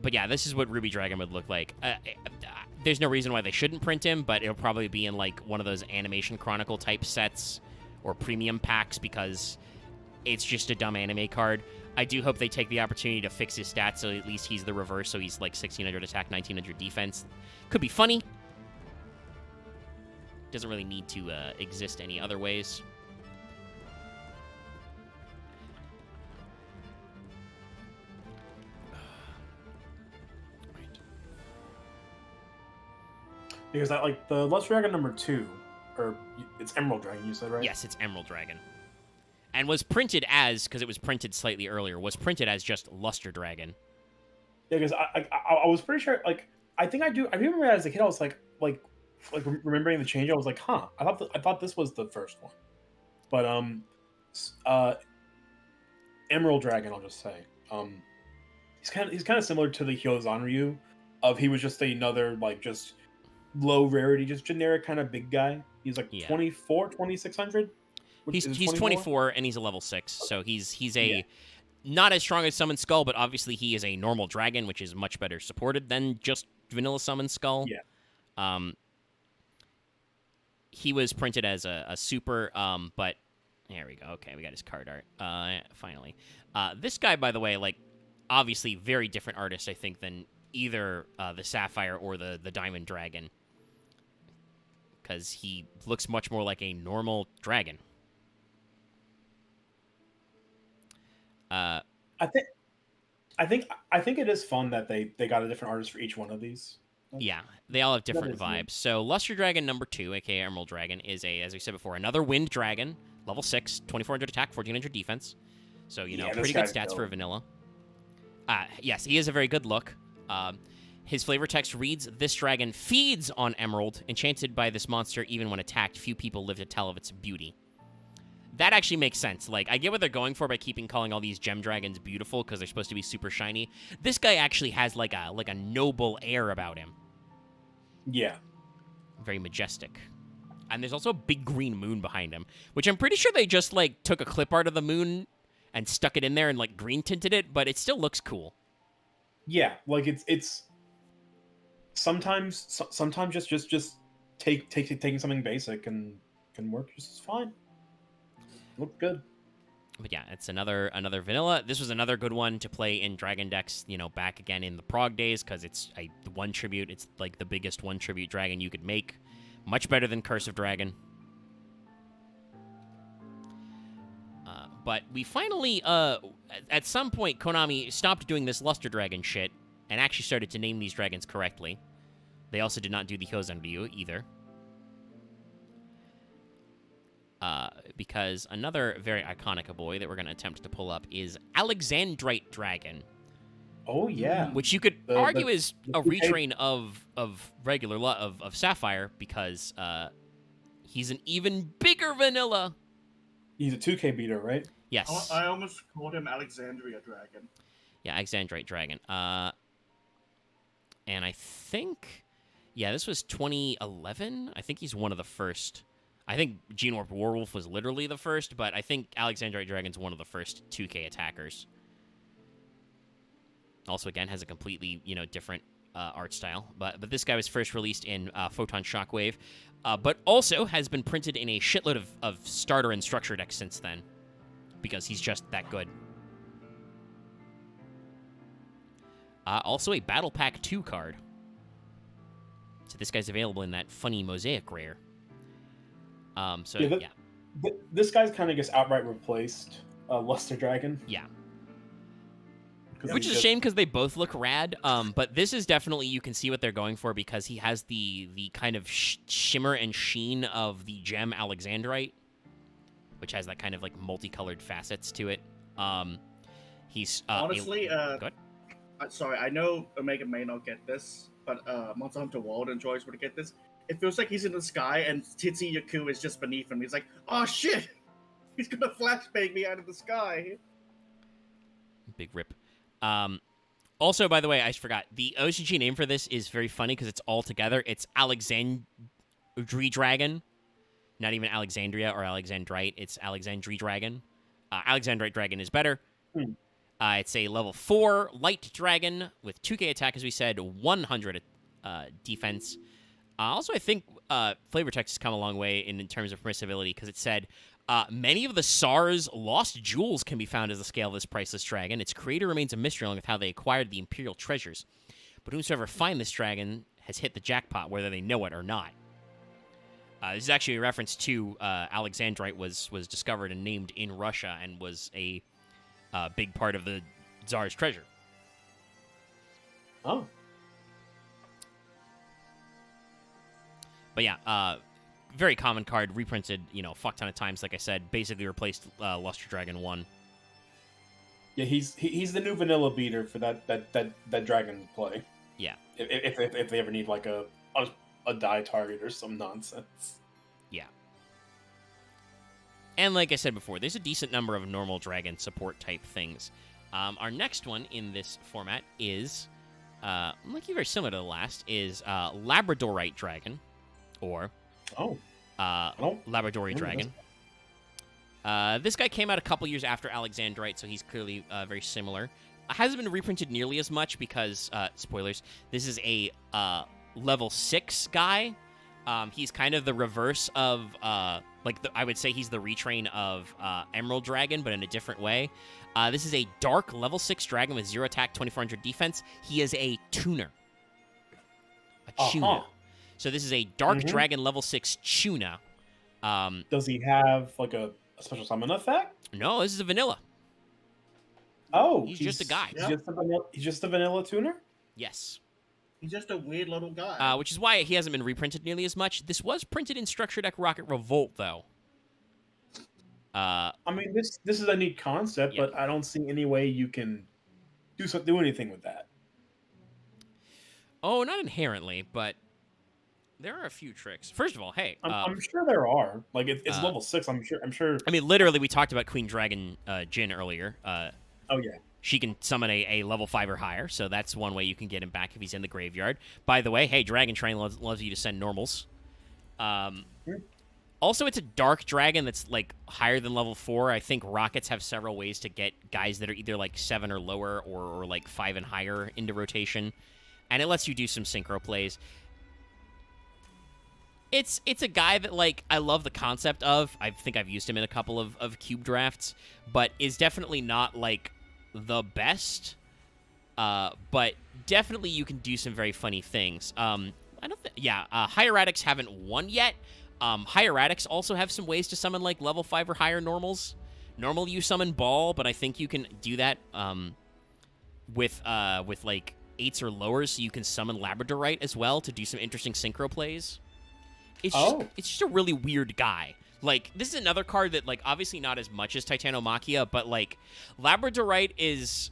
But yeah, this is what Ruby Dragon would look like. There's no reason why they shouldn't print him, but it'll probably be in like one of those Animation Chronicle type sets or premium packs because it's just a dumb anime card. I do hope they take the opportunity to fix his stats so at least he's the reverse, so he's like 1600 attack, 1900 defense. Could be funny. Doesn't really need to exist any other ways. Because that, like, the Luster Dragon #2, or it's Emerald Dragon, you said, right? Yes, it's Emerald Dragon. And was printed as, because it was printed slightly earlier, was printed as just Luster Dragon. Yeah, because I was pretty sure, like, I remember as a kid, I was like remembering the change, I was like, huh, I thought this was the first one. But, Emerald Dragon, I'll just say, he's kind of similar to the Hyozanryu, he was just another, like, just low rarity, just generic kind of big guy. He's like 2600. He's 24 and he's a level 6, so he's a not as strong as Summon Skull, but obviously he is a normal dragon, which is much better supported than just vanilla Summon Skull. Yeah. He was printed as a super, but there we go. Okay, we got his card art. Finally. This guy, by the way, like, obviously very different artist, I think, than either the Sapphire or the Diamond Dragon. Because he looks much more like a normal dragon. I think it is fun that they got a different artist for each one of these. Yeah, they all have different vibes. So Luster Dragon #2, aka Emerald Dragon, is as we said before, another wind dragon, level 6, 2400 attack, 1400 defense. So, you know, pretty good stats for a vanilla. Yes, he is a very good look. His flavor text reads, "This dragon feeds on emerald, enchanted by this monster even when attacked. Few people live to tell of its beauty." That actually makes sense. Like, I get what they're going for by calling all these gem dragons beautiful because they're supposed to be super shiny. This guy actually has like a noble air about him. Yeah. Very majestic. And there's also a big green moon behind him, which I'm pretty sure they just like took a clip art of the moon and stuck it in there and like green tinted it, but it still looks cool. Yeah, like it's sometimes just taking something basic and can work just fine. Look good. But yeah, it's another vanilla. This was another good one to play in Dragon decks, you know, back again in the Prog days, because it's a 1 tribute. It's like the biggest 1 tribute dragon you could make. Much better than Curse of Dragon. But we finally, at some point, Konami stopped doing this Luster Dragon shit and actually started to name these dragons correctly. They also did not do the Hyozan-ryu either. Because another very iconic boy that we're going to attempt to pull up is Alexandrite Dragon. Oh, yeah. Which you could argue is a retrain of regular of Sapphire, because he's an even bigger vanilla. He's a 2K beater, right? Yes. I almost called him Alexandria Dragon. Yeah, Alexandrite Dragon. And I think, yeah, this was 2011. I think he's one of the first. I think Gene Warp Warwolf was literally the first, but I think Alexandrite Dragon's one of the first 2K attackers. Also, again, has a completely, different art style. But this guy was first released in Photon Shockwave, but also has been printed in a shitload of starter and structure decks since then, because he's just that good. Also a Battle Pack 2 card. So this guy's available in that funny Mosaic rare. This guy's kind of gets outright replaced, Luster Dragon. Yeah. Which is a shame, because they both look rad. But this is definitely, you can see what they're going for, because he has the kind of shimmer and sheen of the gem Alexandrite, which has that kind of like multicolored facets to it. He's honestly, go ahead. Sorry, I know Omega may not get this, but Monster Hunter World and Joyce would get this. It feels like he's in the sky and Titsi Yaku is just beneath him. He's like, oh shit! He's gonna flashbang me out of the sky. Big rip. Also, by the way, I forgot, the OCG name for this is very funny because it's all together. It's Alexandri Dragon. Not even Alexandria or Alexandrite. It's Alexandri Dragon. Alexandrite Dragon is better. It's a level 4 light dragon with 2k attack, as we said, 100 defense. Also, I think Flavor Text has come a long way in terms of permissibility, because it said, many of the SARS lost jewels can be found as the scale of this priceless dragon. Its creator remains a mystery along with how they acquired the Imperial treasures. But whosoever find this dragon has hit the jackpot, whether they know it or not. This is actually a reference to Alexandrite was discovered and named in Russia and was a big part of the Tsar's treasure. Oh. But yeah, very common card, reprinted, a fuck ton of times. Like I said, basically replaced Luster Dragon 1. Yeah, he's the new vanilla beater for that dragon play. Yeah. If they ever need like a die target or some nonsense. Yeah. And like I said before, there's a decent number of normal dragon support type things. Our next one in this format is, very similar to the last, is Labradorite Dragon. Or Labradorite Dragon. This guy came out a couple years after Alexandrite, so he's clearly very similar. Hasn't been reprinted nearly as much because, spoilers, this is a level 6 guy. He's kind of the reverse of, I would say he's the retrain of Emerald Dragon, but in a different way. This is a dark level 6 dragon with 0 attack, 2400 defense. He is a tuner. A tuner. So this is a Dark Dragon level 6 Tuna. Does he have like a special summon effect? No, this is a vanilla. Oh, he's just a guy. He's just a vanilla tuner? Yes. He's just a weird little guy. Which is why he hasn't been reprinted nearly as much. This was printed in Structure Deck Rocket Revolt, though. I mean, this is a neat concept, but I don't see any way you can do anything with that. Oh, not inherently, but there are a few tricks. First of all, hey, I'm sure there are. Like it's level 6. I'm sure. I mean, literally, we talked about Queen Dragon Jin earlier. Oh yeah. She can summon a level 5 or higher, so that's one way you can get him back if he's in the graveyard. By the way, hey, Dragon Train loves you to send normals. Also, it's a dark dragon that's like higher than level 4. I think Rockets have several ways to get guys that are either like 7 or lower or like 5 and higher into rotation, and it lets you do some synchro plays. It's a guy that, like, I love the concept of. I think I've used him in a couple of cube drafts, but is definitely not, like, the best. But definitely you can do some very funny things. Hieratics haven't won yet. Hieratics also have some ways to summon, like, level 5 or higher normals. Normally you summon Ball, but I think you can do that with like 8s or lowers, so you can summon Labradorite as well to do some interesting synchro plays. It's just a really weird guy. Like, this is another card that, like, obviously not as much as Titanomachia, but, like, Labradorite is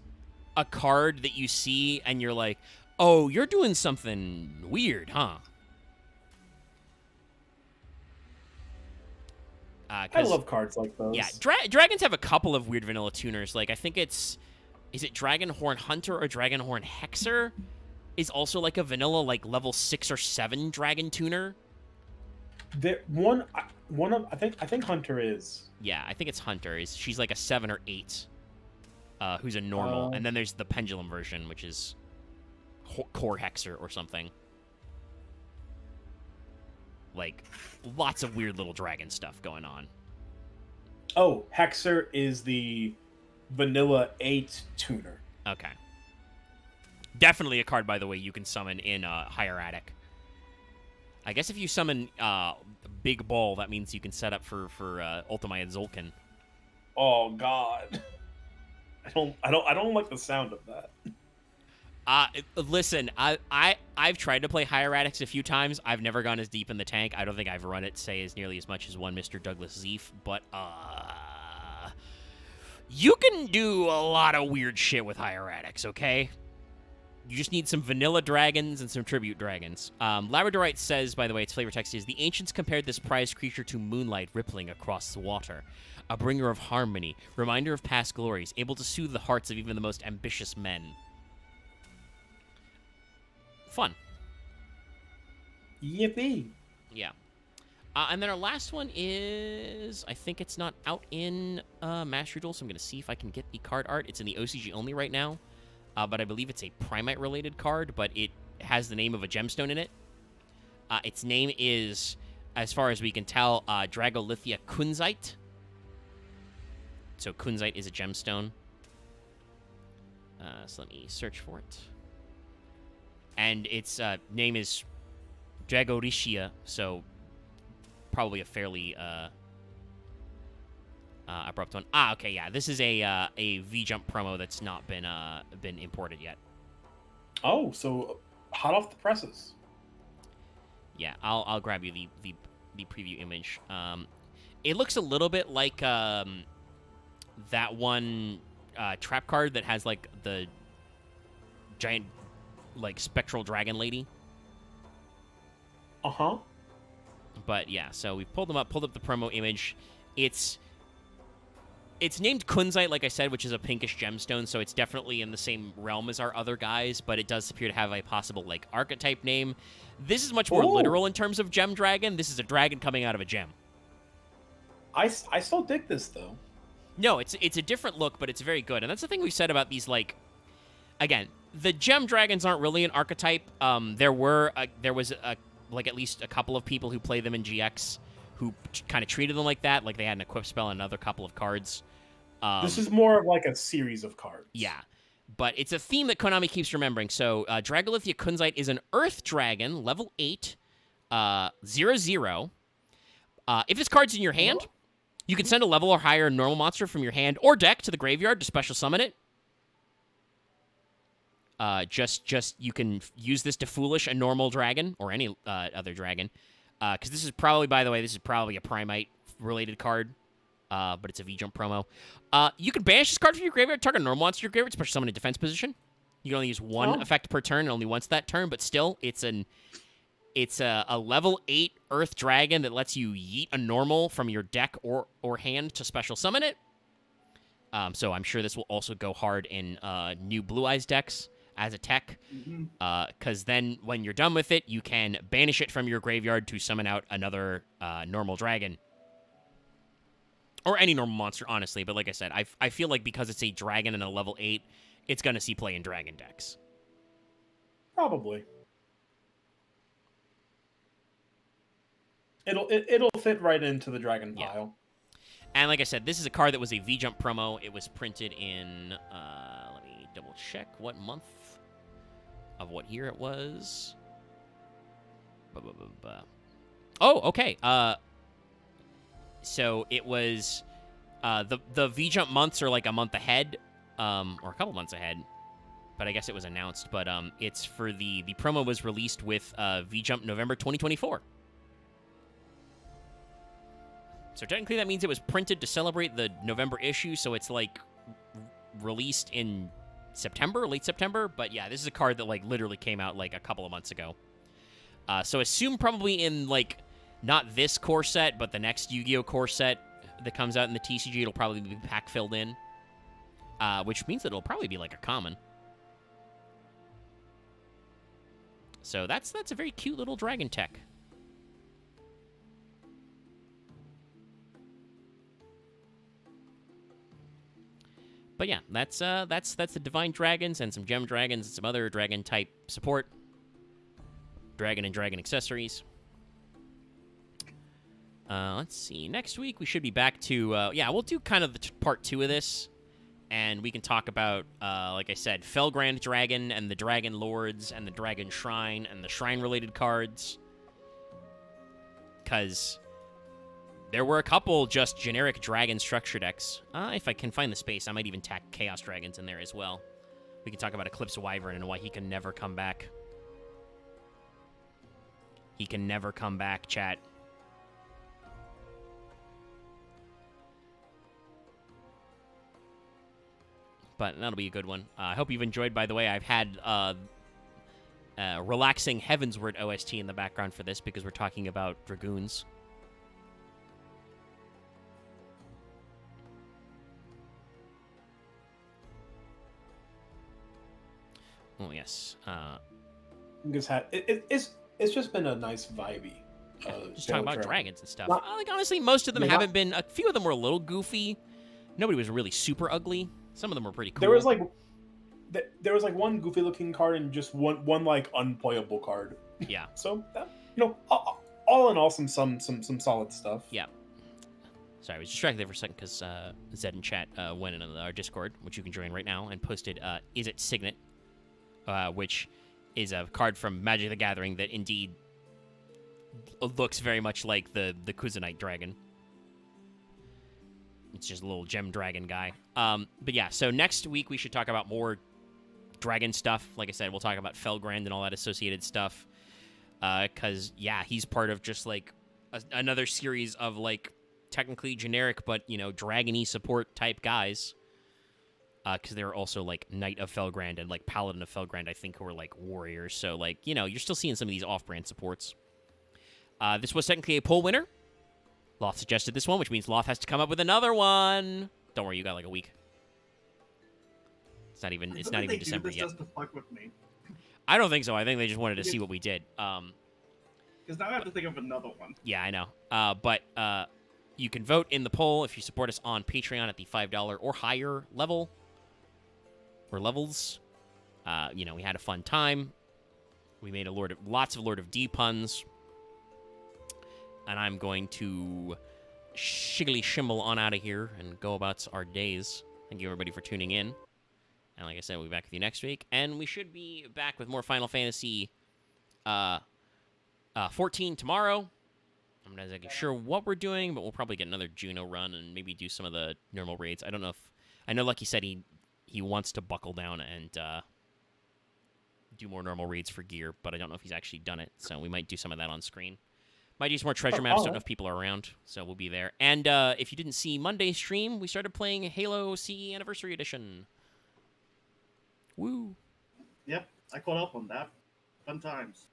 a card that you see and you're like, oh, you're doing something weird, huh? I love cards like those. Yeah, dragons have a couple of weird vanilla tuners. Like, I think is it Dragonhorn Hunter or Dragonhorn Hexer is also, like, a vanilla, like, level 6 or 7 dragon tuner. I think Hunter is. Yeah, I think it's Hunter. She's like a 7 or 8, who's a normal, and then there's the pendulum version, which is Core Hexer or something. Like, lots of weird little dragon stuff going on. Oh, Hexer is the vanilla 8 tuner. Okay. Definitely a card, by the way, you can summon in Hieratic. I guess if you summon Big Ball, that means you can set up for Ultimate and Zolkin. Oh God, I don't like the sound of that. Listen, I've tried to play Hieratics a few times. I've never gone as deep in the tank. I don't think I've run it, say, as nearly as much as one Mr. Douglas Zeef, but you can do a lot of weird shit with Hieratics, okay? You just need some vanilla dragons and some tribute dragons. Labradorite says, by the way, its flavor text is, the ancients compared this prized creature to moonlight rippling across the water. A bringer of harmony, reminder of past glories, able to soothe the hearts of even the most ambitious men. Fun. Yippee. Yeah. And then our last one is, I think it's not out in Mastery Duel, so I'm going to see if I can get the card art. It's in the OCG only right now. But I believe it's a Primite-related card, but it has the name of a gemstone in it. Its name is, as far as we can tell, Dragolithia Kunzite. So Kunzite is a gemstone. So let me search for it. And its name is Dragorishia, so probably a fairly abrupt one. Okay, yeah. This is a V-Jump promo that's not been imported yet. Oh, so hot off the presses. Yeah, I'll grab you the preview image. It looks a little bit like that one trap card that has like the giant like spectral dragon lady. Uh-huh. But yeah, so we've pulled up the promo image. It's named Kunzite, like I said, which is a pinkish gemstone, so it's definitely in the same realm as our other guys, but it does appear to have a possible, like, archetype name. This is much more literal in terms of gem dragon. This is a dragon coming out of a gem. I still dig this, though. No, it's a different look, but it's very good. And that's the thing we've said about these, like, again, the gem dragons aren't really an archetype. There was at least a couple of people who play them in GX who kind of treated them like that, like they had an equip spell and another couple of cards. This is more of like a series of cards. Yeah, but it's a theme that Konami keeps remembering. So Dragolithia Kunzite is an Earth Dragon, level 8, 0/0. If this card's in your hand, you can send a level or higher normal monster from your hand or deck to the graveyard to special summon it. You can use this to foolish a normal dragon or any other dragon. Because this is probably, by the way, a Primite-related card, but it's a V-Jump promo. You can banish this card from your graveyard, target a normal monster to your graveyard, special summon a defense position. You can only use one effect per turn, and only once that turn, but still, it's a level 8 Earth Dragon that lets you yeet a normal from your deck or hand to special summon it. So I'm sure this will also go hard in new Blue Eyes decks as a tech, because then when you're done with it, you can banish it from your graveyard to summon out another normal dragon. Or any normal monster, honestly, but like I said, I feel like because it's a dragon and a level 8, it's going to see play in dragon decks. Probably. It'll fit right into the dragon pile. And like I said, this is a card that was a V-Jump promo. It was printed in, let me double check what month of what year it was. Oh, okay. So it was The V Jump months are like a month ahead, or a couple months ahead. But I guess it was announced. But it's for the promo was released with V Jump November 2024. So technically that means it was printed to celebrate the November issue. So it's like released in September, late September. But yeah, this is a card that like literally came out like a couple of months ago. So assume probably in like not this core set, but the next Yu-Gi-Oh core set that comes out in the TCG, it'll probably be pack filled in, which means that it'll probably be like a common. So that's a very cute little dragon tech. But yeah, that's the Divine Dragons and some Gem Dragons and some other dragon type support. Dragon and dragon accessories. Let's see. Next week we should be back to yeah, we'll do kind of the part 2 of this, and we can talk about like I said, Felgrand Dragon and the Dragon Lords and the Dragon Shrine and the Shrine related cards. Cause there were a couple just generic dragon structure decks. If I can find the space, I might even tack Chaos Dragons in there as well. We can talk about Eclipse Wyvern and why he can never come back. He can never come back, chat. But that'll be a good one. I hope you've enjoyed, by the way. I've had relaxing Heavensward OST in the background for this because we're talking about Dragoons. Oh, yes. It's just been a nice vibey. Just talking about dragons and stuff. Not, like honestly, most of them yeah, haven't been. A few of them were a little goofy. Nobody was really super ugly. Some of them were pretty cool. There was like one goofy looking card and just one like unplayable card. Yeah. So all in all, some solid stuff. Yeah. Sorry, I was distracted there for a second because Zed in chat went into our Discord, which you can join right now, and posted "Is it Signet?" Which is a card from Magic the Gathering that indeed looks very much like the Kuzanite dragon. It's just a little gem dragon guy. But yeah, so next week we should talk about more dragon stuff. Like I said, we'll talk about Felgrand and all that associated stuff. Because, yeah, he's part of just, like, another series of, like, technically generic, but, you know, dragon-y support type guys. Because they're also, like, Knight of Felgrand and, like, Paladin of Felgrand, I think, who are, like, warriors. So, like, you know, you're still seeing some of these off-brand supports. This was technically a poll winner. Loth suggested this one, which means Loth has to come up with another one. Don't worry, you got like a week. It's not even December yet. Just to fuck with me. I don't think so. I think they just wanted to see what we did. Because now I have to think of another one. Yeah, I know. But you can vote in the poll if you support us on Patreon at the $5 or higher level or levels. You know, we had a fun time. We made lots of Lord of D puns. And I'm going to shiggly shimble on out of here and go about our days. Thank you, everybody, for tuning in. And like I said, we'll be back with you next week. And we should be back with more Final Fantasy 14 tomorrow. I'm not exactly sure what we're doing, but we'll probably get another Juno run and maybe do some of the normal raids. I don't know if... I know Lucky said he wants to buckle down and do more normal raids for gear, but I don't know if he's actually done it. So we might do some of that on screen. Might do some more treasure maps. Don't know if people are around, so we'll be there. And if you didn't see Monday's stream, we started playing Halo CE Anniversary Edition. Woo! Yep, I caught up on that. Fun times.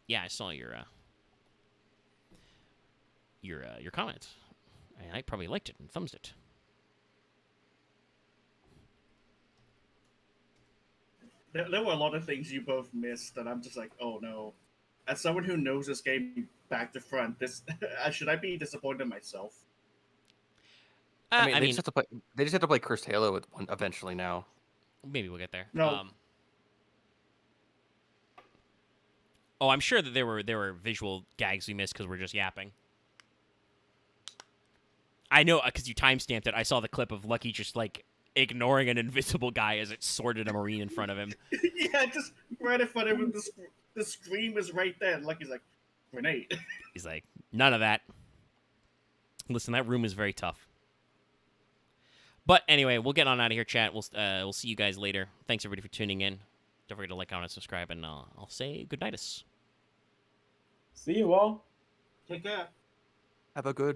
Yeah, I saw your comment. I probably liked it and thumbs it. There were a lot of things you both missed that I'm just like, oh no. As someone who knows this game back to front, should I be disappointed in myself? I mean, they just have to play Cursed Halo with one eventually now. Maybe we'll get there. No. Oh, I'm sure that there were visual gags we missed because we're just yapping. I know, because you timestamped it. I saw the clip of Lucky just, like, ignoring an invisible guy as it sorted a Marine in front of him. Yeah, just right in front of him. The screen was right there. And Lucky's like, grenade. He's like, none of that. Listen, that room is very tough. But anyway, we'll get on out of here, chat. We'll see you guys later. Thanks everybody for tuning in. Don't forget to like, comment, and subscribe, and I'll say good night. See you all. Take care. Have a good